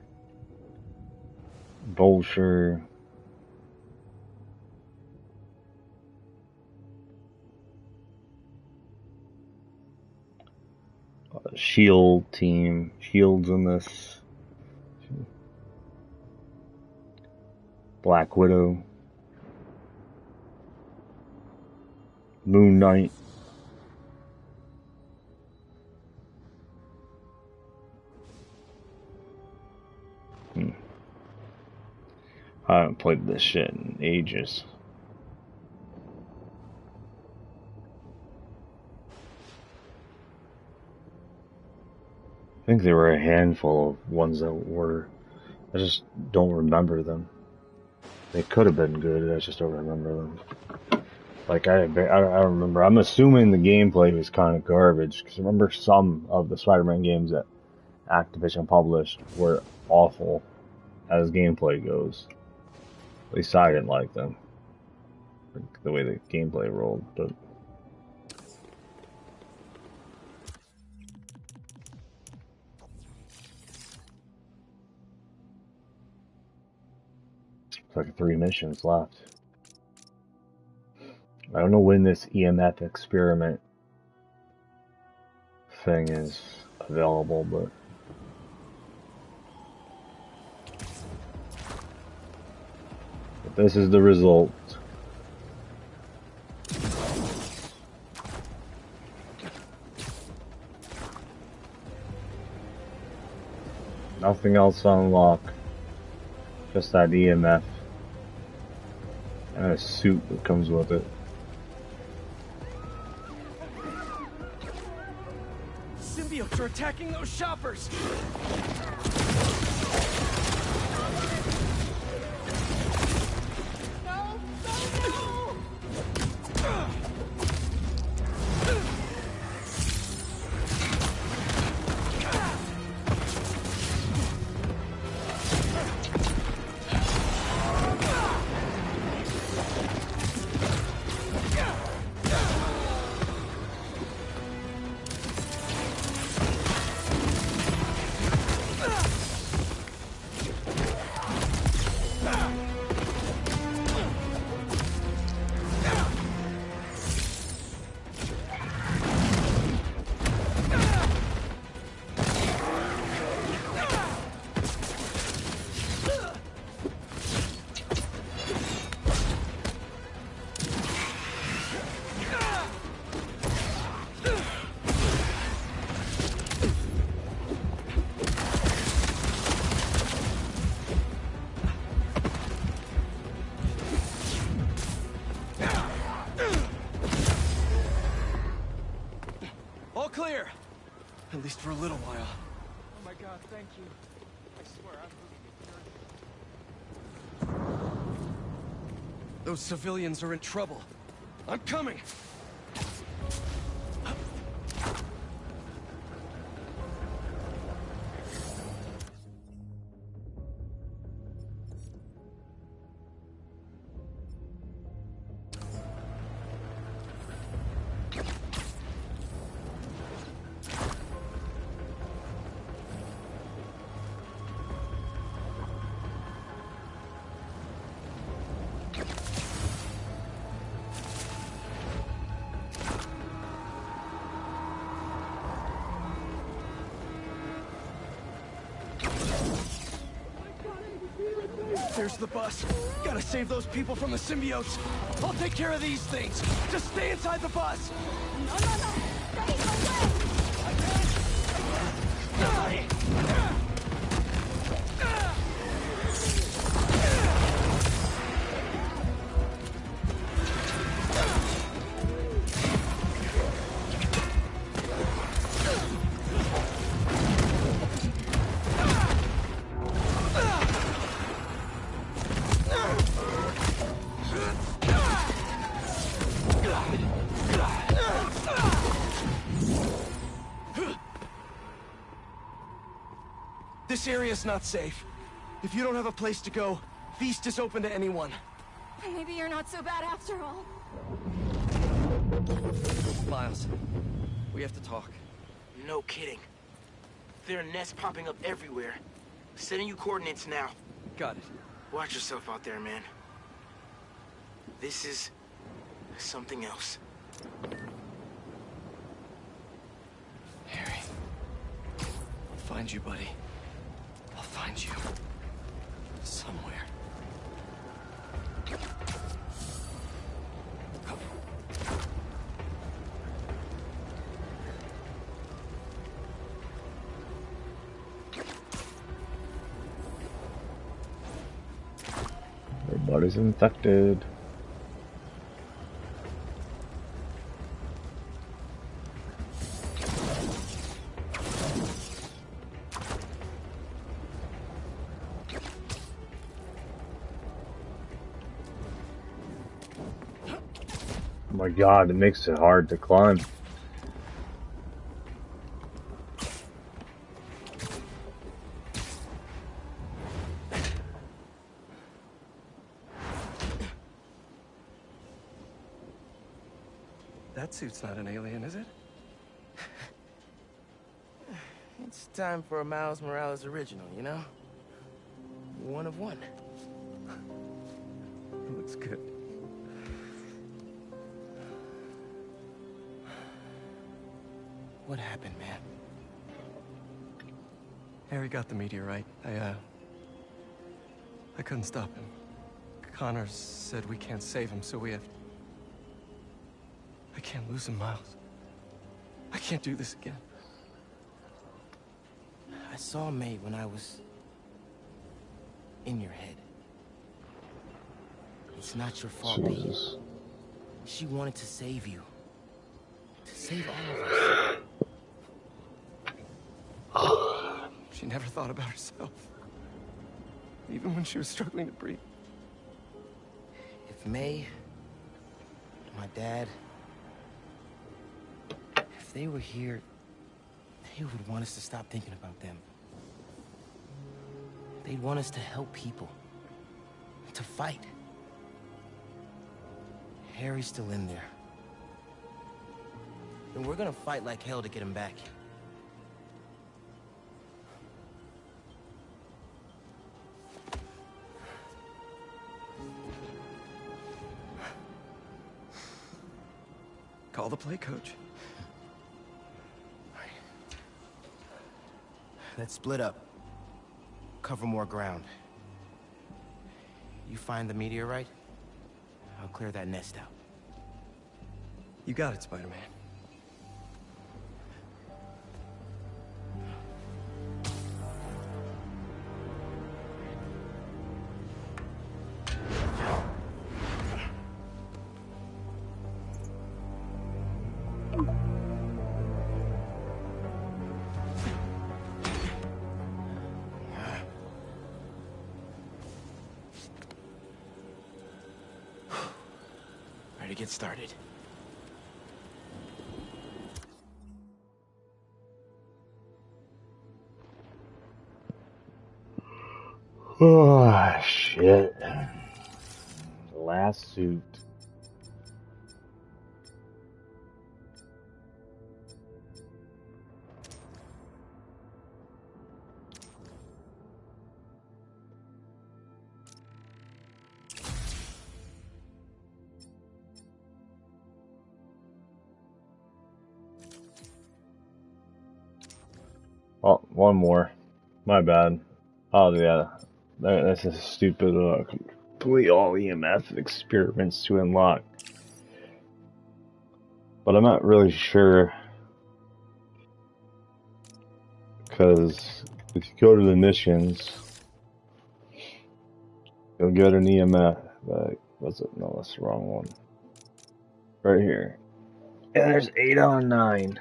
Vulture, Shield team, Shield's in this. Black Widow, Moon Knight. I haven't played this shit in ages. I think there were a handful of ones that were. I just don't remember them. They could have been good, I just don't remember them. Like, I don't remember. I'm assuming the gameplay was kind of garbage, because I remember some of the Spider-Man games that Activision published were awful as gameplay goes. At least I didn't like them. Like, the way the gameplay rolled, but... It's like 3 missions left. I don't know when this EMF experiment thing is available, but this is the result. Nothing else to unlock. Just that EMF. And a suit that comes with it. Symbiotes are attacking those shoppers! No! No! No! All clear! At least for a little while. Oh my god, thank you. I swear I'm losing it. Those civilians are in trouble. I'm coming! There's the bus. Gotta save those people from the symbiotes. I'll take care of these things. Just stay inside the bus. No, no, no! Stay away! This area's not safe. If you don't have a place to go, Feast is open to anyone. Maybe you're not so bad after all. Miles, we have to talk. No kidding. There are nests popping up everywhere. Sending you coordinates now. Got it. Watch yourself out there, man. This is something else. Harry. I'll find you, buddy. I'll find you. Somewhere. Everybody's infected. Oh my god, it makes it hard to climb. That suit's not an alien, is it? It's time for a Miles Morales original, you know? One of one. Looks good. What happened, man? Harry got the meteorite. I couldn't stop him. Connor said we can't save him, so we have... I can't lose him, Miles. I can't do this again. I saw May when I was... in your head. It's not your fault, Pete. She wanted to save you. To save all of us. She never thought about herself. Even when she was struggling to breathe. If May, my dad, if they were here, they would want us to stop thinking about them. They'd want us to help people. To fight. Harry's still in there. And we're gonna fight like hell to get him back. Call the play, coach. Let's split up. Cover more ground. You find the meteorite, I'll clear that nest out. You got it, Spider-Man. Ready to get started. Oh, shit. Last suit. Oh, one more. My bad. Oh, yeah. That's a stupid, complete all EMF experiments to unlock. But I'm not really sure. Because if you go to the missions, you'll get an EMF. What's it? No, that's the wrong one. Right here. And there's 8 on 9.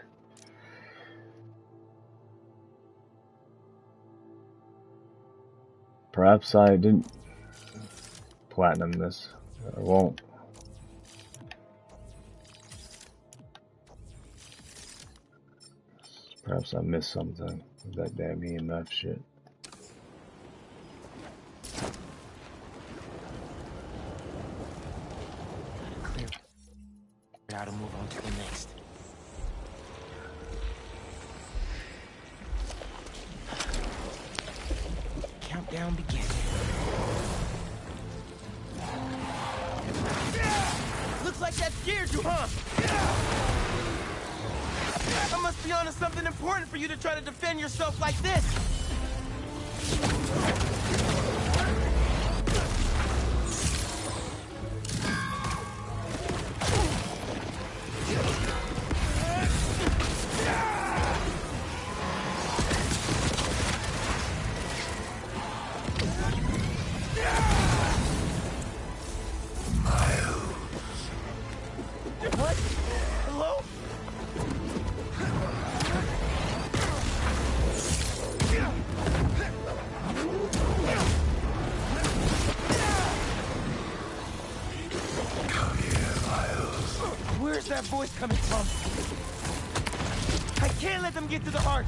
Perhaps I didn't platinum this. I won't. Perhaps I missed something with that damn EMF shit. Clear. Now to move on to the next. Countdown begins. Looks like that scared you, huh? I must be onto something important for you to try to defend yourself like this. What? Hello? Where's that voice coming from? I can't let them get to the heart.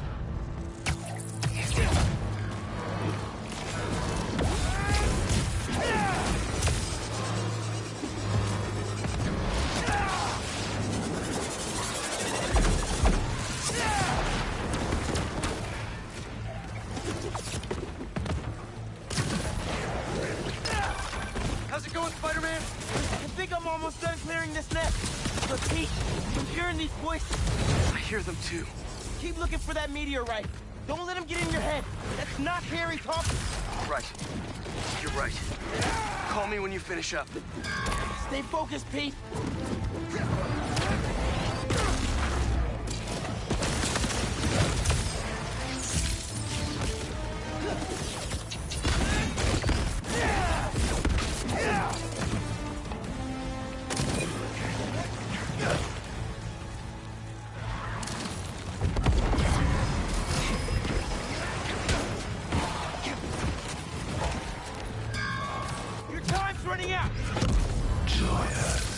How's it going? doing, Spider-Man? I think I'm almost done clearing this nest. But Pete, I'm hearing these voices. I hear them too. Keep looking for that meteorite. Don't let him get in your head. That's not Harry talking. Right. You're right. Call me when you finish up. Stay focused, Pete. Your time's running out. Join us.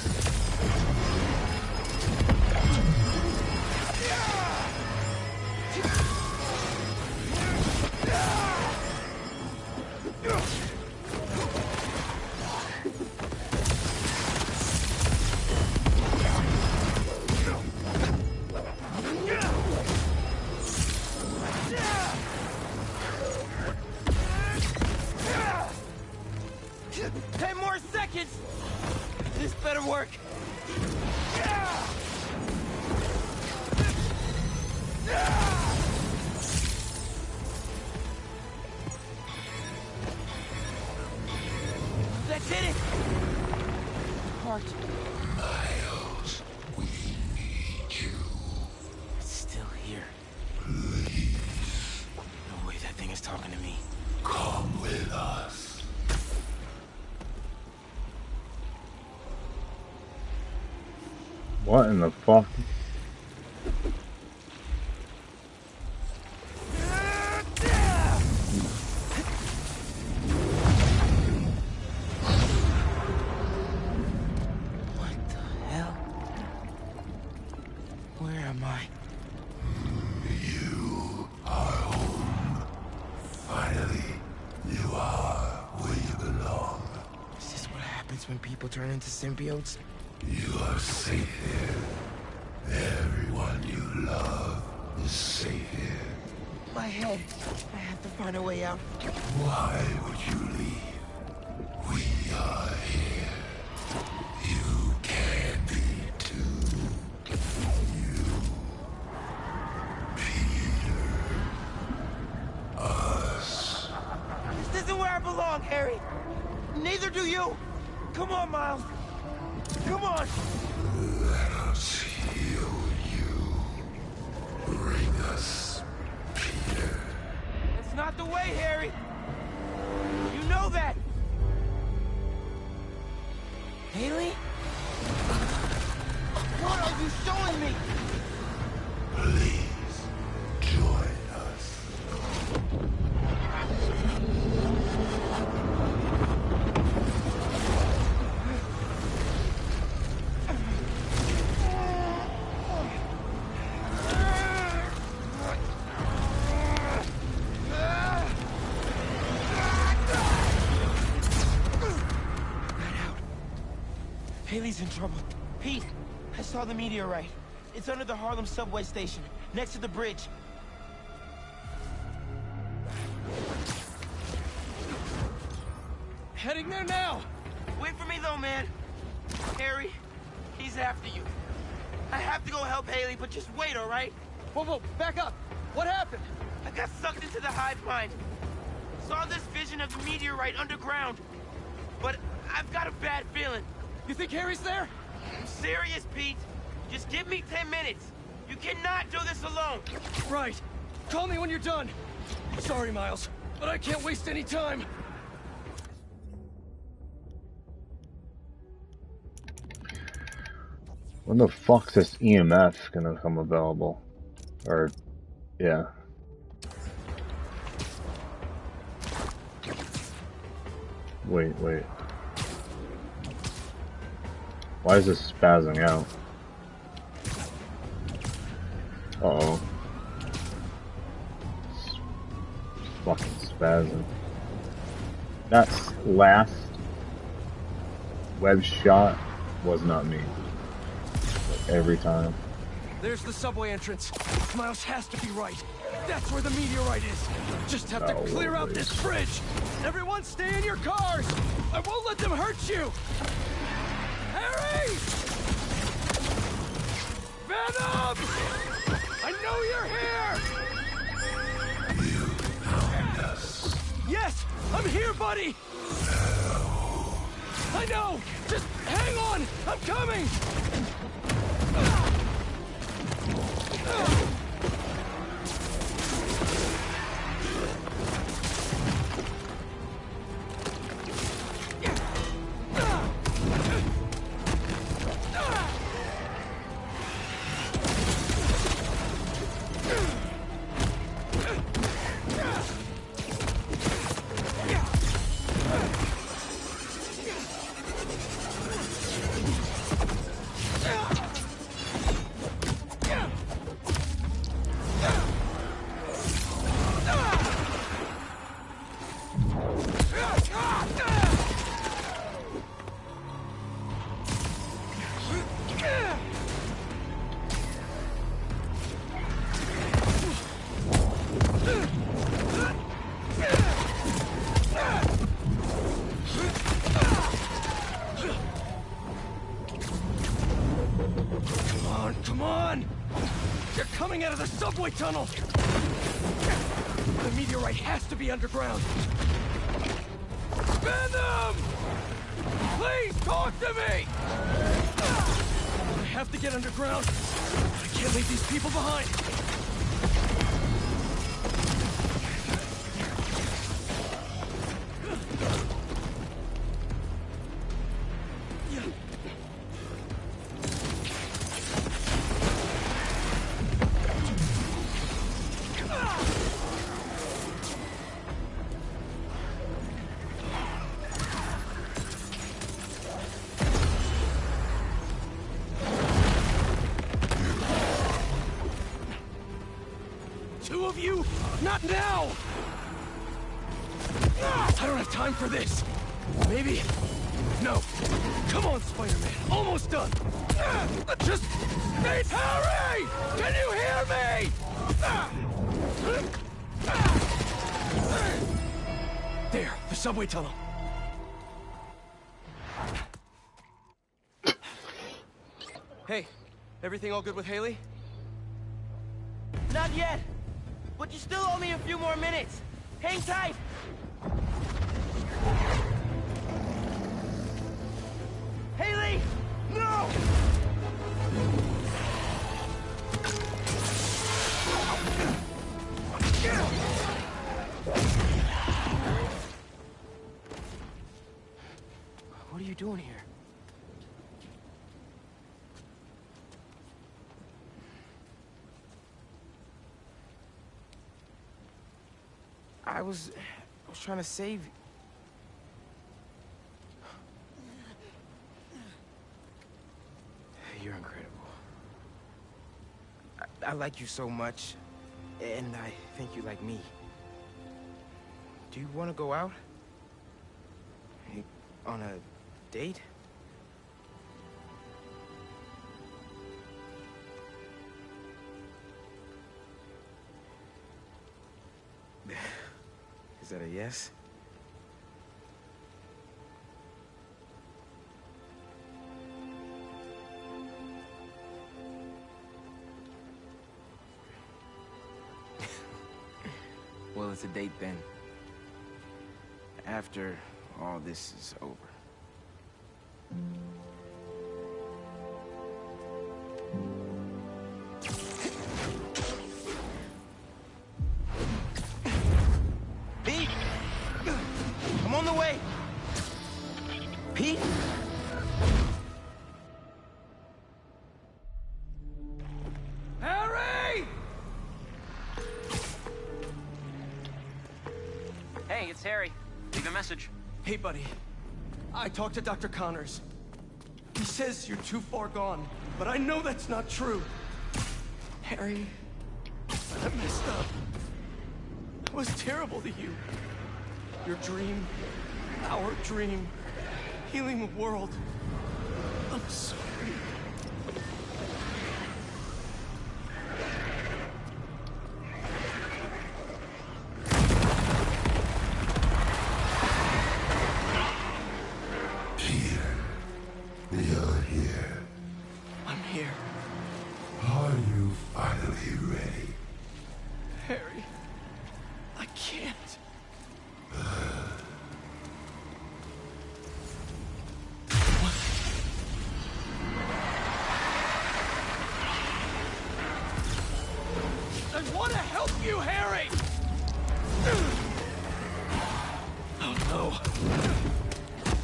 This better work. That did it! Heart. Miles, we need you. It's still here. Please. No way that thing is talking to me. Come with us. What in the fuck? What the hell? Where am I? You are home. Finally, you are where you belong. Is this what happens when people turn into symbiotes? You are safe here. Everyone you love is safe here. My head. I have to find a way out. Why would you leave? We are here. You can be too. You, Peter, us. This isn't where I belong, Harry. Neither do you. Come on, Miles. Come on. Let us heal you. Bring us Peter. That's not the way, Harry. You know that. Haley? What are you showing me? Please, join us. Haley's in trouble. Pete, I saw the meteorite. It's under the Harlem subway station, next to the bridge. Heading there now! Wait for me though, man. Harry, he's after you. I have to go help Haley, but just wait, all right? Whoa, back up! What happened? I got sucked into the hive mind. Saw this vision of the meteorite underground. But I've got a bad feeling. You think Harry's there? I'm serious, Pete. Just give me 10 minutes. You cannot do this alone. Right. Call me when you're done. Sorry, Miles, but I can't waste any time. When the fuck's this EMF gonna come available? Or, yeah. Wait. Why is this spazzing out? Uh-oh. It's fucking spazzing. That last web shot was not me. Like, every time. There's the subway entrance. Miles has to be right. That's where the meteorite is. Just have to clear out this bridge. Everyone stay in your cars! I won't let them hurt you! Harry! Venom! I know you're here! You found us. Yes! I'm here, buddy! I know! Just hang on! I'm coming! Come on! You're coming out of the subway tunnel! The meteorite has to be underground! Venom! Please talk to me! I have to get underground. I can't leave these people behind. Two of you? Not now! I don't have time for this. Maybe... No. Come on, Spider-Man. Almost done. Just... Stay... Harry! Can you hear me? There, the subway tunnel. Hey, everything all good with Haley? Not yet, but you still owe me a few more minutes. Hang tight. Haley! No! What are you doing here? I was trying to save you. You're incredible. I like you so much, and I think you like me. Do you want to go out? On a date? Is that a yes? Well, it's a date then. After all this is over. Pete! I'm on the way! Pete? Harry! Hey, it's Harry. Leave a message. Hey, buddy. I talked to Dr. Connors. He says you're too far gone, but I know that's not true. Harry, I messed up. I was terrible to you. Your dream, our dream, healing the world. I'm sorry.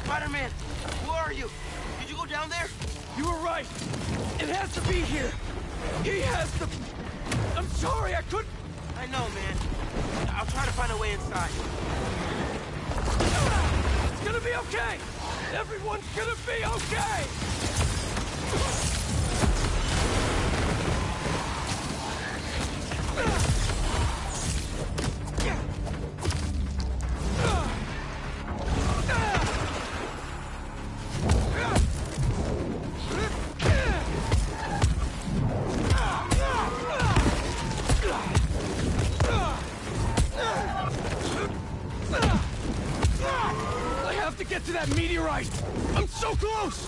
Spider-Man, who are you? Did you go down there? You were right. It has to be here. He has to... I'm sorry, I couldn't... I know, man. I'll try to find a way inside. It's gonna be okay. Everyone's gonna be okay. I have to get to that meteorite. I'm so close.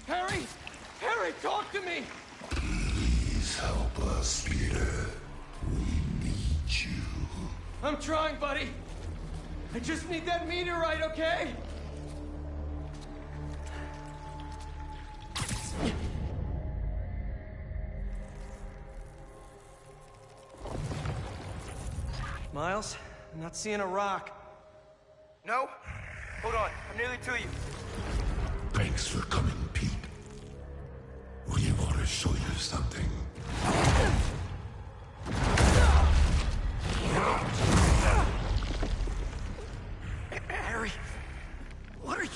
Harry! Harry, talk to me! Please help us, Peter. We need you. I'm trying, buddy. I just need that meteorite, okay? Miles, I'm not seeing a rock. No? Hold on, I'm nearly to you. Thanks for coming, Pete. We want to show you something. Harry, what are you?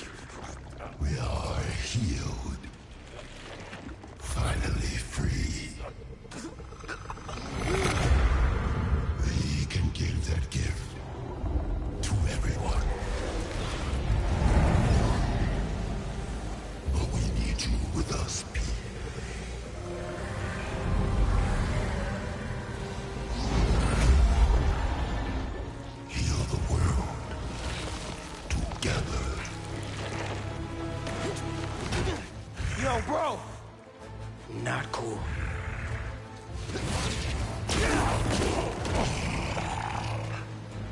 We are healed. Finally free. We can give that gift to everyone. But we need you with us, Pete. Heal the world. Together. Yo, bro! Not cool.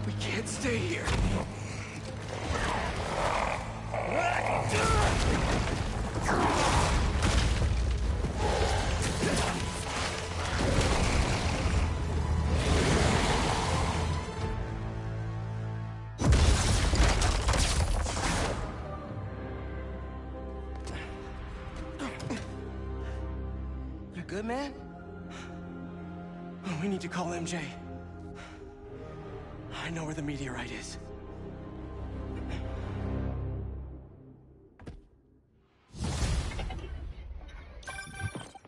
We can't stay here. You good, man? We need to call MJ. I know where the meteorite is.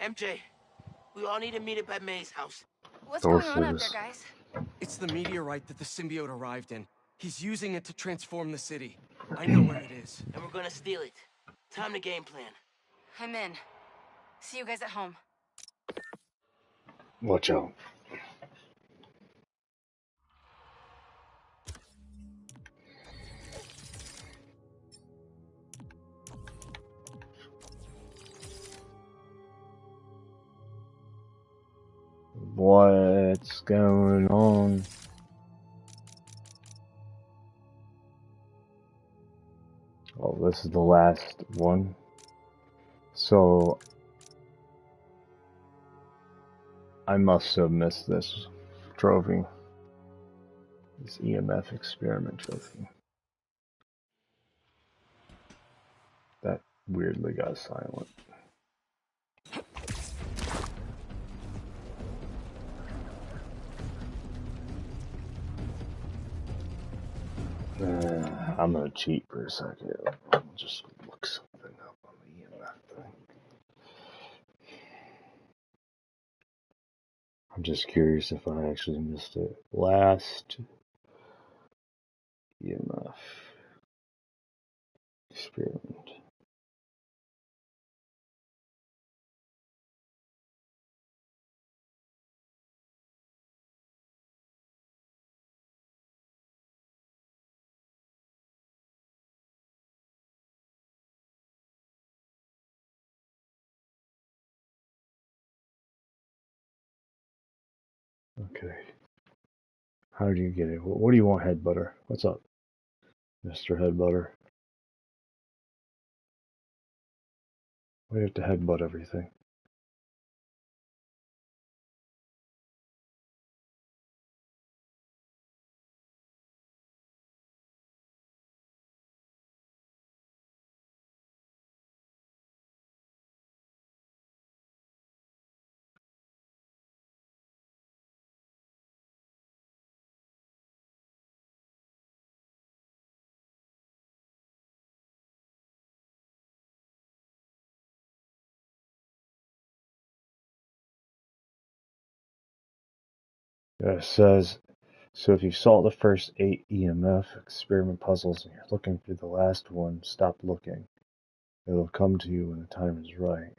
MJ, we all need to meet up at May's house. What's going on out there, guys? It's the meteorite that the symbiote arrived in. He's using it to transform the city. I know where it is. And we're gonna steal it. Time to game plan. I'm in. See you guys at home. Watch out. What's going on? Oh, this is the last one. So I must have missed this trophy. This EMF experiment trophy. That weirdly got silent. I'm gonna cheat for a second. I'll just look something up on the EMF thing. I'm just curious if I actually missed it. Last EMF experiment. Okay. How do you get it? What do you want, Headbutter? What's up, Mr. Headbutter? Why do you have to headbutt everything? Yeah, it says, so if you solve the first 8 EMF experiment puzzles and you're looking for the last one, stop looking. It'll come to you when the time is right.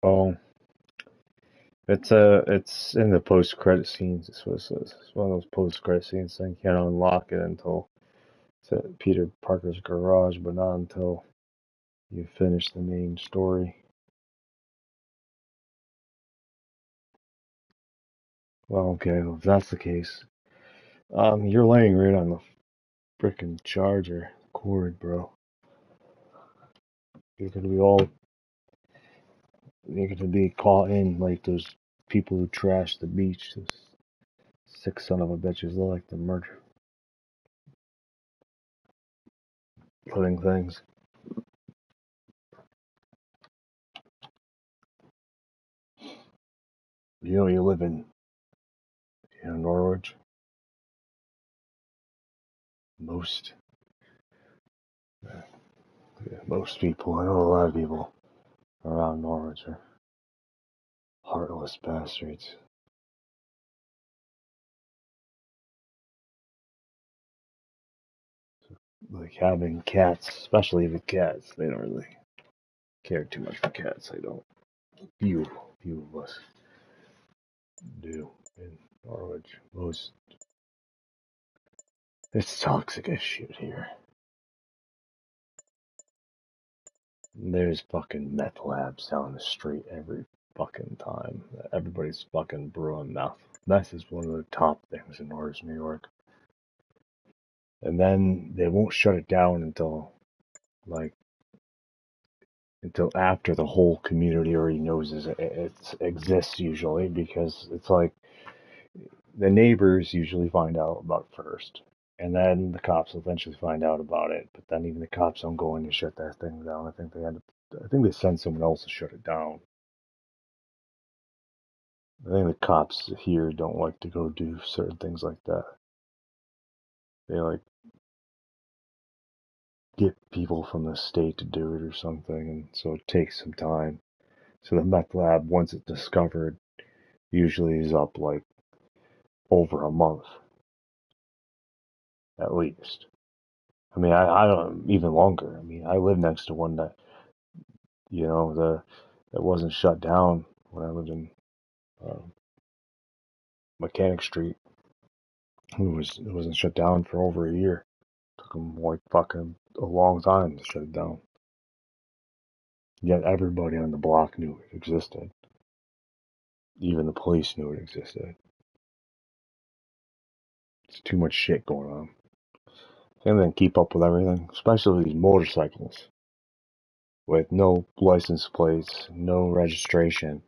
Oh, it's in the post-credit scenes. It's what it says. It's one of those post-credit scenes saying you can't unlock it until it's at Peter Parker's garage, but not until you finish the main story. Well, okay, well, if that's the case, you're laying right on the frickin' charger cord, bro. You're gonna be all, you're gonna be caught in like those people who trash the beach. Those sick son of a bitches. They like to murder living things. You know, you live in Norwich. Most most people, I know a lot of people around Norwich are heartless bastards. Like having cats, especially the cats, they don't really care too much for cats. I don't. Few of us do in Norwich. Most. It's toxic as shit here. There's fucking meth labs down the street every fucking time. Everybody's fucking brewing meth. Meth is one of the top things in Norwich, New York. And then they won't shut it down until after the whole community already knows it exists usually, because it's like the neighbors usually find out about it first, and then the cops will eventually find out about it. But then even the cops don't go in and shut that thing down. I think they send someone else to shut it down. I think the cops here don't like to go do certain things like that. They like get people from the state to do it or something, and so it takes some time. So the meth lab, once it's discovered, usually is up like over a month, at least. I mean, I don't even longer. I mean, I live next to one that, that wasn't shut down when I lived in uh, Mechanic Street. It wasn't shut down for over a year. Took them like fucking a long time to shut it down. Yet everybody on the block knew it existed. Even the police knew it existed. It's too much shit going on. And then keep up with everything, especially these motorcycles with no license plates, no registration,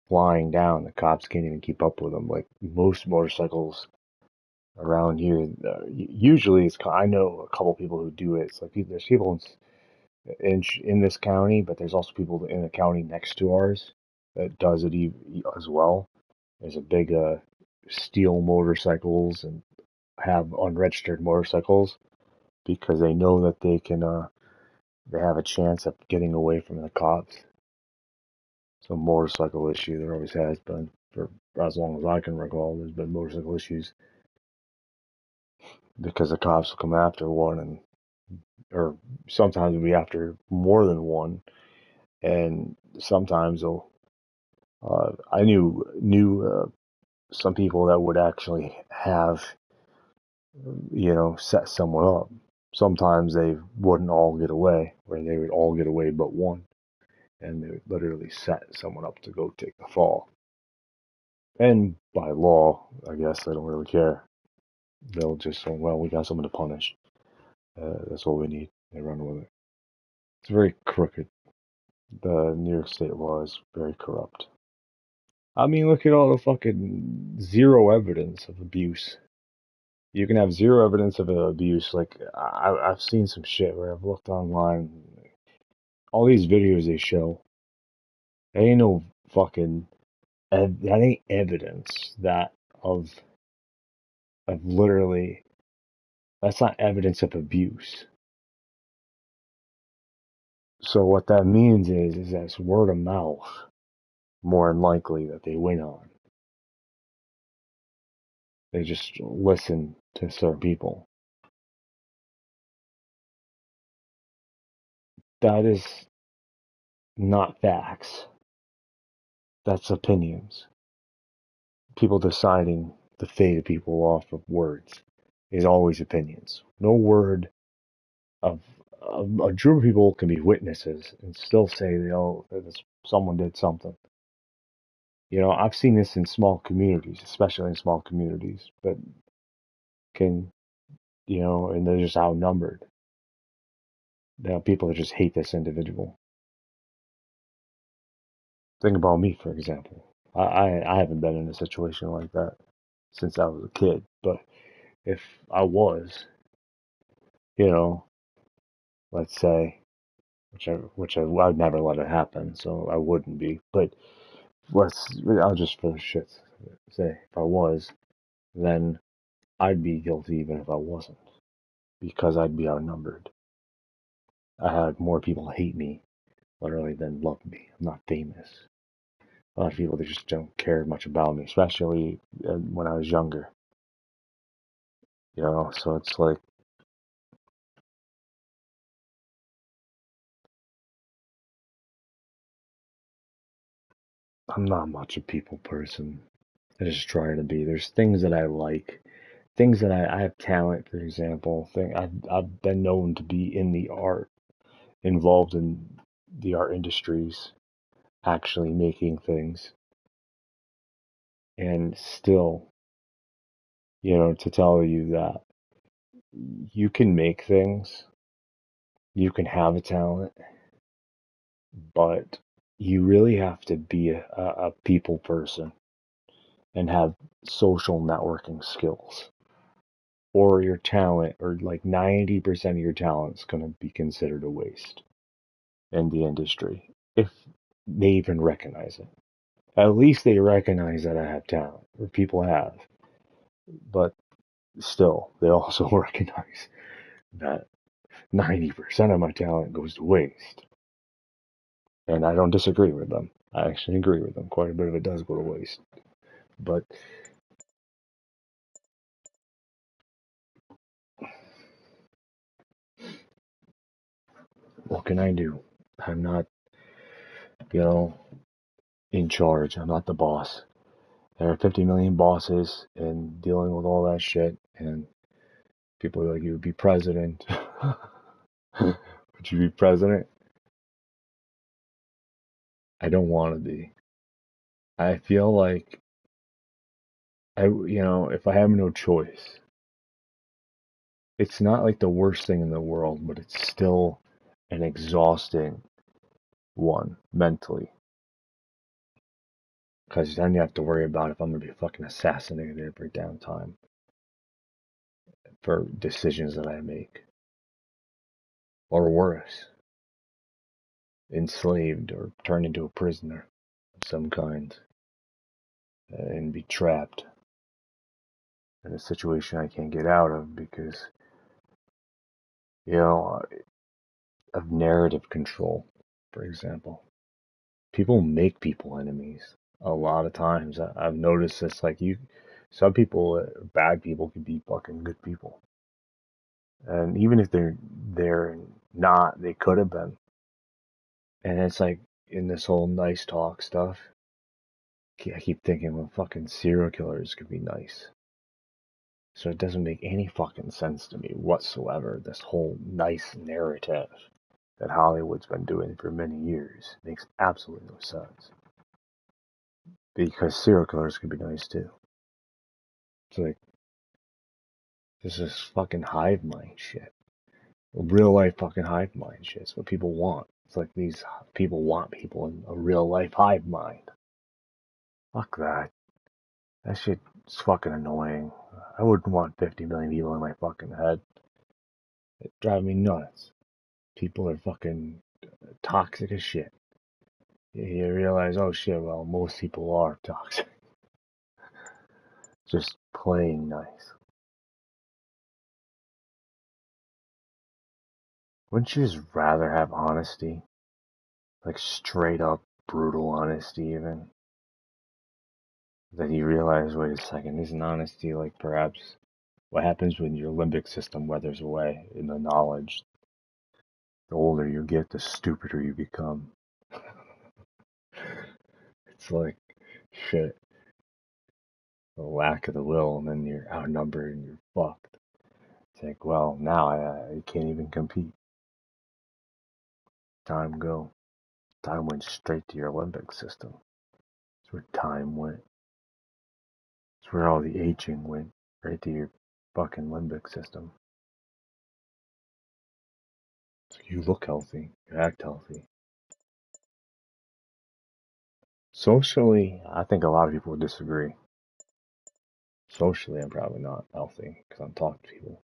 flying down. The cops can't even keep up with them. Like most motorcycles around here, usually I know a couple people who do it. It's like there's people in this county, but there's also people in the county next to ours that does it as well. There's a big steal motorcycles and have unregistered motorcycles because they know that they can they have a chance of getting away from the cops. It's a motorcycle issue. There always has been for as long as I can recall. There's been motorcycle issues because the cops will come after one or sometimes it'll be after more than one, and sometimes they'll. I knew some people that would actually have, set someone up. Sometimes they wouldn't all get away, where they would all get away but one, and they would literally set someone up to go take the fall. And by law, I guess they don't really care. They'll just say, well, we got someone to punish. That's all we need. They run with it. It's very crooked. The New York State law is very corrupt. I mean, look at all the fucking zero evidence of abuse. You can have zero evidence of abuse. Like, I've seen some shit where I've looked online. All these videos they show, there ain't no fucking, that ain't evidence that of literally, that's not evidence of abuse. So what that means is that's word of mouth, more than likely, that they went on. They just listen to certain people. That is not facts. That's opinions. People deciding the fate of people off of words is always opinions. No word of a group of people can be witnesses and still say, someone did something. I've seen this in small communities, especially in small communities, but and they're just outnumbered. People that just hate this individual. Think about me, for example. I haven't been in a situation like that since I was a kid, but if I was, let's say, I'd never let it happen, so I wouldn't be. But I'll just for shit say, if I was, then I'd be guilty even if I wasn't, because I'd be outnumbered. I had more people hate me, literally, than love me. I'm not famous. A lot of people that just don't care much about me, especially when I was younger. So it's like, I'm not much a people person. I just try to be. There's things that I like, things that I have talent, for example. I've been known to be in the art, involved in the art industries, actually making things, and still, to tell you that you can make things, you can have a talent, but you really have to be a people person and have social networking skills, or your talent, or like 90% of your talent, is going to be considered a waste in the industry if they even recognize it. At least they recognize that I have talent, or people have, but still, they also recognize that 90% of my talent goes to waste. And I don't disagree with them. I actually agree with them. Quite a bit of it does go to waste. But what can I do? I'm not, in charge. I'm not the boss. There are 50 million bosses and dealing with all that shit. And people are like, you would be president. Would you be president? I don't want to be. I feel like if I have no choice, it's not like the worst thing in the world, but it's still an exhausting one mentally. Because then you have to worry about if I'm going to be fucking assassinated every damn time for decisions that I make. Or worse. enslaved or turned into a prisoner of some kind and be trapped in a situation I can't get out of because, of narrative control, for example. People make people enemies a lot of times. I've noticed this, some people, bad people can be fucking good people. And even if they're not, they could have been. And it's like, in this whole nice talk stuff, I keep thinking, well, fucking serial killers could be nice. So it doesn't make any fucking sense to me whatsoever, this whole nice narrative that Hollywood's been doing for many years. Makes absolutely no sense. Because serial killers can be nice too. It's like, this is fucking hive mind shit. Real life fucking hive mind shit. It's what people want. It's like these people want people in a real life hive mind. Fuck that. That shit's fucking annoying. I wouldn't want 50 million people in my fucking head. It drives me nuts. People are fucking toxic as shit. You realize, oh shit, well, most people are toxic. Just playing nice. Wouldn't you just rather have honesty? Like straight up brutal honesty even? That you realize, wait a second, isn't honesty like perhaps what happens when your limbic system weathers away in the knowledge? The older you get, the stupider you become. It's like, shit, the lack of the will, and then you're outnumbered and you're fucked. It's like, well, now I can't even compete. Time go. Time went straight to your limbic system. That's where time went. That's where all the aging went. Right to your fucking limbic system. So you look healthy. You act healthy. Socially, I think a lot of people would disagree. Socially, I'm probably not healthy because I'm talking to people.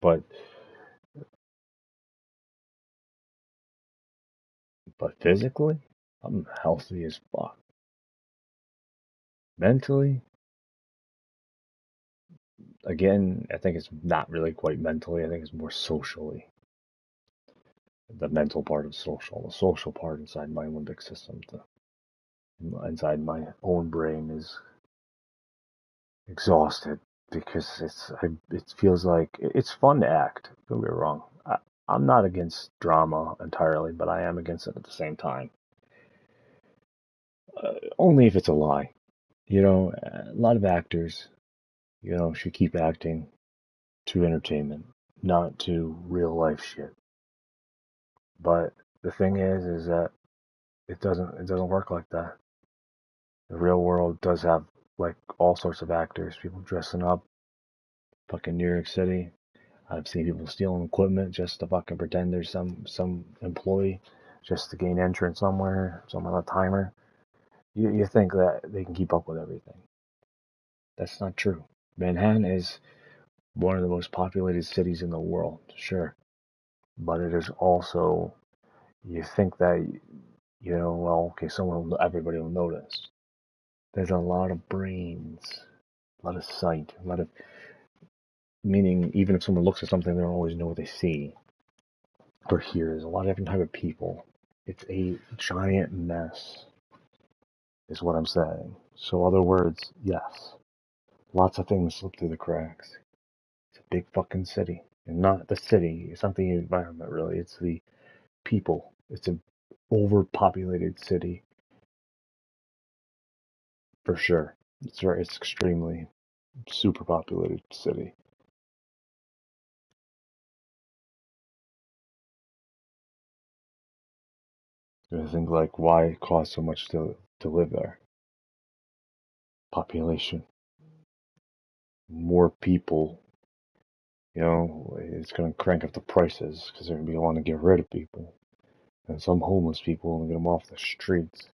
But physically, I'm healthy as fuck. Mentally, again, I think it's not really quite mentally. I think it's more socially. The mental part of social. The social part inside my limbic system. Inside my own brain is exhausted because it feels like it's fun to act. Don't get me wrong. I'm not against drama entirely, but I am against it at the same time. Only if it's a lie. A lot of actors, should keep acting to entertainment, not to real life shit. But the thing is that it doesn't work like that. The real world does have like all sorts of actors, people dressing up, fucking New York City. I've seen people stealing equipment just to fucking pretend there's some employee just to gain entrance somewhere, some on a timer. You think that they can keep up with everything. That's not true. Manhattan is one of the most populated cities in the world, sure. But it is also, you think that, well, okay, everybody will notice. There's a lot of brains, a lot of sight, meaning even if someone looks at something, they don't always know what they see or hear. There's a lot of different type of people. It's a giant mess, is what I'm saying. So, other words, yes, lots of things slip through the cracks. It's a big fucking city. And not the city, it's not the environment really, it's the people. It's an overpopulated city. For sure. It's extremely super populated city. I think like why it costs so much to live there. Population. More people, it's gonna crank up the prices because they're gonna be wanting to get rid of people. And some homeless people and get them off the streets.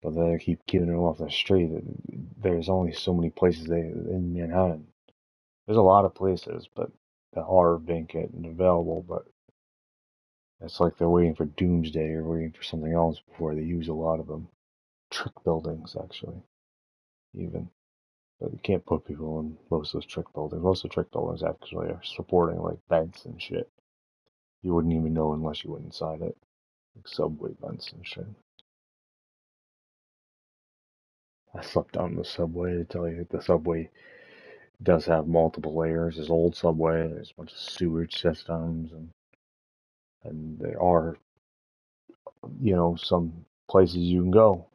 But they keep keeping them off the street. There's only so many places in Manhattan. There's a lot of places, but that are vacant and available. But It's like they're waiting for doomsday or waiting for something else before they use a lot of them. Trick buildings, actually, even. But you can't put people in most of those trick buildings. Most of the trick buildings actually are supporting like vents and shit. You wouldn't even know unless you went inside it. Like subway vents and shit. I slept out in the subway to tell you that the subway does have multiple layers. There's old subway, there's a bunch of sewage systems, and there are, some places you can go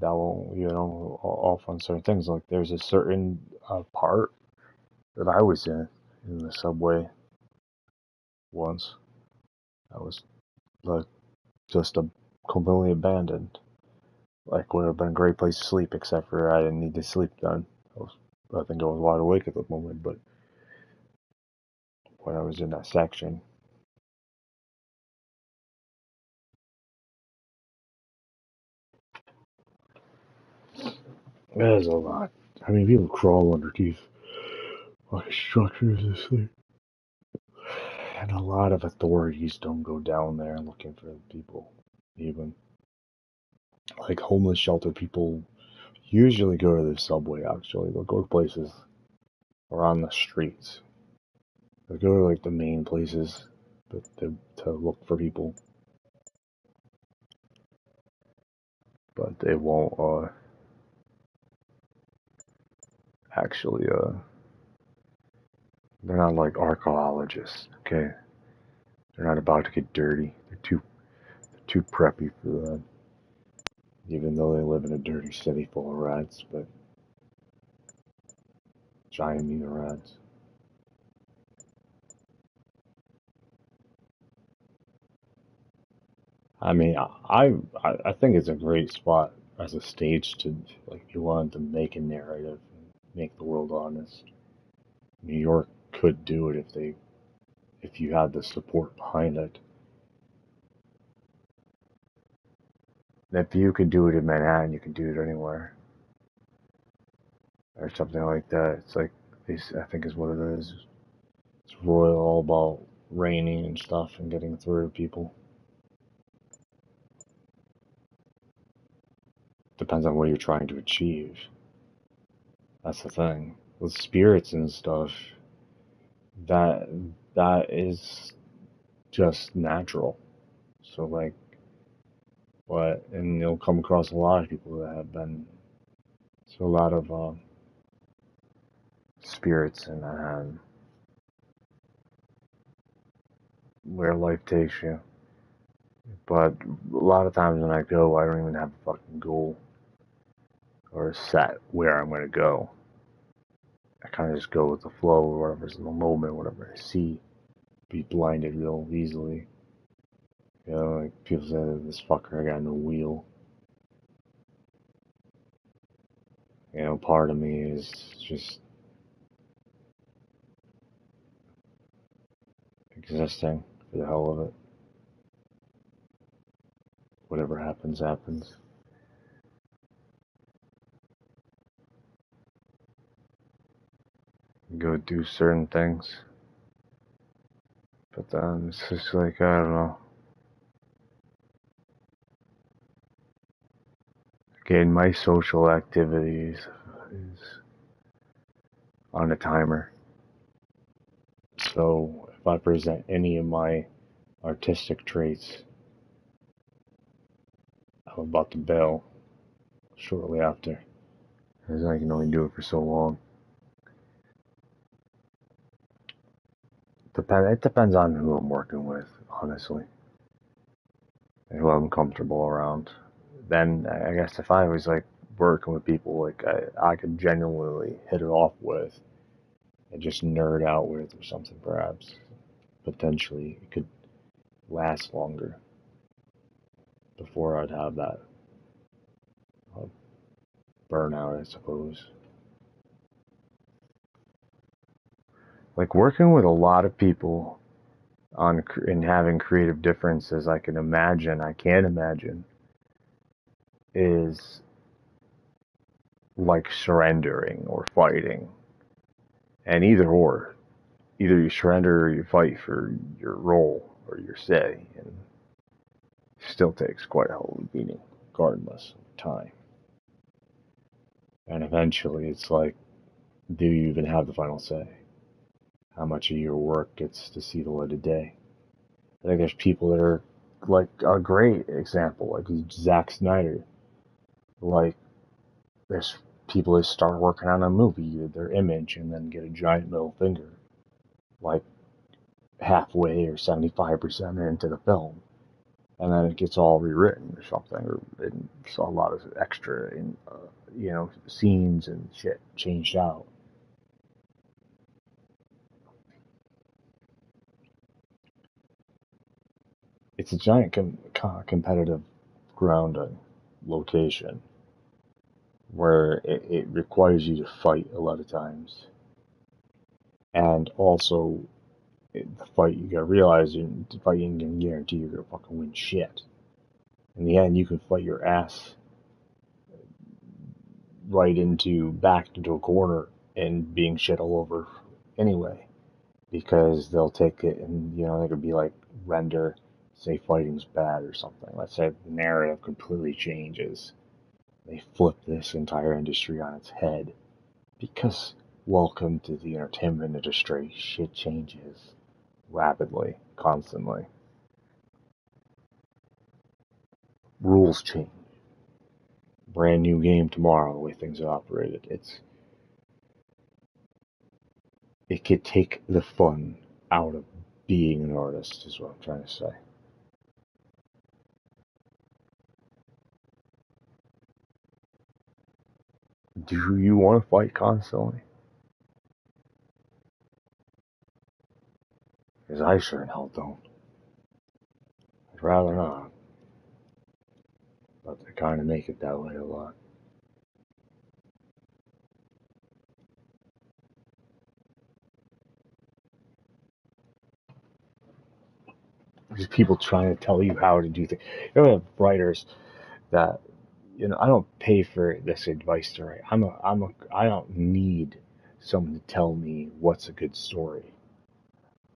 that will, off on certain things. Like there's a certain part that I was in the subway once. I was like just completely abandoned. Like would have been a great place to sleep, except for I didn't need to sleep then. I think I was wide awake at the moment, but when I was in that section, there's a lot. I mean, people crawl underneath like structures to sleep, and a lot of authorities don't go down there looking for people. Even like homeless shelter people usually go to the subway. Actually, they'll go to places around the streets. They'll go to like the main places, but to look for people. But they won't actually they're not like archaeologists, okay? They're not about to get dirty. They're too preppy for that. Even though they live in a dirty city full of rats, but giant meat rats. I mean, I think it's a great spot as a stage to, like, if you wanted to make a narrative, make the world honest. New York could do it if you had the support behind it. If you could do it in Manhattan, you can do it anywhere, or something like that. It's like I think is what it is. It's really all about raining and stuff and getting through to people. Depends on what you're trying to achieve. That's the thing. With spirits and stuff, that is just natural. So like and you'll come across a lot of people that have been a lot of spirits and where life takes you. But a lot of times when I go, I don't even have a fucking goal or a set where I'm gonna go. I kind of just go with the flow, or whatever's in the moment, whatever I see. Be blinded real easily. Like people say, this fucker got no wheel. Part of me is just existing for the hell of it. Whatever happens, happens. Go do certain things. But then it's just like, I don't know. Again, my social activities is on a timer. So if I present any of my artistic traits, I'm about to bail shortly after. Because I can only do it for so long. It depends on who I'm working with, honestly. And who I'm comfortable around. Then I guess if I was like working with people like I could genuinely hit it off with and just nerd out with or something, perhaps. Potentially it could last longer before I'd have that burnout, I suppose. Like working with a lot of people and having creative differences, I can't imagine, is like surrendering or fighting. And either you surrender or you fight for your role or your say, and still takes quite a hell of a beating, regardless of time. And eventually it's like, do you even have the final say? How much of your work gets to see the light of day? I think there's people that are like a great example, like Zack Snyder. Like, there's people that start working on a movie, their image, and then get a giant middle finger, like halfway or 75% into the film, and then it gets all rewritten or something, or it's a lot of extra, scenes and shit changed out. It's a giant competitive grounding location where it requires you to fight a lot of times. And also, the fight, you gotta realize, the fight ain't gonna guarantee you're gonna fucking win shit. In the end, you can fight your ass backed into a corner and being shit all over anyway. Because they'll take it and, they could be like, render, say fighting's bad or something. Let's say the narrative completely changes. They flip this entire industry on its head. Because, welcome to the entertainment industry, shit changes rapidly, constantly. Rules change. Brand new game tomorrow, the way things are operated. It could take the fun out of being an artist, is what I'm trying to say. Do you want to fight constantly? Because I sure in hell don't. I'd rather not. But they kind of make it that way a lot. There's people trying to tell you how to do things. You have writers that, I don't pay for this advice to write. I don't need someone to tell me what's a good story.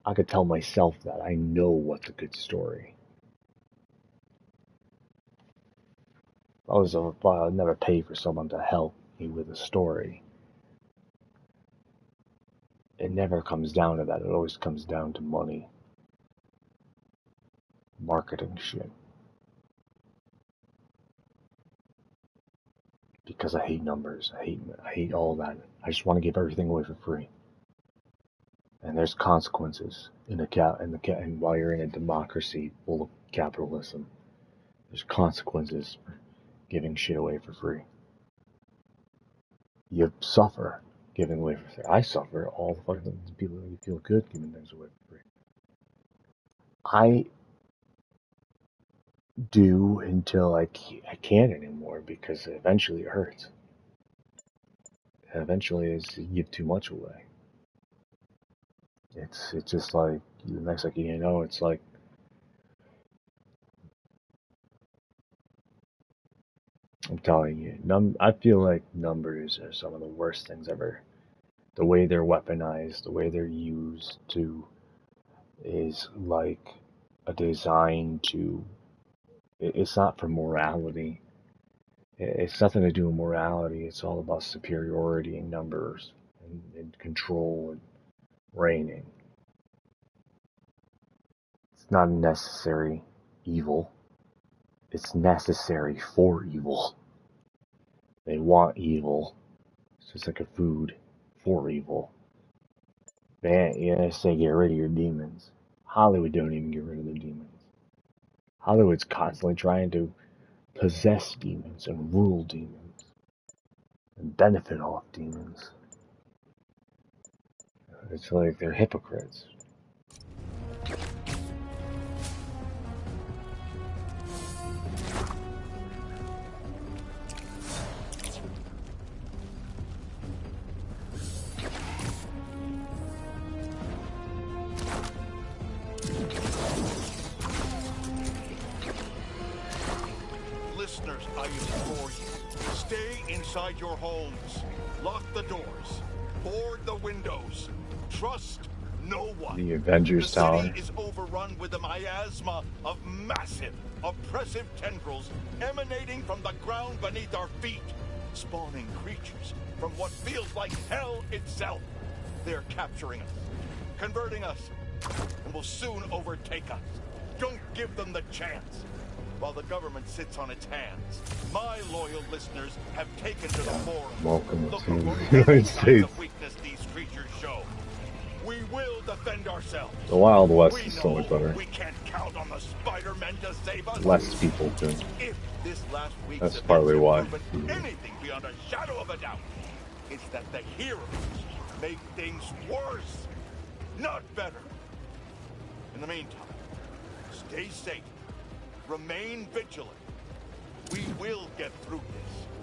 I could tell myself that. I know what's a good story. I'd never pay for someone to help me with a story. It never comes down to that. It always comes down to money. Marketing shit. Because I hate numbers. I hate all that. I just want to give everything away for free. And there's consequences and while you're in a democracy full of capitalism, there's consequences for giving shit away for free. You suffer giving away for free. I suffer all the fucking people that feel good giving things away for free. I do until I can't anymore, because eventually it hurts. Eventually you give too much away. It's just like, the next thing you know, it's like, I'm telling you, I feel like numbers are some of the worst things ever. The way they're weaponized, the way they're used is like a design to, it's not for morality. It's nothing to do with morality. It's all about superiority in numbers and control and reigning. It's not a necessary evil. It's necessary for evil. They want evil. It's just like a food for evil. They say get rid of your demons. Hollywood don't even get rid of their demons. Hollywood's constantly trying to possess demons and rule demons and benefit off demons. It's like they're hypocrites. Listeners, I implore you, stay inside your homes. Lock the doors. Board the windows. Trust no one. The Avengers the Tower. city is overrun with a miasma of massive, oppressive tendrils emanating from the ground beneath our feet, spawning creatures from what feels like hell itself. They're capturing us, converting us, and will soon overtake us. Don't give them the chance. While the government sits on its hands, my loyal listeners have taken to the forum. Welcome Look to for the any United signs States. of weakness these creatures show. We will defend ourselves. The Wild West We is so much better. we can't count on the Spider-Men to save us. Less people too. If this last week's That's events partly have why. proven anything beyond a shadow of a doubt, it's that the heroes make things worse, not better. In the meantime, stay safe. Remain vigilant. We will get through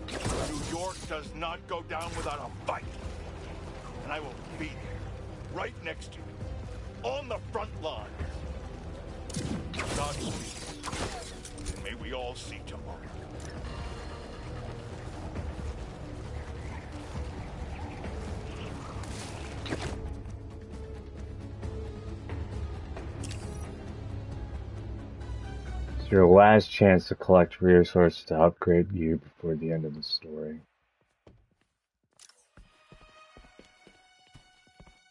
this. New York does not go down without a fight. And I will be there, right next to you, on the front lines. Godspeed. And may we all see tomorrow. It's your last chance to collect resources to upgrade gear before the end of the story.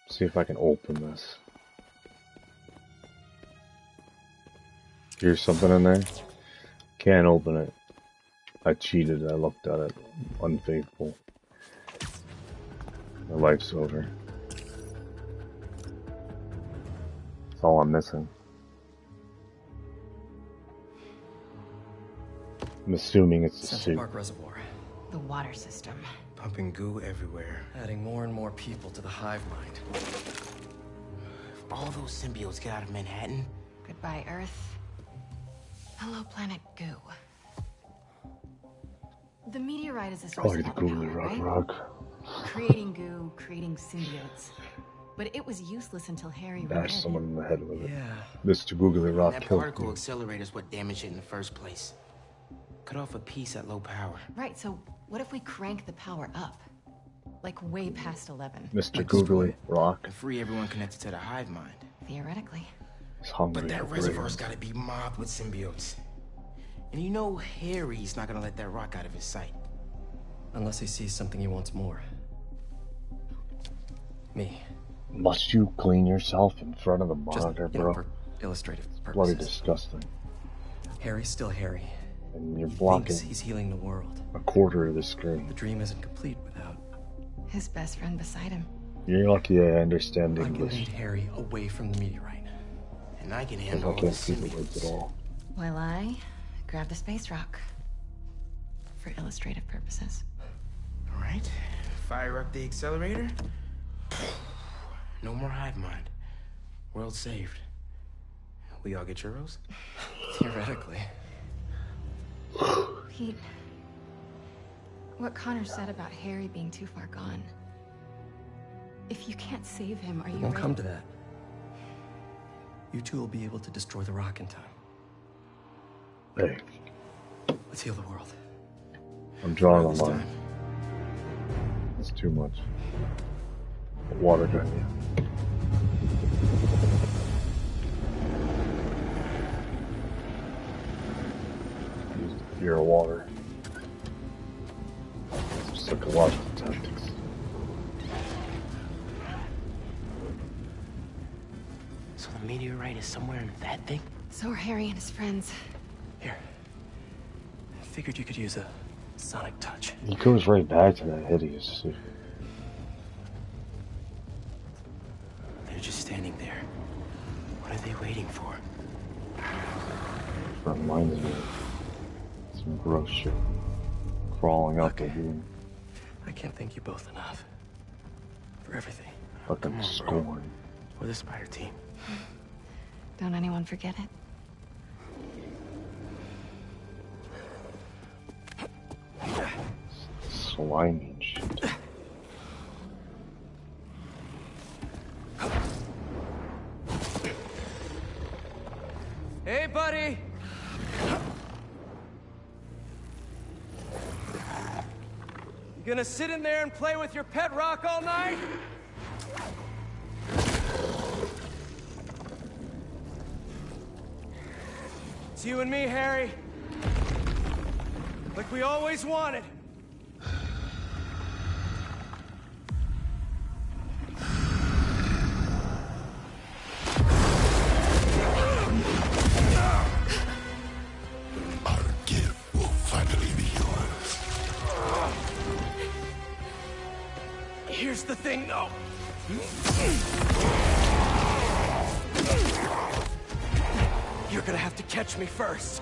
See if I can open this. Here's something in there. Can't open it. I cheated. I looked at it. Unfaithful. My life's over. That's all I'm missing. I'm assuming it's the Central suit. Park Reservoir. The water system. Pumping goo everywhere, adding more and more people to the hive mind. If all those symbiotes get out of Manhattan... Goodbye, Earth. Hello, planet Goo. The meteorite is a source Probably of the Googly power, right? Rock. Creating goo, creating symbiotes. But it was useless until Harry read Bash it. someone in the head with it. Yeah. Mr. Googly Rock That killed particle me. accelerator's what damaged it in the first place. Cut off a piece at low power. Right, so what if we crank the power up? Like way past 11. Mr. Googly Rock And free everyone connected to the hive mind. Theoretically. is hungry. But that for reservoir's brains. gotta be mobbed with symbiotes. And you know Harry's not gonna let that rock out of his sight. Unless he sees something he wants more. Me. Must you clean yourself in front of the Just, monitor, you know, bro? for illustrative Bloody purposes. disgusting. Harry's still Harry. And you're He blocking thinks he's healing the world. a quarter of the screen. The dream isn't complete without... His best friend beside him. You're lucky I understand I can English. lead Harry away from the meteorite. And I can Because handle I all the can't see the words at symbiotes. all. While I grab the space rock. For illustrative purposes. Alright, fire up the accelerator. No more hive mind. World saved. We all get churros? Theoretically. Pete, what Connor said about Harry being too far gone. If you can't save him, are you It won't ready? come to that. You two will be able to destroy the rock in time. Hey, Let's heal the world. I'm drawing a This line. time. That's too much. Water gun, yeah. Use the fear of water. Psychological tactics. So the meteorite is somewhere in that thing? So are Harry and his friends. Here. I figured you could use a sonic touch. He goes right back to that hideous suit. They're just standing there. What are they waiting for? Reminds me of some gross shit. Crawling up the room. I can't thank you both enough. For everything. Fucking scorn. We're the spider team. Don't anyone forget it. Slimy and shit. Hey, buddy! You gonna sit in there and play with your pet rock all night? It's you and me, Harry. Like we always wanted. Our gift will finally be yours. Here's the thing, though. You're gonna have to catch me first.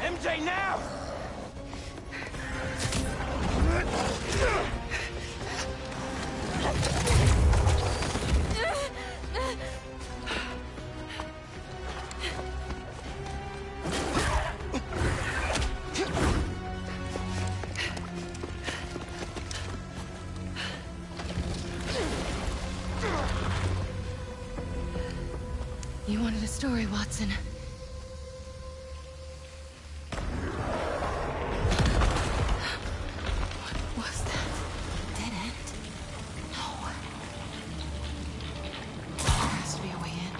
MJ, now! You wanted a story, Watson. What was that? Dead end? No. There has to be a way in.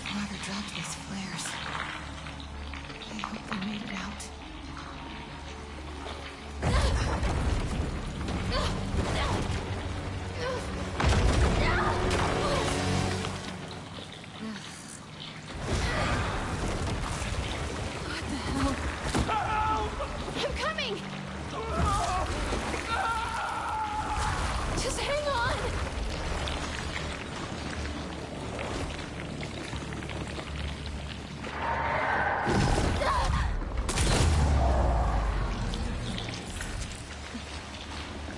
Whoever dropped these flares. I hope they made it out. What the hell? I'm coming! Just hang on!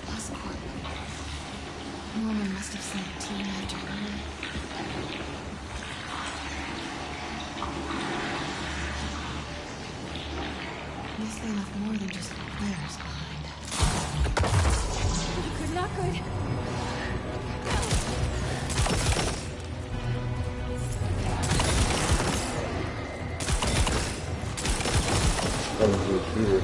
Oscorp. Norman must have sent a team after her. Guess they left more than just flares behind. Not good, not good. That was a shooter.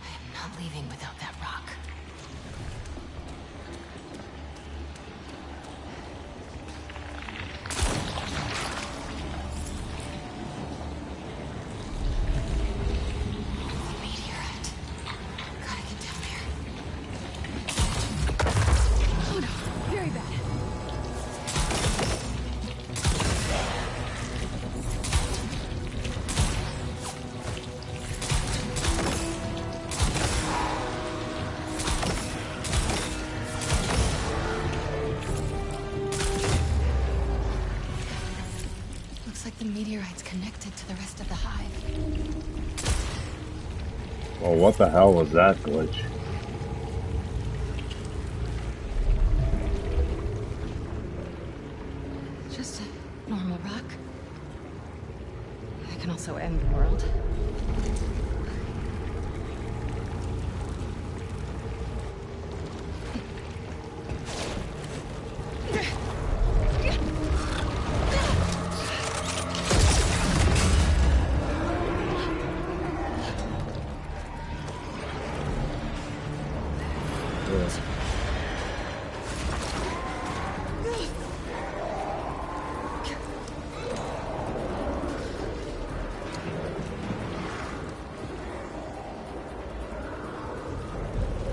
I'm not leaving without that rock. Meteorite. Gotta get down there. Oh no, very bad. Looks like the meteorite's connected to the rest of the hive. Well, what the hell was that glitch? Just a normal rock. That can also end the world.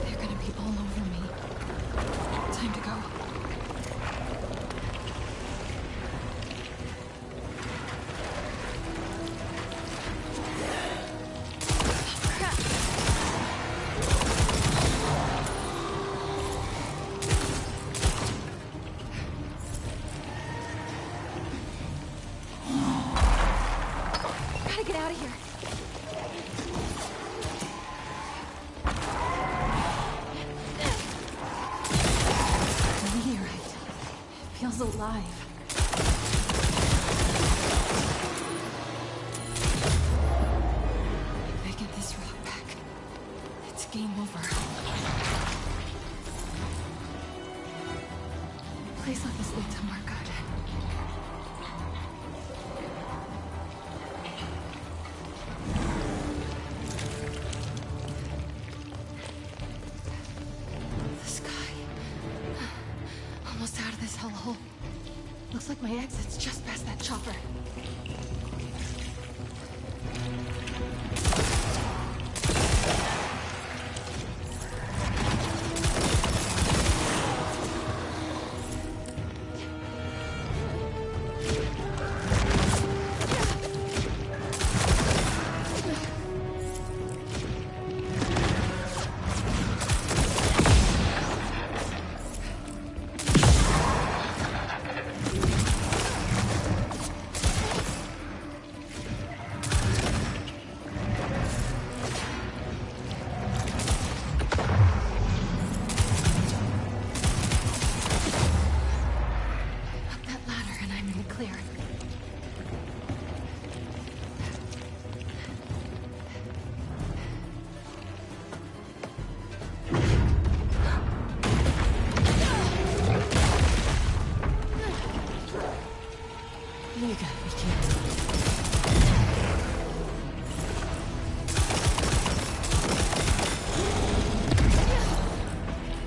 They're gonna be all over me. Time to go. Crap. Meteorite. It feels alive. If I get this rock back, it's game over. A place like this leads somewhere good. The sky. Almost out of this hellhole. Looks like my exit's just past that chopper.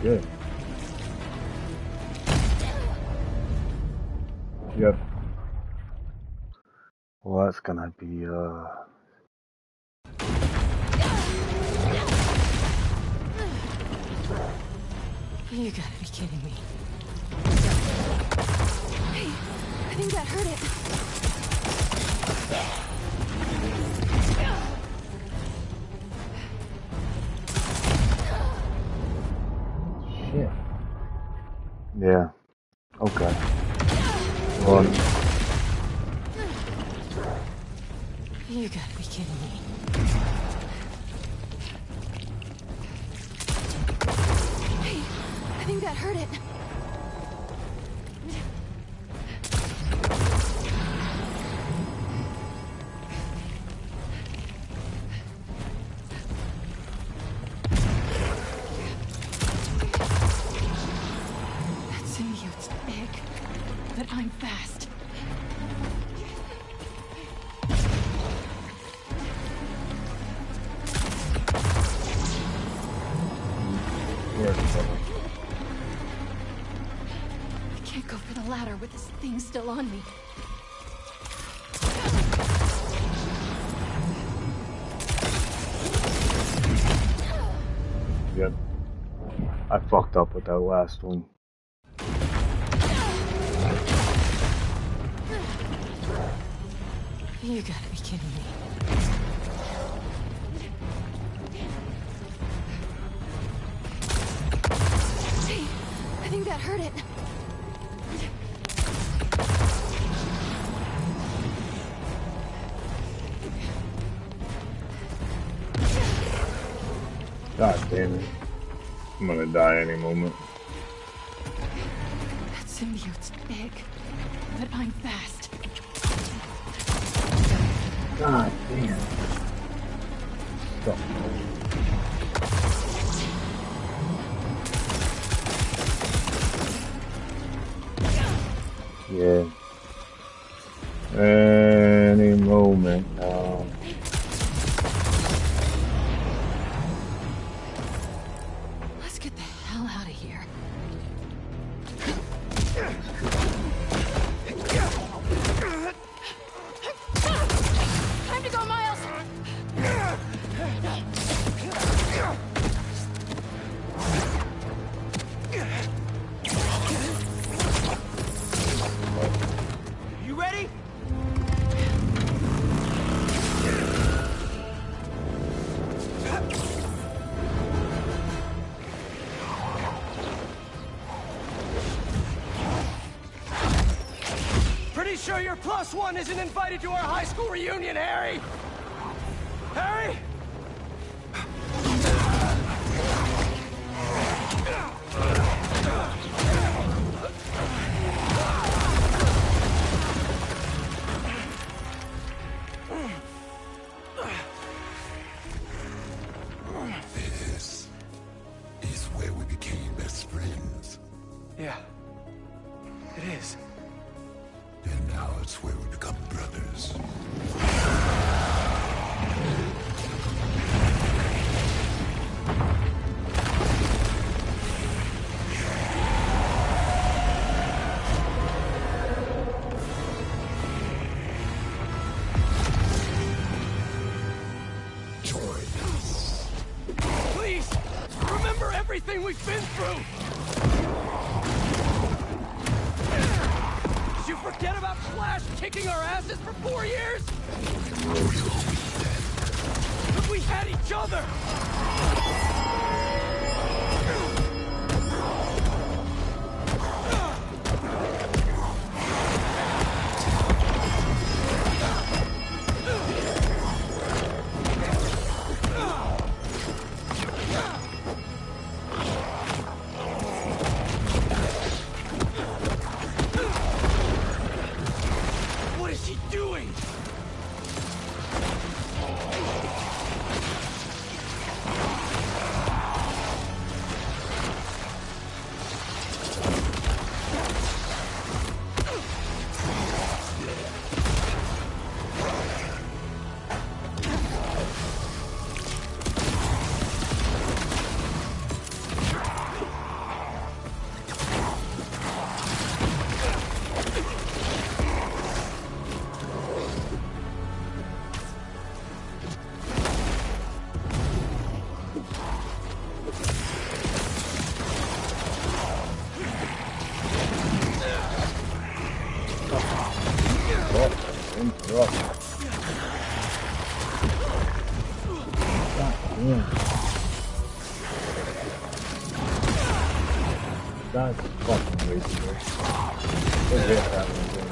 Good. Yep. Well, that's gonna be, You gotta be kidding me. Hey, I think that hurt it. shit. Yeah. Okay. Well, You gotta be kidding me. Hey, I think that hurt it. That symbiote's big, but I'm fast. I can't go for the ladder with this thing still on me. yep. I fucked up with that last one. You gotta be kidding me. Hey, I think that hurt it. God damn it. I'm gonna die any moment. That symbiote's big, but I'm fast. God damn. Stop. Yeah. Any moment now. Let's get the hell out of here. Time to go, Miles! You ready? Pretty sure your +1 isn't invited to our high school reunion, Harry! remember everything we've been through? Did you forget about Flash kicking our asses for 4 years? But we had each other! What is he doing? That's fucking way too much. Let's get that one going.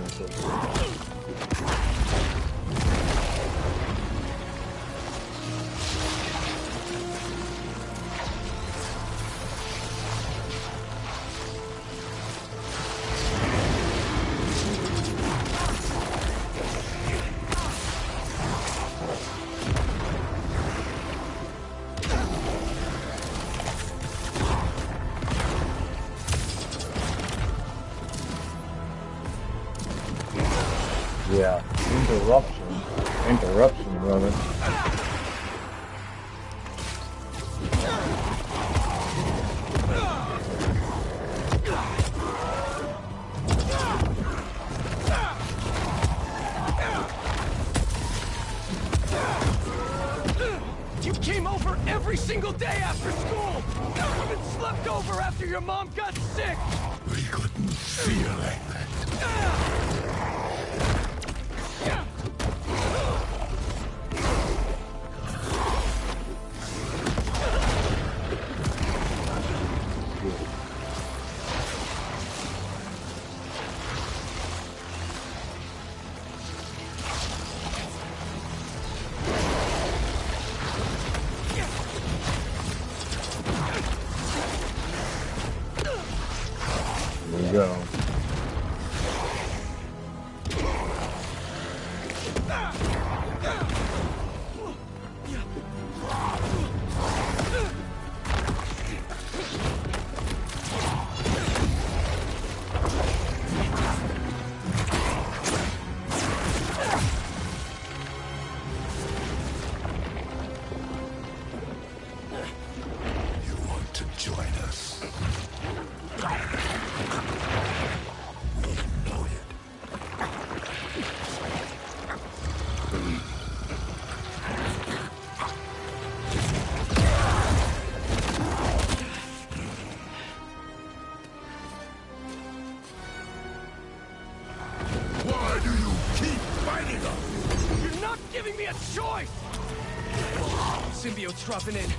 Yeah, interruption, brother. You came over every single day after school! Even slept over after your mom got sick! We couldn't feel like that. There we go. You want to join us? We know it. Why do you keep fighting us? You're not giving me a choice! Symbiote's dropping in.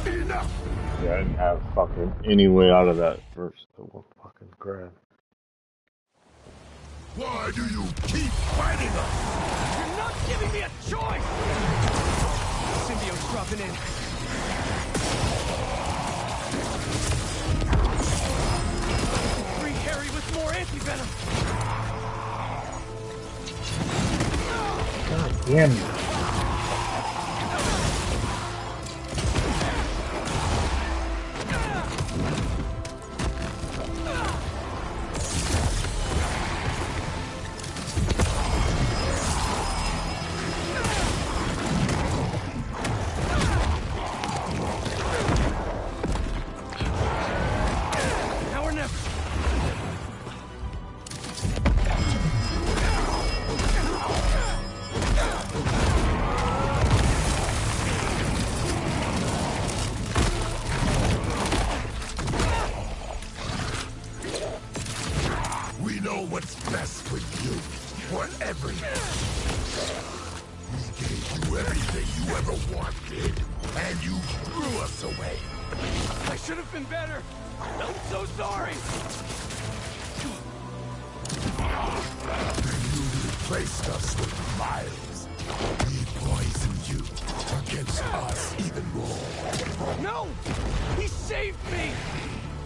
Enough! Yeah, I didn't have fucking any way out of that first fucking grab. Why do you keep fighting us? You're not giving me a choice! Symbiote's dropping in. Free Harry with more anti-venom! God damn it. Now or never! everything. We gave you everything you ever wanted, and you threw us away. I should have been better. I'm so sorry. You replaced us with Miles. We poisoned you against us even more. No! He saved me!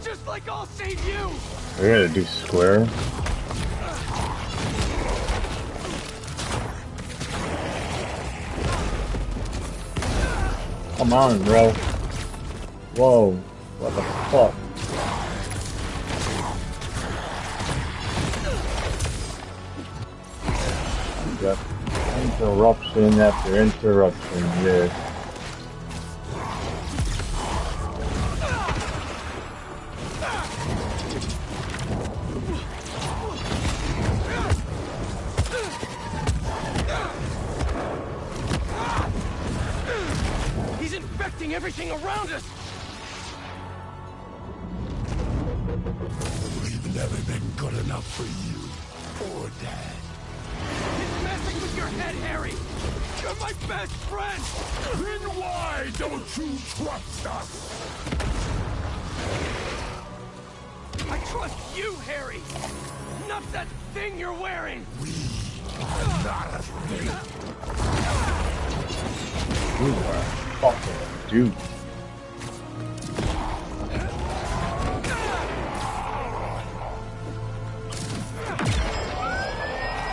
Just like I'll save you! We're gonna do square. Come on, bro. Whoa. What the fuck? Yep. Interruption after interruption, yeah. He's infecting everything around us! We've never been good enough for you, or Dad. He's messing with your head, Harry! You're my best friend! Then why don't you trust us? I trust you, Harry! Not that thing you're wearing! Not a thing. You are fucking dude.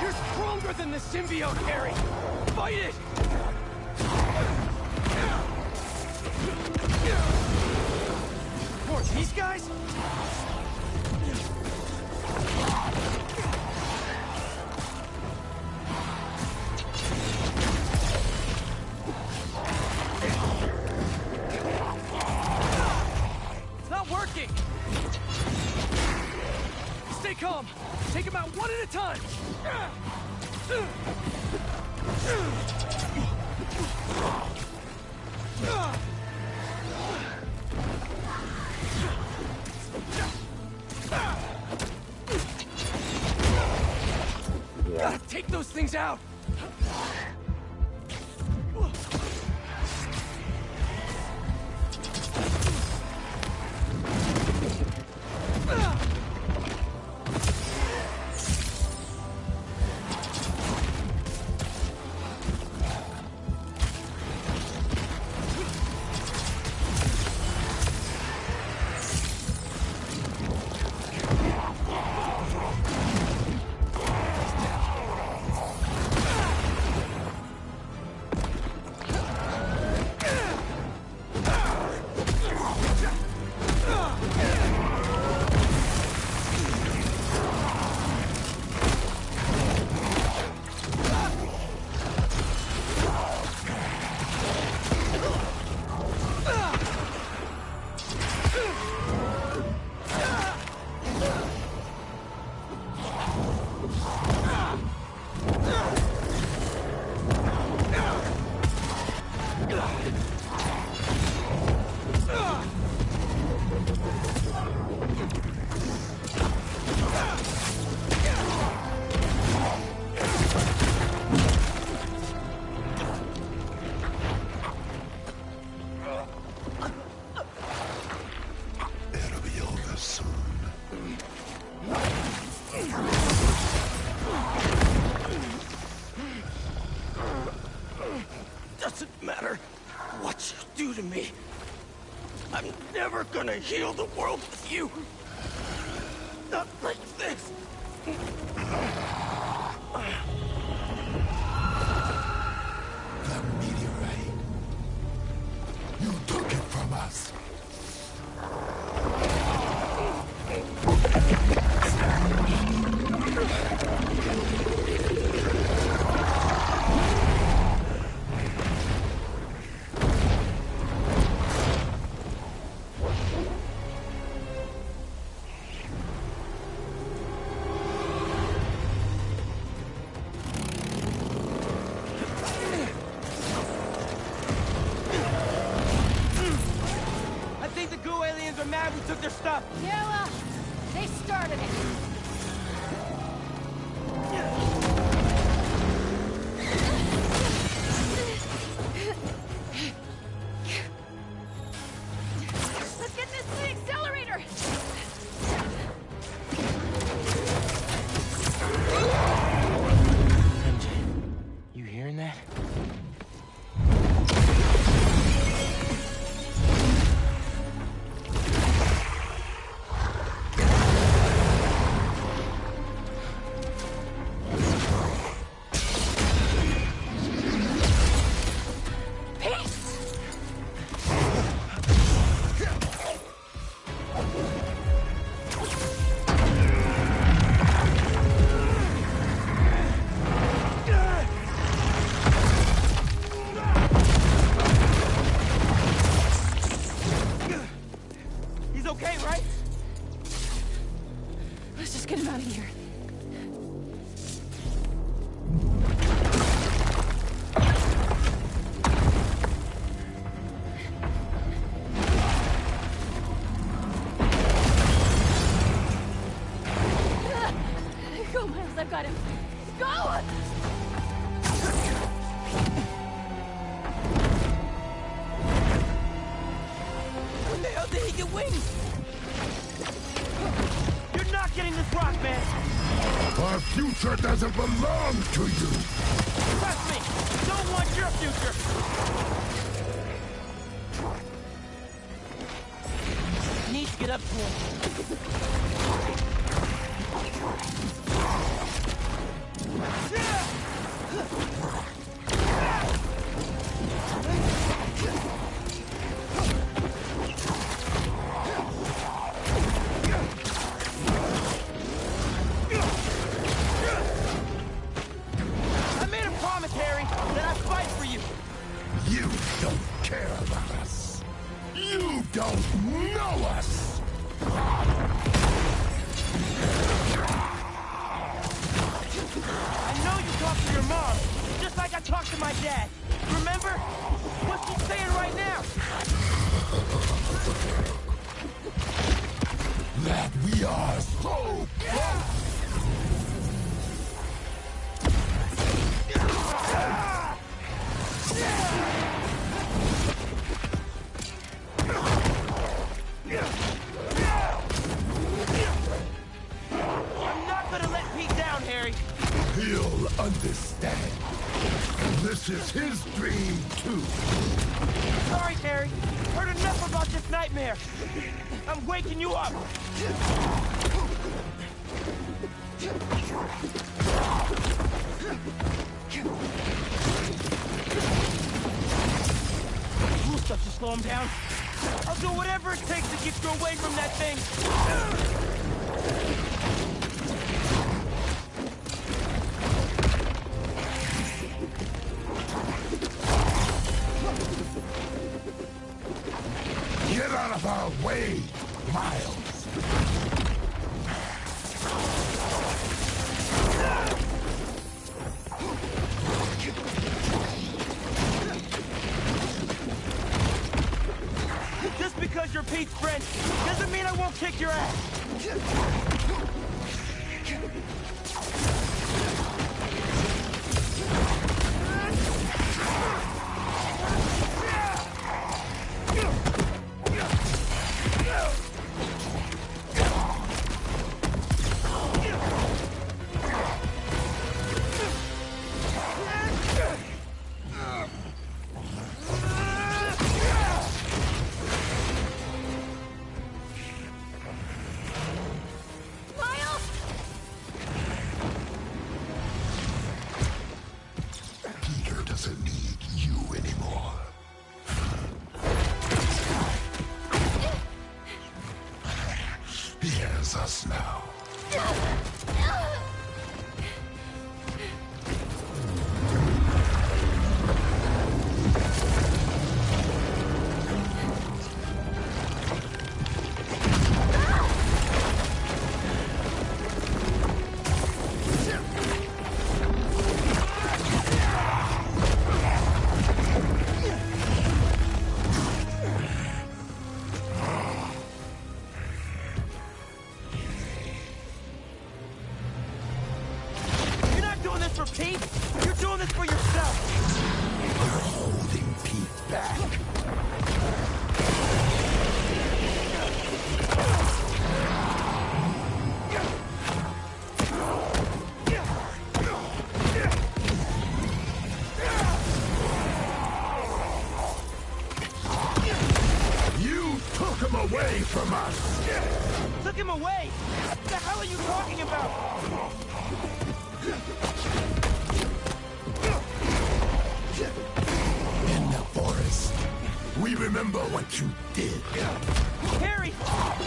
You're stronger than the symbiote, Harry! Fight it! More these guys? It's not working! Stay calm! Take him out one at a time! Gotta take those things out! It'll be over soon. Doesn't matter what you do to me. I'm never gonna heal the world with you. Not like this. The meteorite. You took it from us. future doesn't belong to you! Trust me! I don't want your future! I need to get up to him. I made a promise, Harry, that I'd fight for you. You don't care about us. You don't know us! I know you talked to your mom, just like I talked to my dad. Remember? What's she saying right now? That we are so close! I'm not gonna let Pete down, Harry. He'll understand. This is his dream, too. Sorry, Harry. Heard enough about this nightmare. I'm waking you up. Cool stuff to slow him down. I'll do whatever it takes to keep you away from that thing. Get out of our way, Miles. Just because you're Pete's friend doesn't mean I won't kick your ass. Peter doesn't need you anymore. He has us now. You're not doing this for Pete. You're doing this for yourself. We're holding Pete back. You took him away from us. Took him away? What the hell are you talking about? In the forest. We remember what you did. Harry!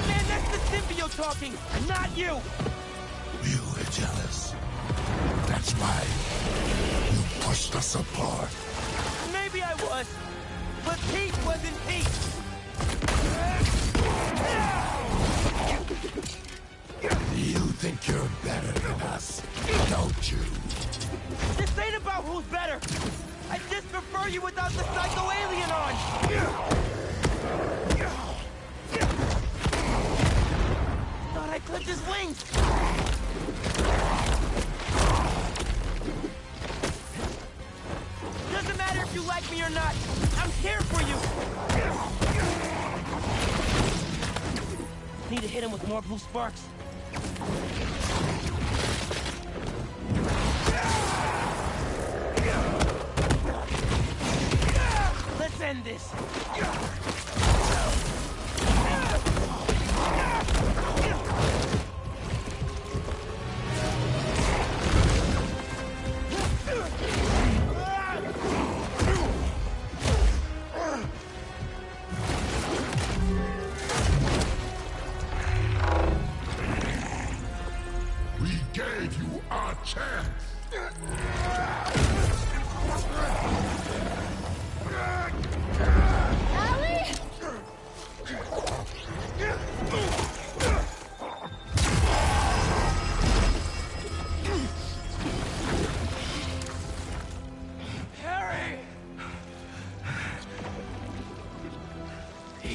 Man, that's the symbiote talking, not you! You were jealous. That's why you pushed us apart. Maybe I was, but Pete wasn't Pete! You think you're better than us, don't you? This ain't about who's better! I just prefer you without the psycho-alien on! Thought I clipped his wings! Doesn't matter if you like me or not, I'm here for you! Need to hit him with more blue sparks.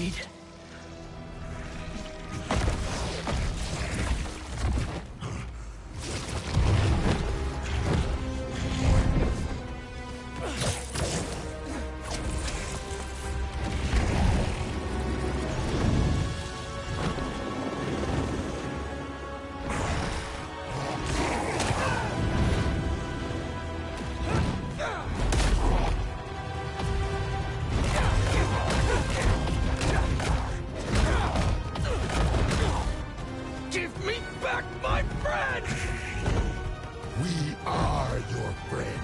need. Give me back my friend! We are your friend.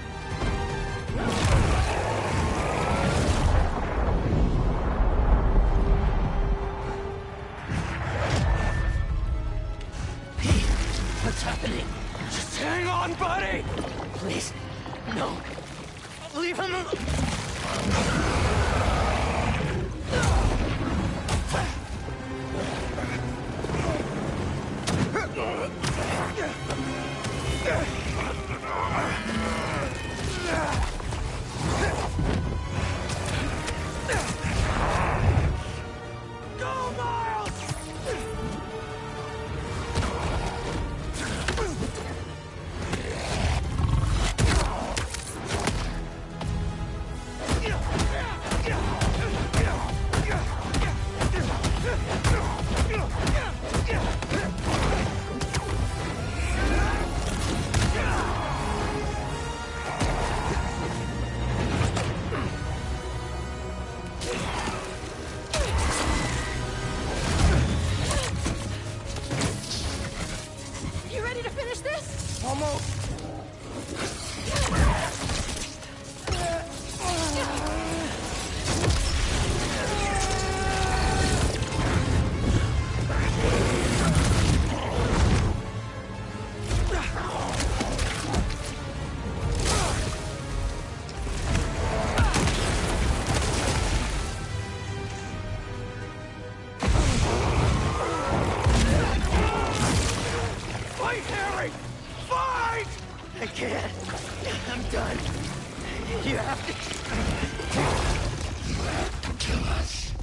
What's happening? Just hang on, buddy! Please, no. Leave him alone. Go, Miles! You ready to finish this? Almost. Fight, Harry! Fight! I can't. I'm done. You have to Kill us.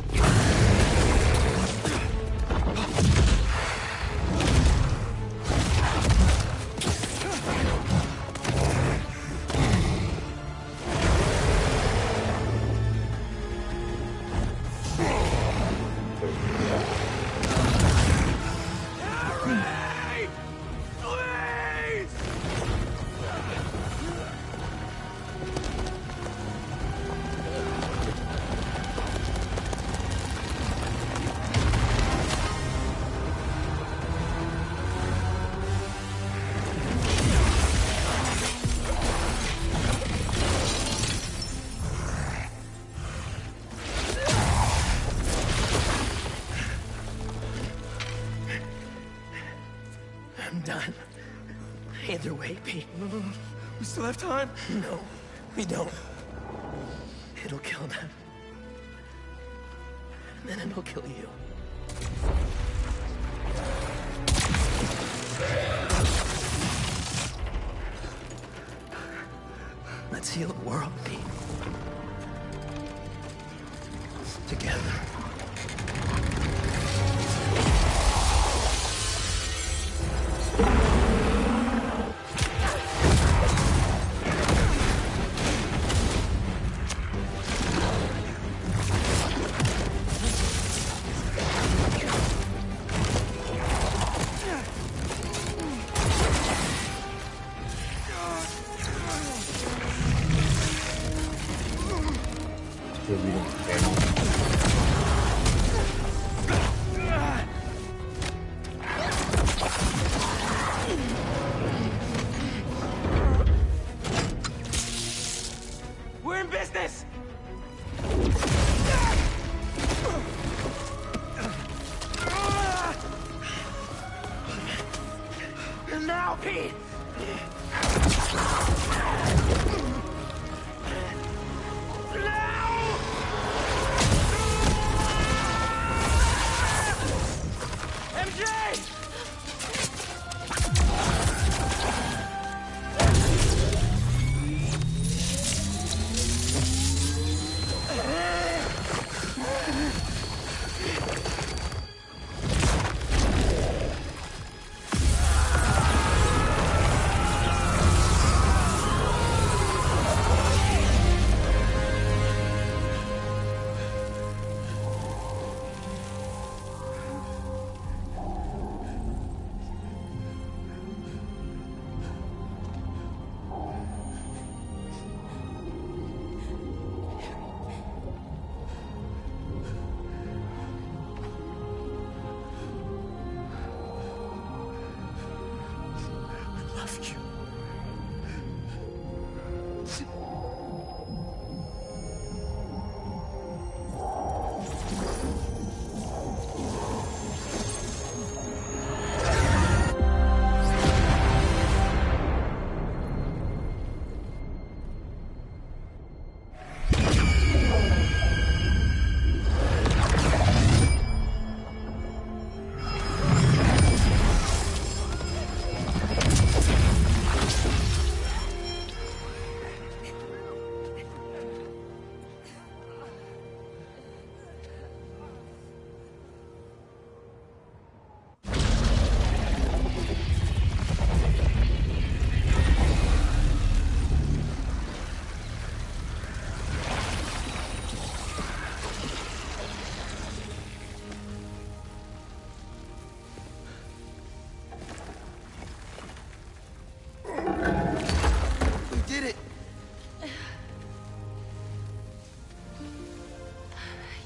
Harry! Please! I'm done. Either way, Pete. We still have time? No, we don't. It'll kill them. And then it'll kill you. Let's heal the world, Pete. Together. We're in business! And now, Pete! Now!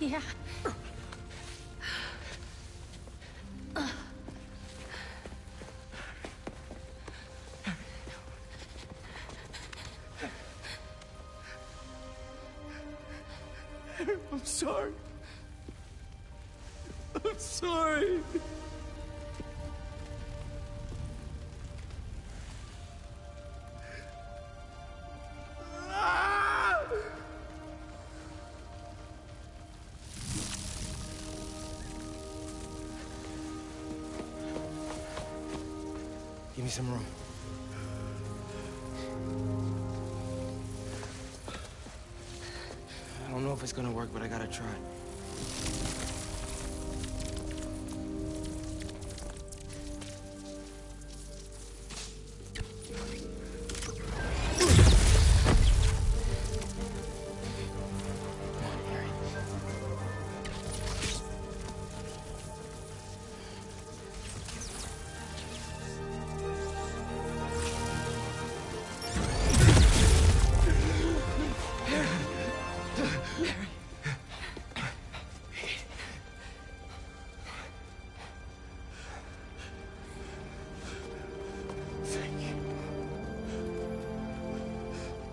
Yeah. I'm sorry. I'm sorry. Give me some room. I don't know if it's gonna work, but I gotta try.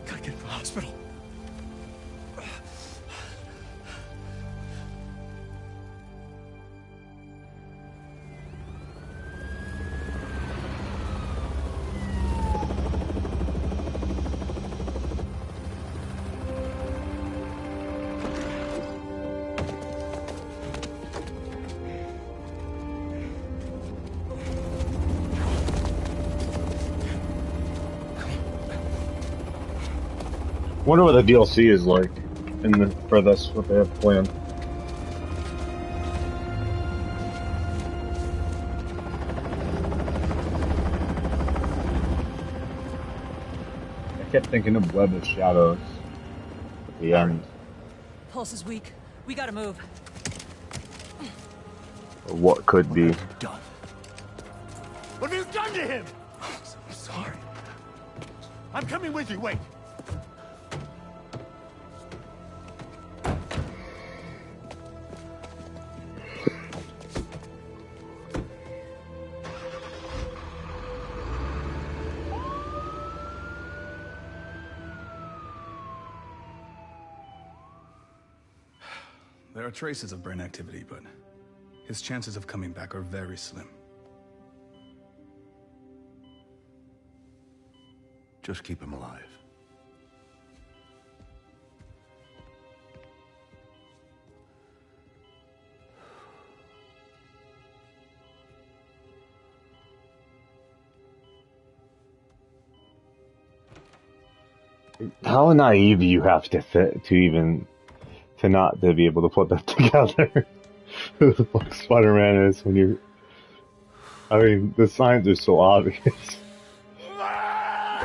Gotta get to the hospital. Wonder what the DLC is like for this, what they have planned. I kept thinking of Web of Shadows at the end. Pulse is weak. We gotta move. Or what could be. Done. What have you done to him? I'm sorry. I'm coming with you. Wait. There are traces of brain activity, but his chances of coming back are very slim. Just keep him alive. How naive you have to not to be able to put that together. Who the fuck Spider-Man is when you're... I mean, the signs are so obvious. Why?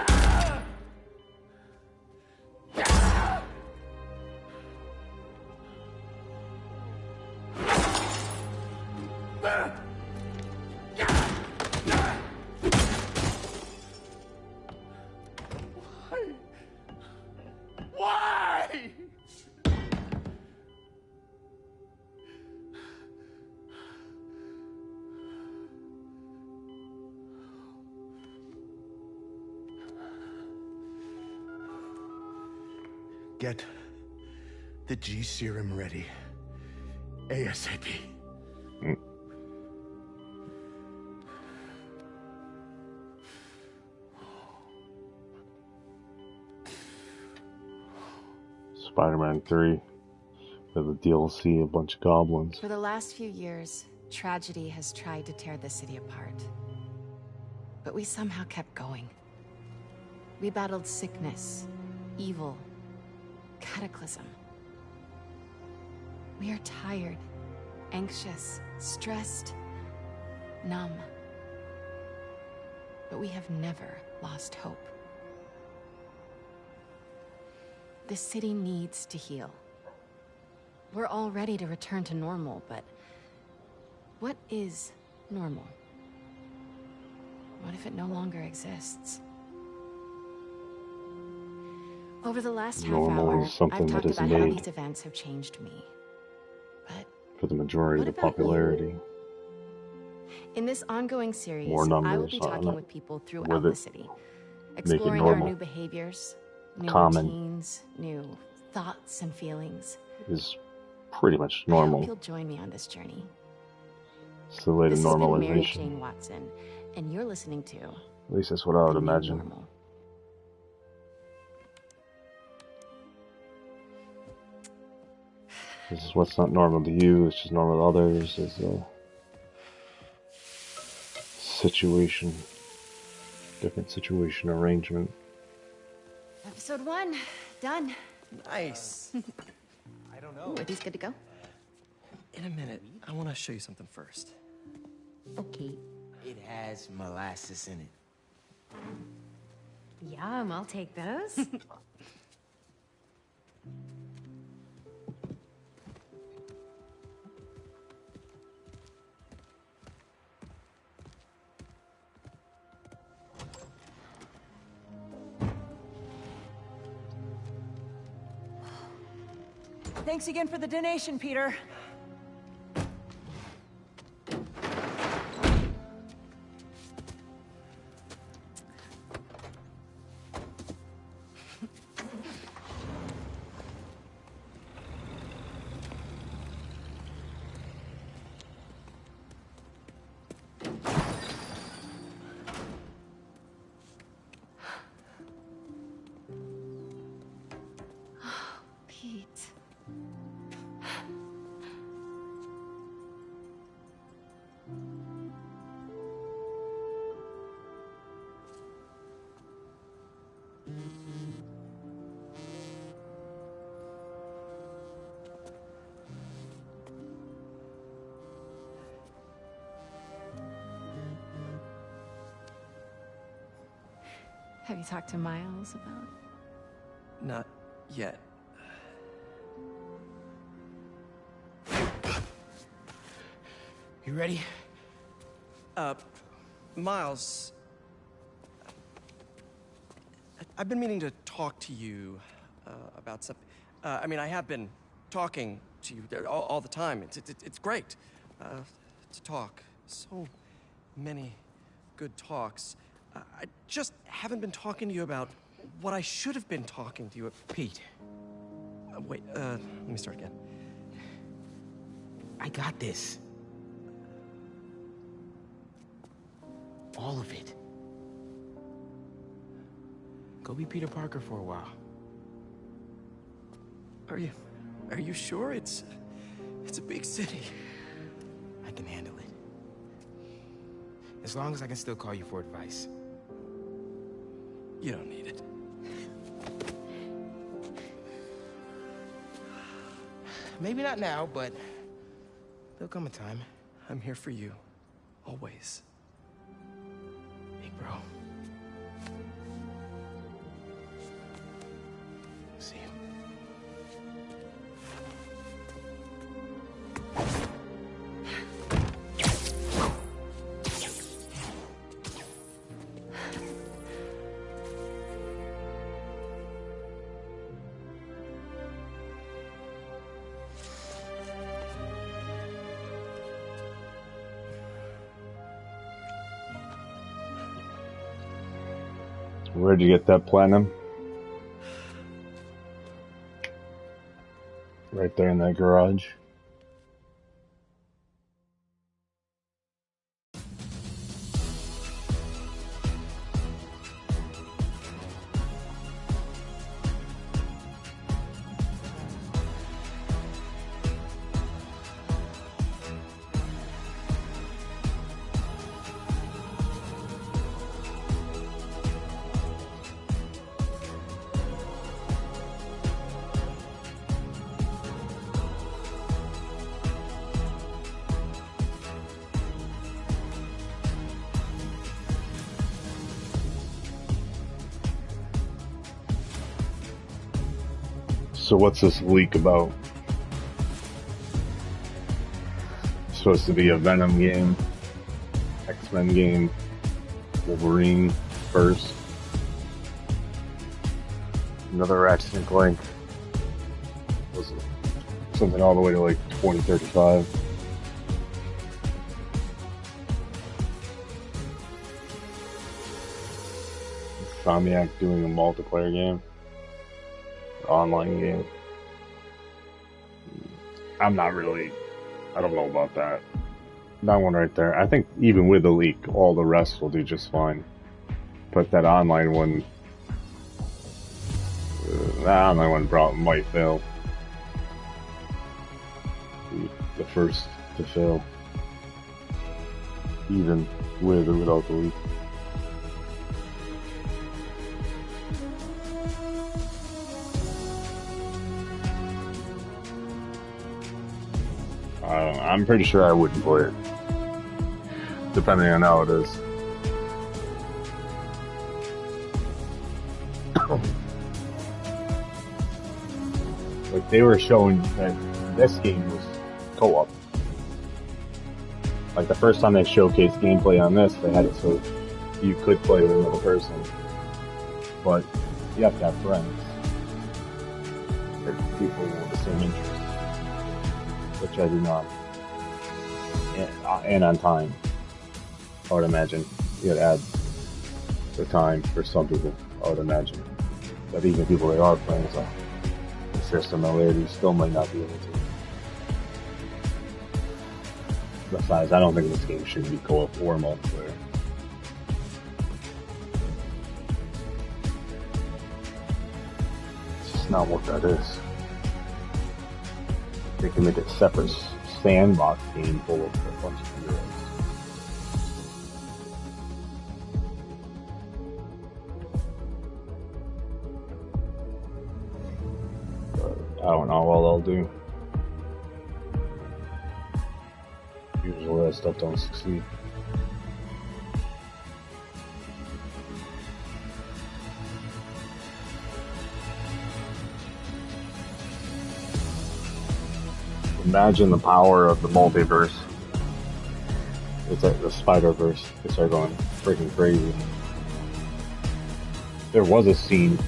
Get the G serum ready. ASAP. Spider-Man 3. For the DLC, a bunch of goblins. For the last few years, tragedy has tried to tear the city apart. But we somehow kept going. We battled sickness, evil, cataclysm. We are tired, anxious, stressed, numb. But we have never lost hope. The city needs to heal. We're all ready to return to normal, but what is normal? What if it no longer exists? Over the last half Normal hour, is something I've that talked is about how made. these events have changed me. for the majority of the popularity. In this ongoing series, More numbers I will be talking on it, with people with throughout it, the city, make it exploring our normal. new behaviors, new Common routines, new thoughts and feelings. is pretty much I hope normal. you'll join me on this journey. It's the way to This has been Mary normalization. Jane Watson, and you're listening to At least that's what I would The New imagine. Normal. This is what's not normal to you, it's just normal to others. It's a situation, different situation arrangement. Episode 1, done. Nice. I don't know. Ooh, are these good to go? In a minute, I want to show you something first. Okay. It has molasses in it. Yum, I'll take those. Thanks again for the donation, Peter. Pete. Have you talked to Miles about? Not yet. You ready? Miles, I've been meaning to talk to you about something. I mean, I have been talking to you all the time. It's great to talk. So many good talks. I just haven't been talking to you about what I should have been talking to you about. Pete. Wait, let me start again. I got this. All of it. Go be Peter Parker for a while. Are you sure? It's a big city. I can handle it. As long as I can still call you for advice. You don't need it. Maybe not now, but there'll come a time. I'm here for you. Always. Big bro. See you. Where'd you get that platinum? Right there in that garage. So what's this leak about? It's supposed to be a Venom game, X-Men game, Wolverine first. Another Ratchet & Clank. Was something all the way to like 2035. Insomniac doing a multiplayer game, online game. I don't know about that. That one right there. I think even with the leak, all the rest will do just fine. But that online one, might fail. The first to fail, even with or without the leak. I'm pretty sure I wouldn't play it, depending on how it is. Like, they were showing that this game was co-op. Like, the first time they showcased gameplay on this, they had it so you could play with another person. But you have to have friends. Or people with the same interests. Which I do not. And on time. I would imagine you'd add the time for some people, I would imagine. But even people that are playing, so there's similarities, still might not be able to. Besides, I don't think this game should be co-op or multiplayer. It's just not what that is. They can make a separate sandbox game full of a bunch of heroes. But I don't know what they'll do. Usually that stuff don't succeed. Imagine the power of the multiverse. It's like the Spider-Verse. They start going freaking crazy. There was a scene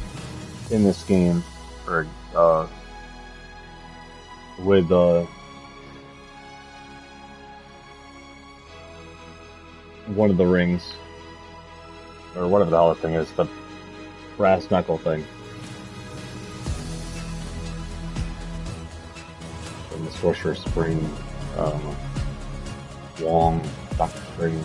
in this game, with one of the rings, or whatever the hell the thing is, the brass knuckle thing. And the Sorcerer Supreme, Wong, Doctor Strange.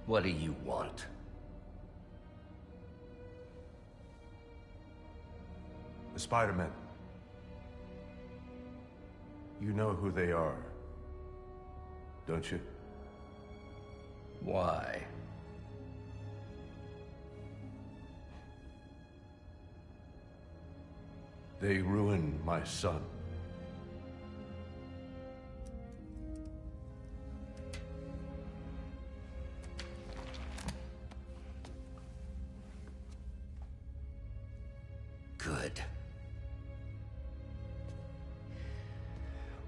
What do you want? The Spider-Men. You know who they are, don't you? Why? They ruined my son. Good.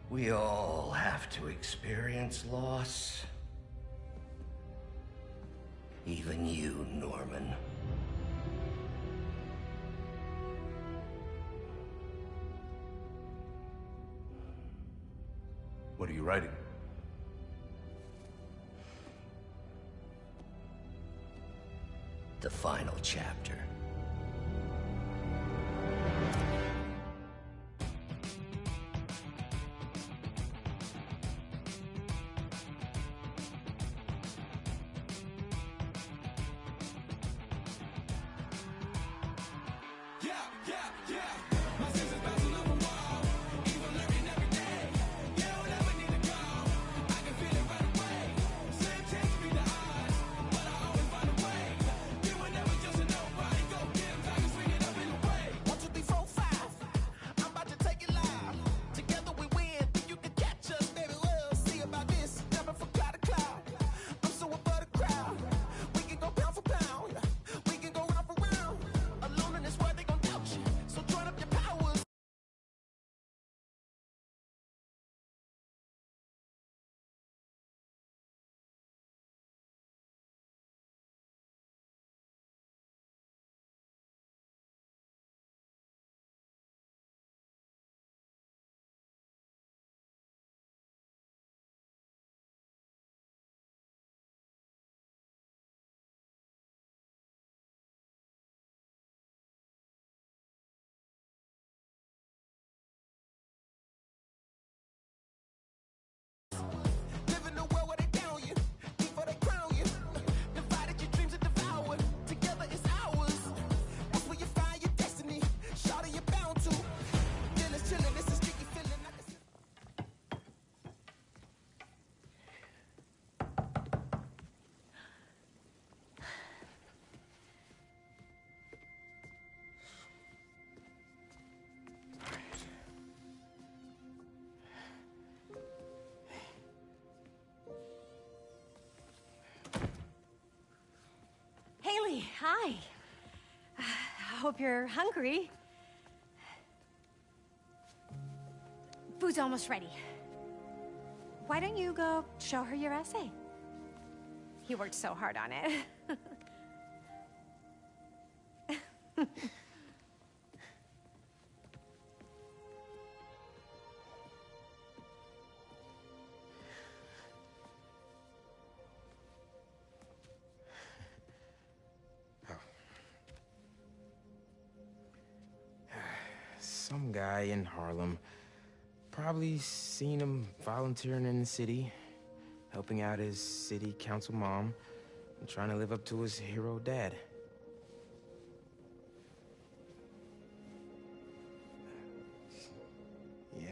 We all have to experience loss. Even you, Norman. What are you writing? The final chapter. Haley, hi. I hope you're hungry. Food's almost ready. Why don't you go show her your essay? You worked so hard on it. Some guy in Harlem. Probably seen him volunteering in the city, helping out his city council mom, and trying to live up to his hero dad. Yeah.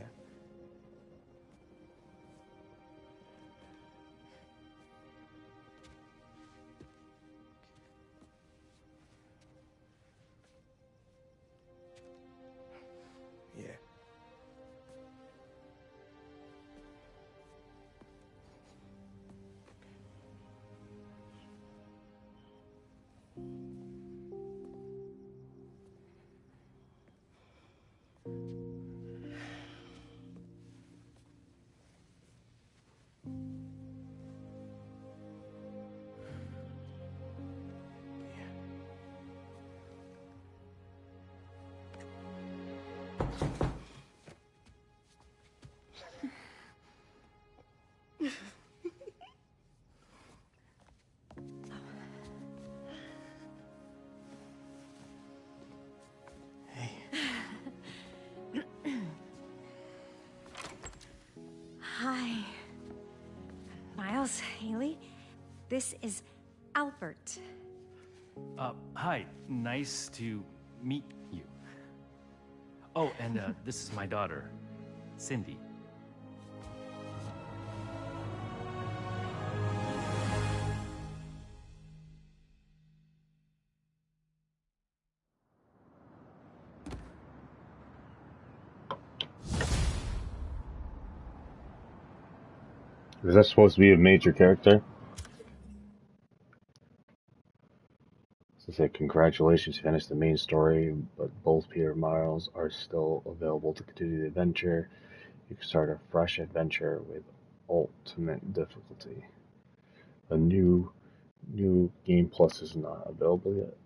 Yeah. Hi. Miles, Haley, this is Albert. Hi. Nice to meet you. Oh, and this is my daughter, Cindy. Is that supposed to be a major character? To say congratulations, you finished the main story, but both Peter and Miles are still available to continue the adventure. You can start a fresh adventure with ultimate difficulty. A new game plus is not available yet,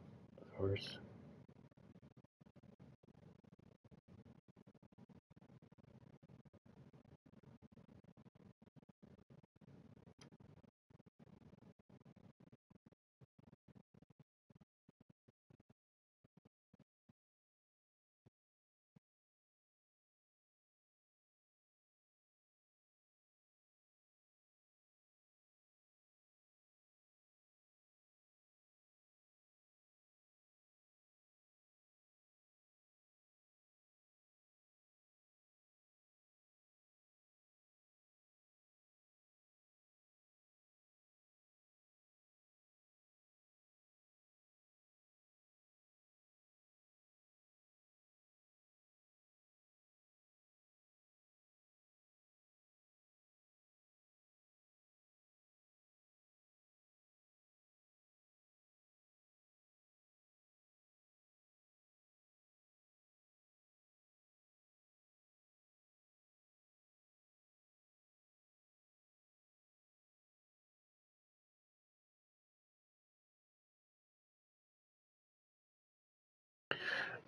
of course.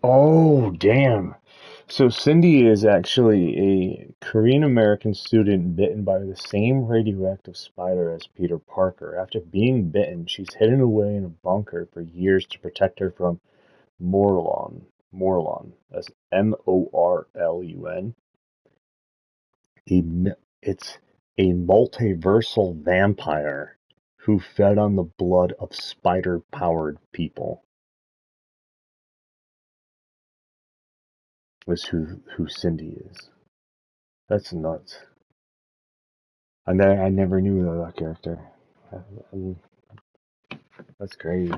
Oh, damn. So Cindy is actually a Korean American student bitten by the same radioactive spider as Peter Parker. After being bitten, she's hidden away in a bunker for years to protect her from Morlun. That's Morlun. It's a multiversal vampire who fed on the blood of spider-powered people. Was who Cindy is. That's nuts. I never knew that character. That's crazy.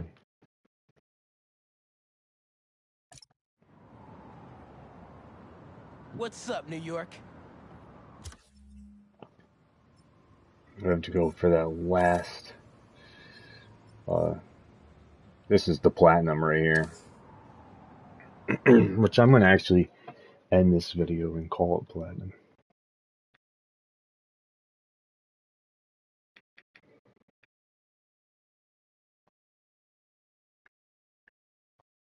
What's up, New York? I have to go for that last. This is the platinum right here. Which I'm going to actually end this video and call it platinum.